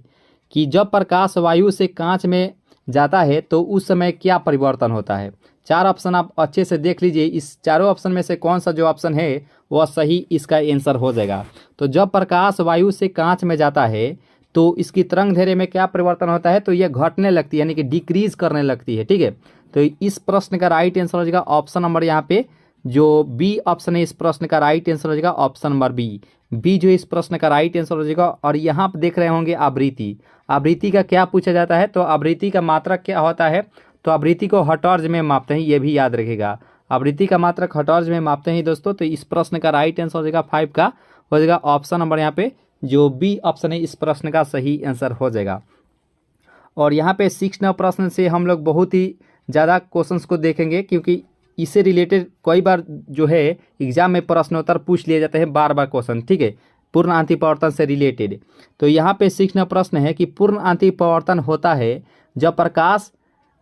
कि जब प्रकाश वायु से कांच में जाता है तो उस समय क्या परिवर्तन होता है। 4 ऑप्शन आप अच्छे से देख लीजिए, इस चारों ऑप्शन में से कौन सा जो ऑप्शन है वह सही इसका आंसर हो जाएगा। तो जब प्रकाश वायु से कांच में जाता है तो इसकी तरंग दैर्घ्य में क्या परिवर्तन होता है तो यह घटने लगती है, यानी कि डिक्रीज करने लगती है। ठीक है, तो इस प्रश्न का राइट आंसर हो जाएगा ऑप्शन नंबर यहाँ पे जो बी ऑप्शन है इस प्रश्न का राइट आंसर हो जाएगा ऑप्शन नंबर बी जो इस प्रश्न का राइट आंसर हो जाएगा। और यहाँ पर देख रहे होंगे आवृत्ति का क्या पूछा जाता है तो आवृत्ति का मात्रक क्या होता है तो आवृत्ति को हर्ट्ज में मापते हैं, ये भी याद रखिएगा। आवृत्ति का मात्रक हर्ट्ज में मापते हैं दोस्तों। तो इस प्रश्न का राइट आंसर हो जाएगा 5 का हो जाएगा ऑप्शन नंबर यहाँ पे जो बी ऑप्शन है इस प्रश्न का सही आंसर हो जाएगा। और यहाँ पे 6 नंबर प्रश्न से हम लोग बहुत ही ज़्यादा क्वेश्चंस को देखेंगे क्योंकि इससे रिलेटेड कई बार जो है एग्जाम में प्रश्नोत्तर पूछ लिए जाते हैं बार क्वेश्चन। ठीक है, पूर्ण आंतरिक परावर्तन से रिलेटेड। तो यहाँ पे 6 नंबर प्रश्न है कि पूर्ण आंतरिक परावर्तन होता है जब प्रकाश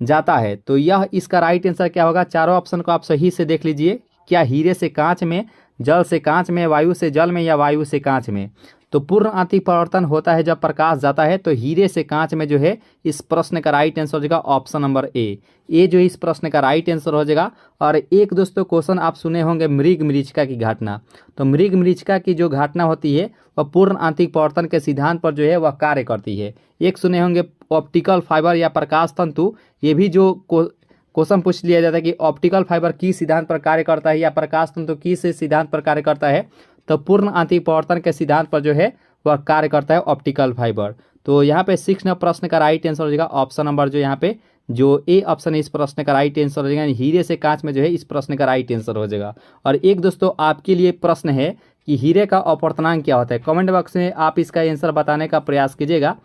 जाता है। तो यह इसका राइट आंसर क्या होगा। चारों ऑप्शन को आप सही से देख लीजिए, क्या हीरे से कांच में, जल से कांच में, वायु से जल में या वायु से कांच में। तो पूर्ण आंतरिक परावर्तन होता है जब प्रकाश जाता है तो हीरे से कांच में जो है इस प्रश्न का राइट आंसर हो जाएगा ऑप्शन नंबर ए जो इस प्रश्न का राइट आंसर हो जाएगा। और एक दोस्तों क्वेश्चन आप सुने होंगे मृग मरीचिका की घटना। तो मृग मरीचिका की जो घटना होती है वह पूर्ण आंतरिक परावर्तन के सिद्धांत पर जो है वह कार्य करती है। एक सुने होंगे ऑप्टिकल फाइबर या प्रकाश तंतु, ये भी जो क्वेश्चन पूछ लिया जाता है कि ऑप्टिकल फाइबर किस सिद्धांत पर कार्य करता है या प्रकाश तंतु किस सिद्धांत पर कार्य करता है, तो पूर्ण आंतरिक परावर्तन के सिद्धांत पर जो है वह कार्य करता है ऑप्टिकल फाइबर। तो यहाँ पे 6 नंबर प्रश्न का राइट आंसर हो जाएगा ऑप्शन नंबर जो यहाँ पे जो ए ऑप्शन है इस प्रश्न का राइट आंसर हो जाएगा, हीरे से कांच में जो है इस प्रश्न का राइट आंसर हो जाएगा। और एक दोस्तों आपके लिए प्रश्न है कि हीरे का अपवर्तनांक क्या होता है। कमेंट बॉक्स में आप इसका आंसर बताने का प्रयास कीजिएगा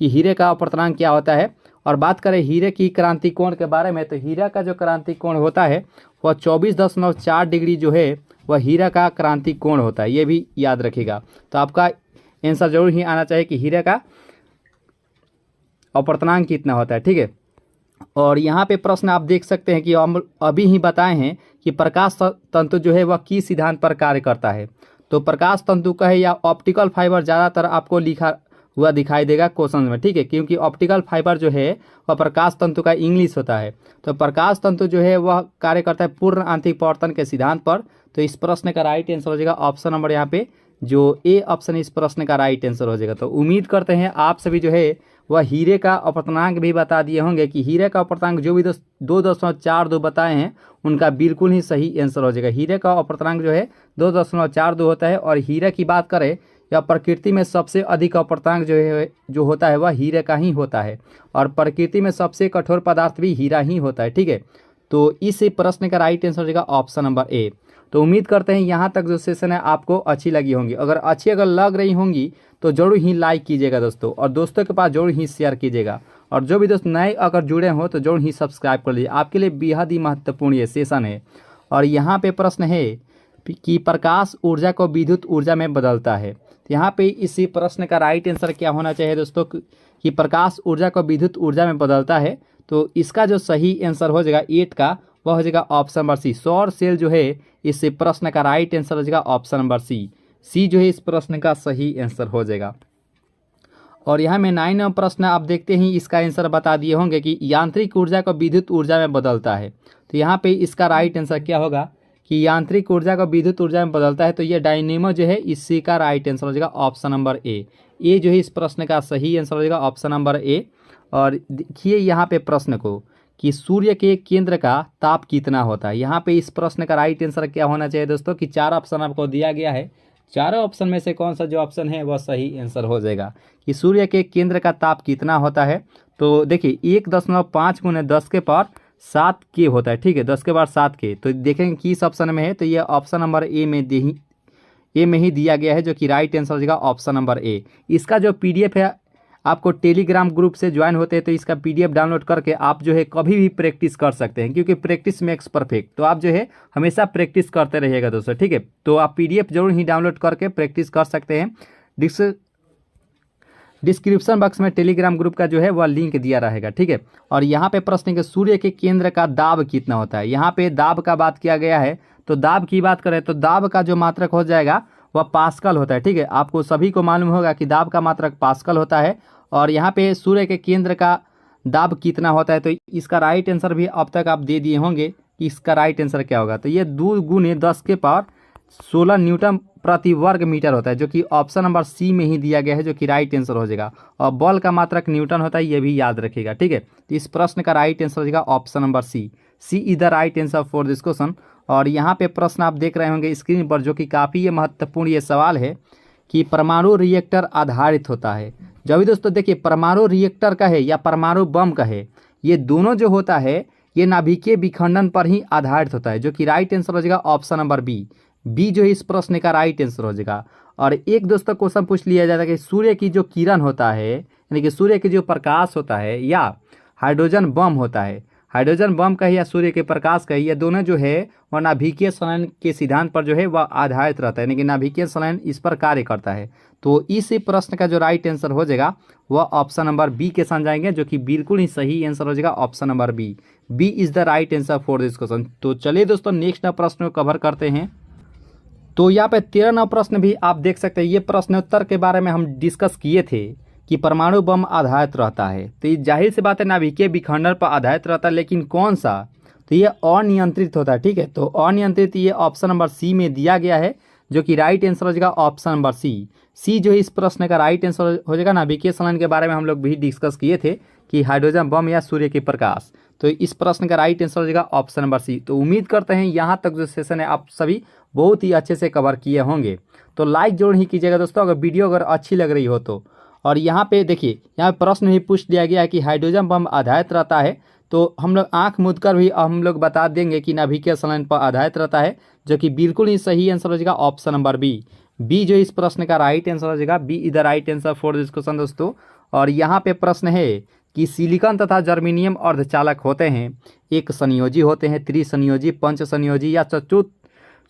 कि हीरे का अपवर्तनांक क्या होता है। और बात करें हीरे की क्रांति कोण के बारे में, तो हीरा का जो क्रांति कोण होता है वह 24.4 डिग्री जो है वह हीरा का क्रांति कोण होता है, ये भी याद रखिएगा। तो आपका आंसर जरूर ही आना चाहिए कि हीरे का अपवर्तनांक कितना होता है, ठीक है। और यहाँ पे प्रश्न आप देख सकते हैं कि हम अभी ही बताए हैं कि प्रकाश तंतु जो है वह किस सिद्धांत पर कार्य करता है। तो प्रकाश तंतु का है या ऑप्टिकल फाइबर ज़्यादातर आपको लिखा हुआ दिखाई देगा क्वेश्चन में, ठीक है, क्योंकि ऑप्टिकल फाइबर जो है वह प्रकाश तंतु का इंग्लिश होता है। तो प्रकाश तंतु जो है वह कार्य करता है पूर्ण आंतरिक परावर्तन के सिद्धांत पर। तो इस प्रश्न का राइट आंसर हो जाएगा ऑप्शन नंबर यहाँ पे जो ए ऑप्शन इस प्रश्न का राइट आंसर हो जाएगा। तो उम्मीद करते हैं आप सभी जो है वह हीरे का अपवर्तनांक भी बता दिए होंगे कि हीरे का अपवर्तनांक जो भी 2.42 बताए हैं उनका बिल्कुल ही सही आंसर हो जाएगा। हीरे का अपवर्तनांक जो है 2.42 होता है। और हीरे की बात करें या प्रकृति में सबसे अधिक अपवर्तनांक जो होता है वह हीरे का ही होता है। और प्रकृति में सबसे कठोर पदार्थ भी हीरा ही होता है, ठीक है। तो इस प्रश्न का राइट आंसर हो जाएगा ऑप्शन नंबर ए। तो उम्मीद करते हैं यहाँ तक जो सेशन है आपको अच्छी लगी होंगी। अगर लग रही होंगी तो जरूर ही लाइक कीजिएगा दोस्तों, और दोस्तों के पास जरूर ही शेयर कीजिएगा। और जो भी दोस्त नए अगर जुड़े हो तो जरूर ही सब्सक्राइब कर लीजिए, आपके लिए बेहद ही महत्वपूर्ण ये सेशन है। और यहाँ पे प्रश्न है कि प्रकाश ऊर्जा को विद्युत ऊर्जा में बदलता है। तो यहाँ पे इसी प्रश्न का राइट आंसर क्या होना चाहिए दोस्तों कि प्रकाश ऊर्जा को विद्युत ऊर्जा में बदलता है। तो इसका जो सही आंसर हो जाएगा 8 का वह हो जाएगा ऑप्शन नंबर सी। सौर सेल जो है इस प्रश्न का राइट आंसर हो जाएगा ऑप्शन नंबर सी जो है इस प्रश्न का सही आंसर हो जाएगा। और यहाँ में 9 नंबर प्रश्न आप देखते ही इसका आंसर बता दिए होंगे कि यांत्रिक ऊर्जा को विद्युत ऊर्जा में बदलता है। तो यहाँ पे इसका राइट आंसर क्या होगा कि यांत्रिक ऊर्जा को विद्युत ऊर्जा में बदलता है। तो ये डायनेमो जो है इसी का राइट आंसर हो जाएगा ऑप्शन नंबर ए जो है इस प्रश्न का सही आंसर हो जाएगा ऑप्शन नंबर ए। और देखिए यहाँ पे प्रश्न को कि सूर्य के केंद्र का ताप कितना होता है। यहाँ पे इस प्रश्न का राइट आंसर क्या होना चाहिए दोस्तों कि 4 ऑप्शन आपको दिया गया है, चारों ऑप्शन में से कौन सा जो ऑप्शन है वह सही आंसर हो जाएगा कि सूर्य के केंद्र का ताप कितना होता है। तो देखिए 1.5 × 10⁻7 के होता है, ठीक है, 10⁻7 के। तो देखेंगे किस ऑप्शन में है, तो ये ऑप्शन नंबर ए में ही दिया गया है जो कि राइट आंसर हो जाएगा ऑप्शन नंबर ए। इसका जो PDF है आपको टेलीग्राम ग्रुप से ज्वाइन होते हैं तो इसका PDF डाउनलोड करके आप जो है कभी भी प्रैक्टिस कर सकते हैं, क्योंकि प्रैक्टिस मेक्स परफेक्ट। तो आप जो है हमेशा प्रैक्टिस करते रहिएगा दोस्तों, ठीक है। तो आप PDF जरूर ही डाउनलोड करके प्रैक्टिस कर सकते हैं। डिस्क्रिप्शन बॉक्स में टेलीग्राम ग्रुप का जो है वह लिंक दिया रहेगा, ठीक है। और यहाँ पे प्रश्न है कि सूर्य के केंद्र का दाब कितना होता है। यहाँ पे दाब का बात किया गया है। तो दाब की बात करें तो दाब का जो मात्रक हो जाएगा वह पास्कल होता है, ठीक है। आपको सभी को मालूम होगा कि दाब का मात्रक पास्कल होता है। और यहाँ पे सूर्य के केंद्र का दाब कितना होता है, तो इसका राइट आंसर भी अब तक आप दे दिए होंगे कि इसका राइट आंसर क्या होगा। तो ये 2 × 10⁻16 न्यूटन प्रति वर्ग मीटर होता है, जो कि ऑप्शन नंबर सी में ही दिया गया है, जो कि राइट आंसर हो जाएगा। और बल का मात्रक न्यूटन होता है, ये भी याद रखिएगा, ठीक है। तो इस प्रश्न का राइट आंसर हो जाएगा option number C is the right answer for this question. और यहाँ पे प्रश्न आप देख रहे होंगे स्क्रीन पर, जो कि काफ़ी ये महत्वपूर्ण ये सवाल है कि परमाणु रिएक्टर आधारित होता है। जब भी दोस्तों देखिए परमाणु रिएक्टर का है या परमाणु बम का है, ये दोनों जो होता है ये नाभिकीय विखंडन पर ही आधारित होता है, जो कि राइट आंसर हो जाएगा ऑप्शन नंबर बी जो है इस प्रश्न का राइट आंसर हो जाएगा। और एक दोस्तों क्वेश्चन पूछ लिया जाता है कि सूर्य की जो किरण होता है यानी कि सूर्य के जो प्रकाश होता है या हाइड्रोजन बम होता है, हाइड्रोजन बम का या सूर्य के प्रकाश का, ये दोनों जो है वह नाभिकीय संलयन के सिद्धांत पर जो है वह आधारित रहता है, यानी कि नाभिकीय संलयन इस पर कार्य करता है। तो इस प्रश्न का जो राइट आंसर हो जाएगा वह ऑप्शन नंबर बी के साथ जाएंगे, जो कि बिल्कुल ही सही आंसर हो जाएगा option number B is the right answer for this question. तो चलिए दोस्तों नेक्स्ट प्रश्न को कवर करते हैं। तो यहाँ पे 13 प्रश्न भी आप देख सकते हैं। ये प्रश्नोत्तर के बारे में हम डिस्कस किए थे कि परमाणु बम आधारित रहता है, तो ये जाहिर सी बात है नाभिकीय विखंडन पर आधारित रहता है, लेकिन कौन सा, तो ये अनियंत्रित होता है, ठीक है। तो अनियंत्रित ये ऑप्शन नंबर सी में दिया गया है, जो कि राइट आंसर हो जाएगा ऑप्शन नंबर सी जो है इस प्रश्न का राइट आंसर हो जाएगा। नाभिकीय संलयन के बारे में हम लोग भी डिस्कस किए थे कि हाइड्रोजन बम या सूर्य के प्रकाश। तो इस प्रश्न का राइट आंसर हो जाएगा ऑप्शन नंबर सी। तो उम्मीद करते हैं यहाँ तक जो सेशन है आप सभी बहुत ही अच्छे से कवर किए होंगे। तो लाइक जरूर ही कीजिएगा दोस्तों अगर वीडियो अगर अच्छी लग रही हो तो। और यहाँ पे देखिए, यहाँ प्रश्न भी पूछ दिया गया है कि हाइड्रोजन बम आधारित रहता है, तो हम लोग आंख मूंद कर भी हम लोग बता देंगे कि नाभिकीय संलयन पर आधारित रहता है, जो कि बिल्कुल ही सही आंसर हो जाएगा ऑप्शन नंबर बी। बी जो इस प्रश्न का राइट आंसर हो जाएगा, B is the right answer for this question दोस्तों। और यहाँ पे प्रश्न है कि सिलिकॉन तथा जर्मेनियम अर्धचालक होते हैं, एक संयोजी होते हैं, त्रिसंयोजी, पंच संयोजी या चतुर्थ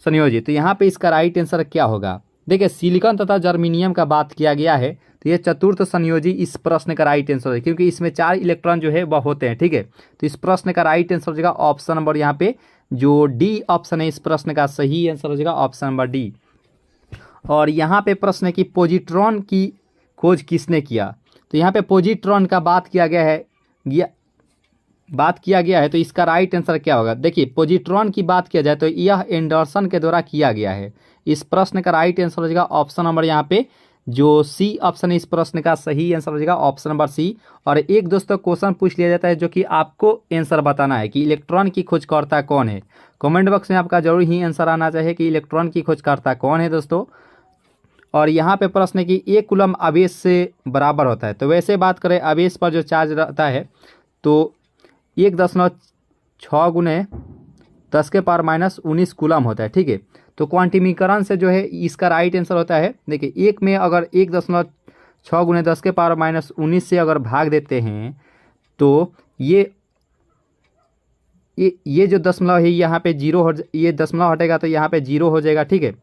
संयोजी। तो यहाँ पे इसका राइट आंसर क्या होगा? देखिए, सिलिकॉन तथा जर्मेनियम का बात किया गया है तो ये चतुर्थ संयोजी इस प्रश्न का राइट आंसर है, क्योंकि इसमें 4 इलेक्ट्रॉन जो है वह होते हैं। ठीक है, तो इस प्रश्न का राइट आंसर हो जाएगा ऑप्शन नंबर यहाँ पे जो डी ऑप्शन है, इस प्रश्न का सही आंसर हो जाएगा ऑप्शन नंबर डी। और यहाँ पे प्रश्न है कि पॉजिट्रॉन की खोज किसने किया? तो यहाँ पे पॉजिट्रॉन का बात किया गया है तो इसका राइट आंसर क्या होगा? देखिए, पॉजिट्रॉन की बात किया जाए तो यह एंडरसन के द्वारा किया गया है। इस प्रश्न का राइट आंसर हो जाएगा ऑप्शन नंबर यहाँ पे जो सी ऑप्शन है, इस प्रश्न का सही आंसर हो जाएगा ऑप्शन नंबर सी। और एक दोस्तों क्वेश्चन पूछ लिया जाता है जो कि आपको आंसर बताना है कि इलेक्ट्रॉन की खोजकर्ता कौन है। कमेंट बॉक्स में आपका जरूर ही आंसर आना चाहिए कि इलेक्ट्रॉन की खोजकर्ता कौन है दोस्तों। और यहाँ पे प्रश्न है कि 1 कूलम आवेश से बराबर होता है। तो वैसे बात करें आवेश पर जो चार्ज रहता है तो 1.6 गुने 10⁻⁻19 कूलम होता है। ठीक है, तो क्वांटिमीकरण से जो है इसका राइट आंसर होता है, देखिए, एक में अगर 1.6 गुने 10⁻⁻19 से अगर भाग देते हैं तो ये जो दशमलव है यहाँ पे जीरो हो, ये दशमलव हटेगा तो यहाँ पे जीरो हो जाएगा। ठीक है,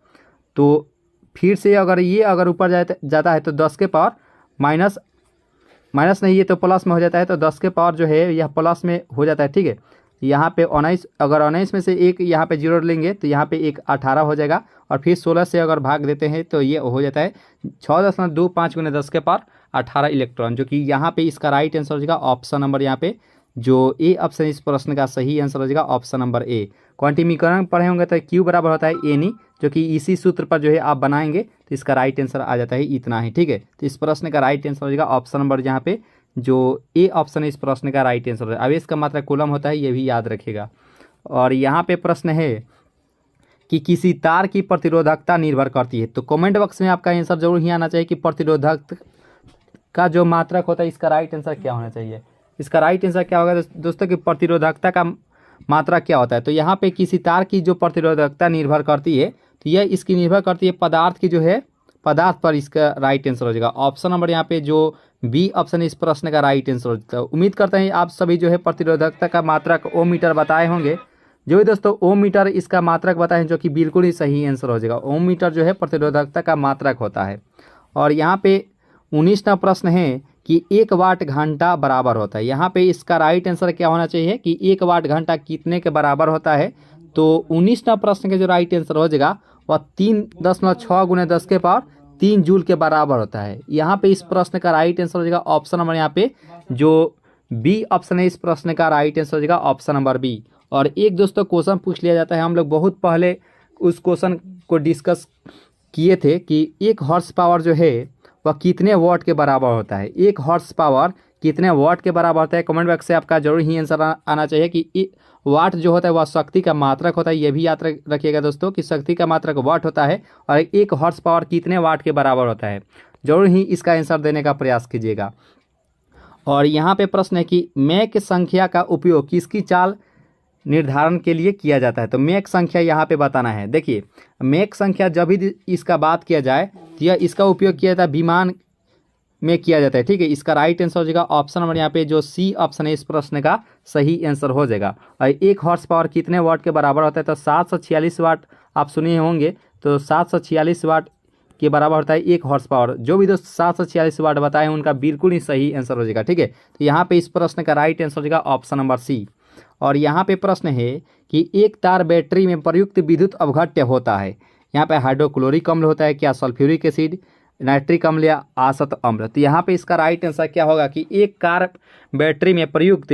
तो फिर से अगर ये अगर ऊपर जाता है तो 10 के पावर माइनस नहीं, ये तो प्लस में हो जाता है, तो 10 के पावर जो है यह प्लस में हो जाता है। ठीक है, यहाँ पे 19, अगर 19 में से एक यहाँ पे जीरो लेंगे तो यहाँ पे एक 18 हो जाएगा। और फिर 16 से अगर भाग देते हैं तो ये हो जाता है 6.25 गुने 10 के पावर 18 इलेक्ट्रॉन, जो कि यहाँ पे इसका राइट आंसर हो जाएगा ऑप्शन नंबर यहाँ पे जो ए ऑप्शन इस प्रश्न का सही आंसर हो जाएगा ऑप्शन नंबर ए। क्वांटिमीकरण पढ़े होंगे तो क्यू बराबर होता है ए नी, जो कि इसी सूत्र पर जो है आप बनाएंगे तो इसका राइट आंसर आ जाता है इतना ही। ठीक है, तो इस प्रश्न का राइट आंसर हो जाएगा ऑप्शन नंबर यहाँ पे जो ए ऑप्शन है, इस प्रश्न का राइट आंसर है। आवेश का मात्रा कूलम होता है, ये भी याद रखिएगा। और यहाँ पे प्रश्न है कि किसी तार की प्रतिरोधकता निर्भर करती है। तो कमेंट बॉक्स में आपका आंसर जरूर ही आना चाहिए कि प्रतिरोधक का जो मात्रक होता है इसका राइट आंसर क्या होना चाहिए। इसका राइट आंसर क्या होगा दोस्तों कि प्रतिरोधकता का मात्रा क्या होता है? तो यहाँ पे किसी तार की जो प्रतिरोधकता निर्भर करती है तो यह इसकी निर्भर करती है पदार्थ की जो है पदार्थ पर, इसका राइट आंसर हो जाएगा ऑप्शन नंबर यहाँ पे जो बी ऑप्शन इस प्रश्न का राइट आंसर हो जाता है। उम्मीद करते हैं आप सभी जो है प्रतिरोधकता का मात्रक ओम मीटर बताए होंगे। जो भी दोस्तों ओम मीटर इसका मात्रक बताएं, जो कि बिल्कुल ही सही आंसर हो जाएगा। ओम मीटर जो है प्रतिरोधकता का मात्रक होता है। और यहाँ पे 19वां प्रश्न है कि 1 वाट घंटा बराबर होता है। यहाँ पे इसका राइट आंसर क्या होना चाहिए कि 1 वाट घंटा कितने के बराबर होता है? तो 19वां प्रश्न के जो राइट आंसर हो जाएगा वह 3.6 गुने 10 के पावर 3 जूल के बराबर होता है। यहाँ पे इस प्रश्न का राइट आंसर हो जाएगा ऑप्शन नंबर यहाँ पे जो बी ऑप्शन है, इस प्रश्न का राइट आंसर हो जाएगा ऑप्शन नंबर बी। और एक दोस्तों क्वेश्चन पूछ लिया जाता है, हम लोग बहुत पहले उस क्वेश्चन को डिस्कस किए थे कि 1 हॉर्स पावर जो है वह कितने वाट के बराबर होता है। 1 हॉर्स पावर कितने वाट के बराबर होता है? कमेंट बॉक्स से आपका जरूर ही आंसर आना चाहिए कि वाट जो होता है वह शक्ति का मात्रक होता है। यह भी याद रखिएगा दोस्तों कि शक्ति का मात्रक वाट होता है और 1 हॉर्स पावर कितने वाट के बराबर होता है। जरूर ही इसका आंसर देने का प्रयास कीजिएगा। और यहाँ पे प्रश्न है कि मैक संख्या का उपयोग किसकी चाल निर्धारण के लिए किया जाता है? तो मैक संख्या यहाँ पे बताना है। देखिए, मैक संख्या जब भी इसका बात किया जाए तो यह इसका उपयोग किया जाता है विमान में किया जाता है। ठीक है, इसका राइट आंसर हो जाएगा ऑप्शन नंबर यहाँ पे जो सी ऑप्शन है, इस प्रश्न का सही आंसर हो जाएगा। और 1 हॉर्स पावर कितने वाट के बराबर होता है? तो 746 वाट आप सुने होंगे, तो 746 वाट के बराबर होता है 1 हॉर्स पावर। जो भी दोस्त 746 वाट बताए हैं उनका बिल्कुल ही सही आंसर हो जाएगा। ठीक है, तो यहाँ पे इस प्रश्न का राइट आंसर हो जाएगा ऑप्शन नंबर सी। और यहाँ पे प्रश्न है कि एक तार बैटरी में प्रयुक्त विद्युत अवघट्य होता है। यहाँ पे हाइड्रोक्लोरिक अम्ल होता है क्या, सल्फ्यूरिक एसिड, नाइट्रिक अम्ल या आसत अम्ल? तो यहाँ पे इसका राइट आंसर क्या होगा कि एक कार बैटरी में प्रयुक्त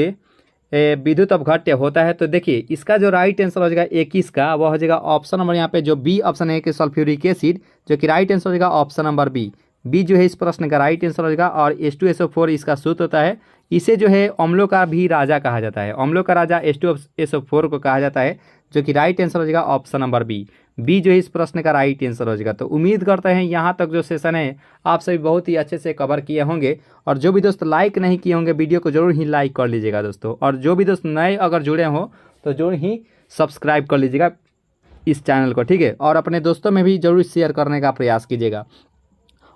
विद्युत अवघट्य होता है। तो देखिए, इसका जो राइट आंसर हो जाएगा 21 का वह हो जाएगा ऑप्शन नंबर यहाँ पे जो बी ऑप्शन है कि सल्फ्यूरिक एसिड, जो कि राइट आंसर हो जाएगा ऑप्शन नंबर बी। बी जो है इस प्रश्न का राइट आंसर हो जाएगा। और H2SO4 इसका सूत्र होता है इसे जो है अम्लों का भी राजा कहा जाता है। अम्लों का राजा H2SO4 को कहा जाता है, जो कि राइट आंसर हो जाएगा ऑप्शन नंबर बी जो है इस प्रश्न का राइट आंसर हो जाएगा। तो उम्मीद करते हैं यहाँ तक जो सेशन है आप सभी बहुत ही अच्छे से कवर किए होंगे। और जो भी दोस्त लाइक नहीं किए होंगे वीडियो को जरूर ही लाइक कर लीजिएगा दोस्तों। और जो भी दोस्त नए अगर जुड़े हों तो जरूर ही सब्सक्राइब कर लीजिएगा इस चैनल को, ठीक है। और अपने दोस्तों में भी जरूर शेयर करने का प्रयास कीजिएगा।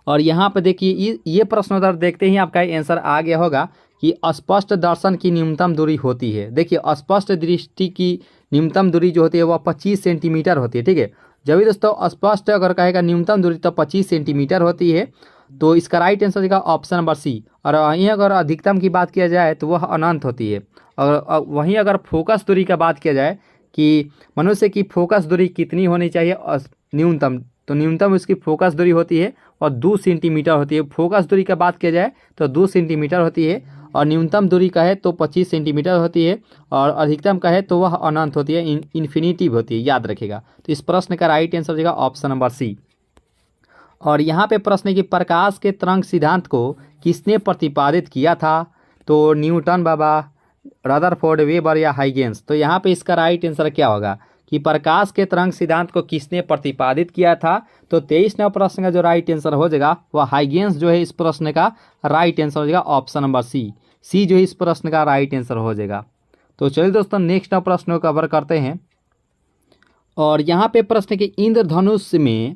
और यहाँ पे देखिए ये प्रश्नोत्तर देखते ही आपका आंसर आ गया होगा कि स्पष्ट दर्शन की न्यूनतम दूरी होती है। देखिए स्पष्ट दृष्टि की न्यूनतम दूरी जो होती है वह 25 सेंटीमीटर होती है, ठीक है। जब भी दोस्तों स्पष्ट अगर कहेगा न्यूनतम दूरी तो 25 सेंटीमीटर होती है। तो इसका राइट आंसर होगा ऑप्शन नंबर सी। और वहीं अगर अधिकतम की बात किया जाए तो वह अनंत होती है। और वहीं अगर फोकस दूरी का बात किया जाए कि मनुष्य की फोकस दूरी कितनी होनी चाहिए न्यूनतम, तो न्यूनतम उसकी फोकस दूरी होती है और 2 सेंटीमीटर होती है। फोकस दूरी का बात किया जाए तो 2 सेंटीमीटर होती है। और न्यूनतम दूरी का है तो 25 सेंटीमीटर होती है। और अधिकतम का है तो वह अनंत होती है, इन्फिनिटिव होती है, याद रखेगा। तो इस प्रश्न का राइट आंसर हो जाएगा ऑप्शन नंबर सी। और यहाँ पे प्रश्न है कि प्रकाश के तरंग सिद्धांत को किसने प्रतिपादित किया था? तो न्यूटन बाबा, रदरफोर्ड, वेबर या हाइगेंस। तो यहाँ पे इसका राइट आंसर क्या होगा कि प्रकाश के तरंग सिद्धांत को किसने प्रतिपादित किया था? तो 23 नंबर प्रश्न का जो राइट आंसर हो जाएगा वह हाइगेंस जो है इस प्रश्न का राइट आंसर हो जाएगा ऑप्शन नंबर सी जो है इस प्रश्न का राइट आंसर हो जाएगा। तो चलिए दोस्तों नेक्स्ट प्रश्न को कवर करते हैं। और यहाँ पे प्रश्न कि इंद्रधनुष में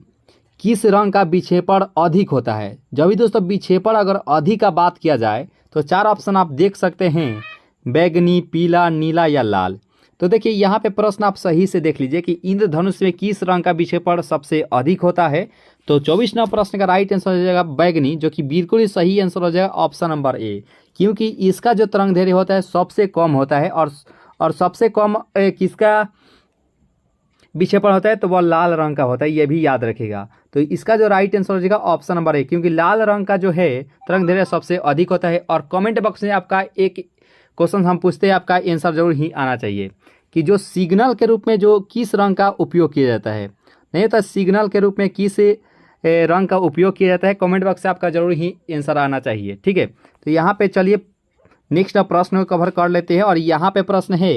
किस रंग का विक्षेपण अधिक होता है? जब भी दोस्तों विक्षेपण अगर अधिक का बात किया जाए तो 4 ऑप्शन आप देख सकते हैं, बैगनी, पीला, नीला या लाल। तो देखिए यहाँ पे प्रश्न आप सही से देख लीजिए कि इंद्रधनुष में किस रंग का विक्षेपण सबसे अधिक होता है। तो 24 नंबर प्रश्न का राइट आंसर हो जाएगा बैगनी, जो कि बिल्कुल ही सही आंसर हो जाएगा ऑप्शन नंबर ए, क्योंकि इसका जो तरंग दैर्ध्य होता है सबसे कम होता है। और सबसे कम किसका विक्षेपण होता है तो वह लाल रंग का होता है, यह भी याद रखेगा। तो इसका जो राइट आंसर हो जाएगा ऑप्शन नंबर ए, क्योंकि लाल रंग का जो है तरंग दैर्ध्य सबसे अधिक होता है। और कमेंट बॉक्स में आपका एक क्वेश्चन हम पूछते हैं, आपका आंसर जरूर ही आना चाहिए कि जो सिग्नल के रूप में जो किस रंग का उपयोग किया जाता है, नहीं होता सिग्नल के रूप में किस रंग का उपयोग किया जाता है। कमेंट बॉक्स से आपका जरूर ही आंसर आना चाहिए, ठीक है। तो यहाँ पे चलिए नेक्स्ट प्रश्न को कवर कर लेते हैं। और यहाँ पे प्रश्न है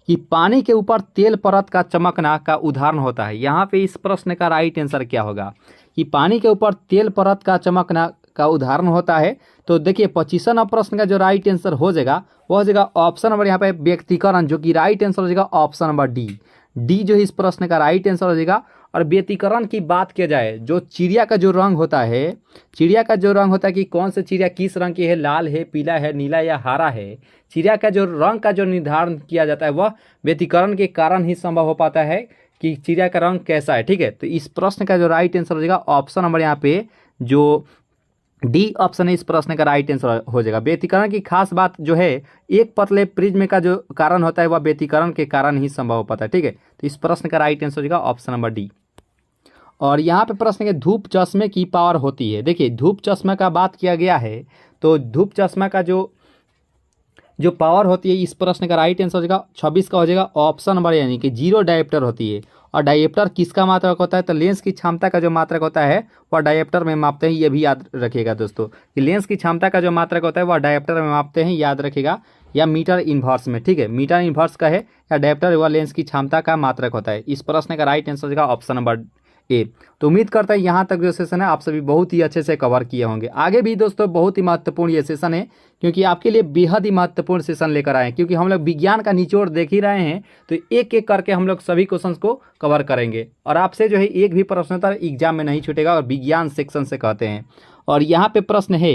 कि पानी के ऊपर तेल परत का चमकना का उदाहरण होता है। यहाँ पे इस प्रश्न का राइट आंसर क्या होगा कि पानी के ऊपर तेल परत का चमकना का उदाहरण होता है। तो देखिए 25 नंबर प्रश्न का जो राइट आंसर हो जाएगा वो हो जाएगा ऑप्शन नंबर यहाँ पे व्यक्तिकरण, जो कि राइट आंसर हो जाएगा ऑप्शन नंबर डी जो है इस प्रश्न का राइट आंसर हो जाएगा। और व्यतिकरण की बात किया जाए, जो चिड़िया का जो रंग होता है, चिड़िया का जो रंग होता है कि कौन सी चिड़िया किस रंग की है, लाल है, पीला है, नीला या हरा है, चिड़िया का जो रंग का जो निर्धारण किया जाता है वह व्यतिकरण के कारण ही संभव हो पाता है कि चिड़िया का रंग कैसा है, ठीक है। तो इस प्रश्न का जो राइट आंसर हो जाएगा ऑप्शन नंबर यहाँ पे जो डी ऑप्शन है इस प्रश्न का राइट आंसर हो जाएगा। व्यतिकरण की खास बात जो है एक पतले प्रिज्म का जो कारण होता है वह व्यतिकरण के कारण ही संभव हो पाता है, ठीक है। तो इस प्रश्न का राइट आंसर हो जाएगा ऑप्शन नंबर डी। और यहाँ पे प्रश्न है धूप चश्मे की पावर होती है। देखिए धूप चश्मा का बात किया गया है तो धूप चश्मा का जो पावर होती है इस प्रश्न का राइट आंसर हो जाएगा 26 का हो जाएगा ऑप्शन नंबर, यानी कि 0 डायोप्टर होती है। और डायोप्टर किसका मात्रक होता है? तो लेंस की क्षमता का जो मात्रक होता है वह डायोप्टर में मापते हैं, ये भी याद रखिएगा दोस्तों कि लेंस की क्षमता का जो मात्रक होता है वह डायोप्टर में मापते हैं, याद रखिएगा, या मीटर इन्वर्स में, ठीक है। मीटर इन्वर्स का है या डायोप्टर व लेंस की क्षमता का मात्रक होता है। इस प्रश्न का राइट आंसर हो जाएगा ऑप्शन नंबर ए। तो उम्मीद करता है यहाँ तक जो सेशन है आप सभी बहुत ही अच्छे से कवर किए होंगे। आगे भी दोस्तों बहुत ही महत्वपूर्ण ये सेशन है, क्योंकि आपके लिए बेहद ही महत्वपूर्ण सेशन लेकर आए हैं, क्योंकि हम लोग विज्ञान का निचोड़ देख ही रहे हैं। तो एक एक करके हम लोग सभी क्वेश्चंस को कवर करेंगे और आपसे जो है एक भी प्रश्नोत्तर एग्जाम में नहीं छूटेगा, और विज्ञान सेक्शन से कहते हैं। और यहाँ पे प्रश्न है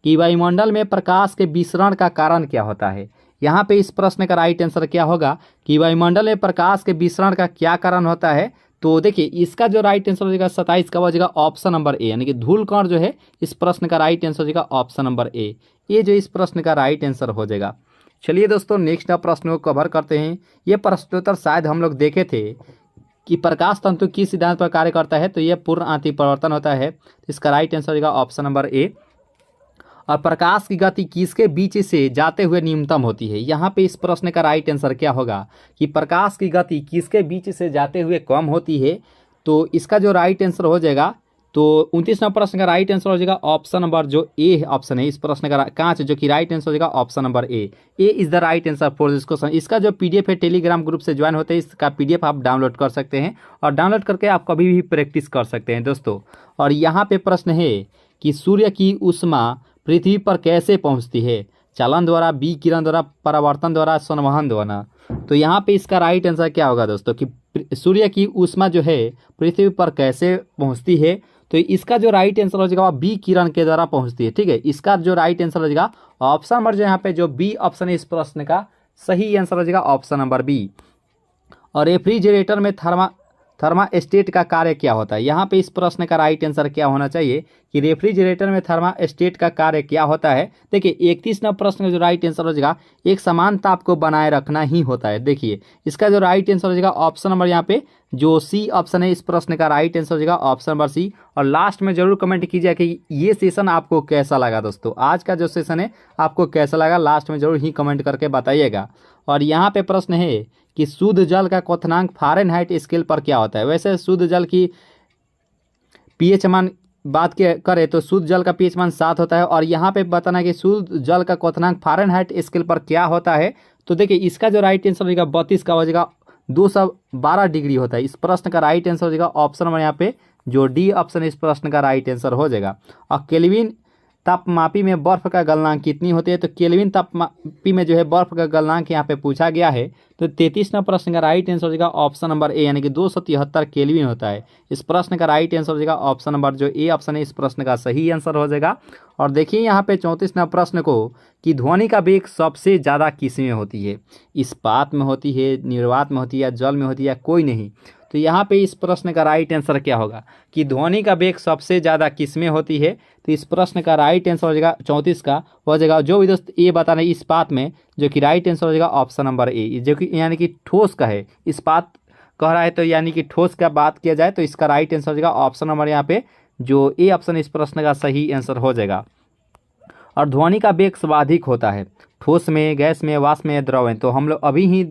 कि वायुमंडल में प्रकाश के विसरण का कारण क्या होता है। यहाँ पे इस प्रश्न का राइट आंसर क्या होगा कि वायुमंडल में प्रकाश के विसरण का क्या कारण होता है। तो देखिए इसका जो राइट आंसर हो जाएगा 27 का हो जाएगा ऑप्शन नंबर ए, यानी कि धूल कण जो है इस प्रश्न का राइट आंसर हो जाएगा ऑप्शन नंबर ए, ये जो इस प्रश्न का राइट आंसर हो जाएगा। चलिए दोस्तों नेक्स्ट प्रश्न को कवर करते हैं। ये प्रश्नोत्तर शायद हम लोग देखे थे कि प्रकाश तंतु किस सिद्धांत पर कार्य करता है, तो यह पूर्ण आंतरिक परिवर्तन होता है। इसका राइट आंसर हो जाएगा ऑप्शन नंबर ए। और प्रकाश की गति किसके बीच से जाते हुए न्यूनतम होती है। यहाँ पे इस प्रश्न का राइट आंसर क्या होगा कि प्रकाश की गति किसके बीच से जाते हुए कम होती है। तो इसका जो राइट आंसर हो जाएगा तो 29 नंबर प्रश्न का राइट आंसर हो जाएगा ऑप्शन नंबर जो ए ऑप्शन है इस प्रश्न का कांच, जो कि राइट आंसर हो जाएगा option number A is the right answer for this question. इसका जो पीडीएफ है टेलीग्राम ग्रुप से ज्वाइन होते हैं, इसका पीडीएफ आप डाउनलोड कर सकते हैं और डाउनलोड करके आप कभी भी प्रैक्टिस कर सकते हैं दोस्तों। और यहाँ पे प्रश्न है कि सूर्य की ऊष्मा पृथ्वी पर कैसे पहुँचती है, चालन द्वारा, बी किरण द्वारा, परावर्तन द्वारा, संवहन द्वारा। तो यहाँ पे इसका राइट आंसर क्या होगा दोस्तों कि सूर्य की ऊष्मा जो है पृथ्वी पर कैसे पहुँचती है, तो इसका जो राइट आंसर हो जाएगा बी किरण के द्वारा पहुंचती है। ठीक है, इसका जो राइट आंसर हो जाएगा ऑप्शन नंबर जो यहाँ पे जो बी ऑप्शन है इस प्रश्न का सही आंसर हो जाएगा ऑप्शन नंबर बी। और रेफ्रिजरेटर में थर्मास्टेट का कार्य क्या होता है, यहाँ पे इस प्रश्न का राइट आंसर क्या होना चाहिए कि रेफ्रिजरेटर में थर्मास्टेट का कार्य क्या होता है। देखिए 31 नंबर प्रश्न का जो राइट आंसर हो जाएगा एक समान ताप को बनाए रखना ही होता है। देखिए इसका जो राइट आंसर हो जाएगा ऑप्शन नंबर यहाँ पे जो सी ऑप्शन है इस प्रश्न का राइट आंसर हो जाएगा ऑप्शन नंबर सी। और लास्ट में जरूर कमेंट कीजिए कि ये सेशन आपको कैसा लगा दोस्तों, आज का जो सेशन है आपको कैसा लगा, लास्ट में जरूर ही कमेंट करके बताइएगा। और यहाँ पे प्रश्न है कि शुद्ध जल का क्वथनांक फ़ारेनहाइट स्केल पर क्या होता है। वैसे शुद्ध जल की पीएच मान बात करें तो शुद्ध जल का पीएच मान 7 होता है। और यहाँ पे बताना है कि शुद्ध जल का क्वथनांक फ़ारेनहाइट स्केल पर क्या होता है। तो देखिए इसका जो राइट आंसर होगा 32 का हो जाएगा 212 डिग्री होता है। इस प्रश्न का राइट आंसर हो जाएगा ऑप्शन नंबर यहाँ पे जो डी ऑप्शन इस प्रश्न का राइट आंसर हो जाएगा। और केल्विन तापमापी में बर्फ का गलनांक कितनी होती है, तो केल्विन तापमापी में जो है बर्फ का गलनांक यहाँ पे पूछा गया है। तो 33 नंबर प्रश्न का राइट आंसर हो जाएगा ऑप्शन नंबर ए यानी कि 273 केल्विन होता है। इस प्रश्न का राइट आंसर हो जाएगा ऑप्शन नंबर जो ए ऑप्शन है इस प्रश्न का सही आंसर हो जाएगा। और देखिए यहाँ पे 34 नंबर प्रश्न को कि ध्वनि का वेग सबसे ज़्यादा किस में होती है, इस्पात में होती है, निर्वात में होती है, या जल में होती है, या कोई नहीं। तो यहाँ पे इस प्रश्न का राइट आंसर क्या होगा कि ध्वनि का वेग सबसे ज़्यादा किस में होती है। तो इस प्रश्न का राइट आंसर हो जाएगा 34 का हो जाएगा जो भी दोस्त ये बताना है इस्पात में, जो कि राइट आंसर हो जाएगा ऑप्शन नंबर ए जो कि यानी कि ठोस का है। इस्पात कह रहा है तो यानी कि ठोस का बात किया जाए तो इसका राइट आंसर हो जाएगा ऑप्शन नंबर यहाँ पे जो ए ऑप्शन इस प्रश्न का सही आंसर हो जाएगा। और ध्वनि का वेग सर्वाधिक होता है ठोस में, गैस में, वाष्प में, द्रव में। तो हम लोग अभी ही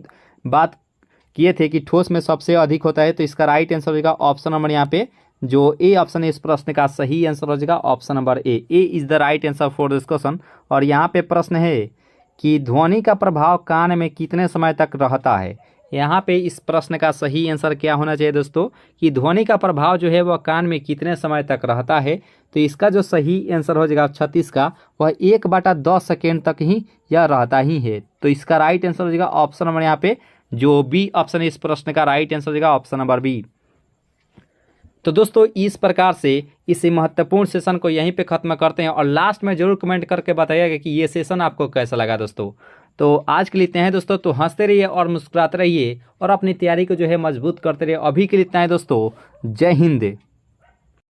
बात किए थे कि ठोस में सबसे अधिक होता है। तो इसका राइट आंसर हो जाएगा ऑप्शन नंबर यहाँ पे जो ए ऑप्शन है इस प्रश्न का सही आंसर हो जाएगा option number A is the right answer for this question. और यहाँ पे प्रश्न है कि ध्वनि का प्रभाव कान में कितने समय तक रहता है। यहाँ पे इस प्रश्न का सही आंसर क्या होना चाहिए दोस्तों कि ध्वनि का प्रभाव जो है वह कान में कितने समय तक रहता है। तो इसका जो सही आंसर हो जाएगा 36 का वह 1/10 सेकेंड तक ही यह रहता ही है। तो इसका राइट आंसर हो जाएगा ऑप्शन नंबर यहाँ पे जो बी ऑप्शन है इस प्रश्न का राइट आंसर हो जाएगा ऑप्शन नंबर बी। तो दोस्तों इस प्रकार से इस महत्वपूर्ण सेशन को यहीं पे ख़त्म करते हैं और लास्ट में जरूर कमेंट करके बताइएगा कि ये सेशन आपको कैसा लगा दोस्तों। तो आज के लिए इतना है दोस्तों, तो हंसते रहिए और मुस्कुराते रहिए और अपनी तैयारी को जो है मजबूत करते रहिए। अभी के लिए इतना है दोस्तों, जय हिंद।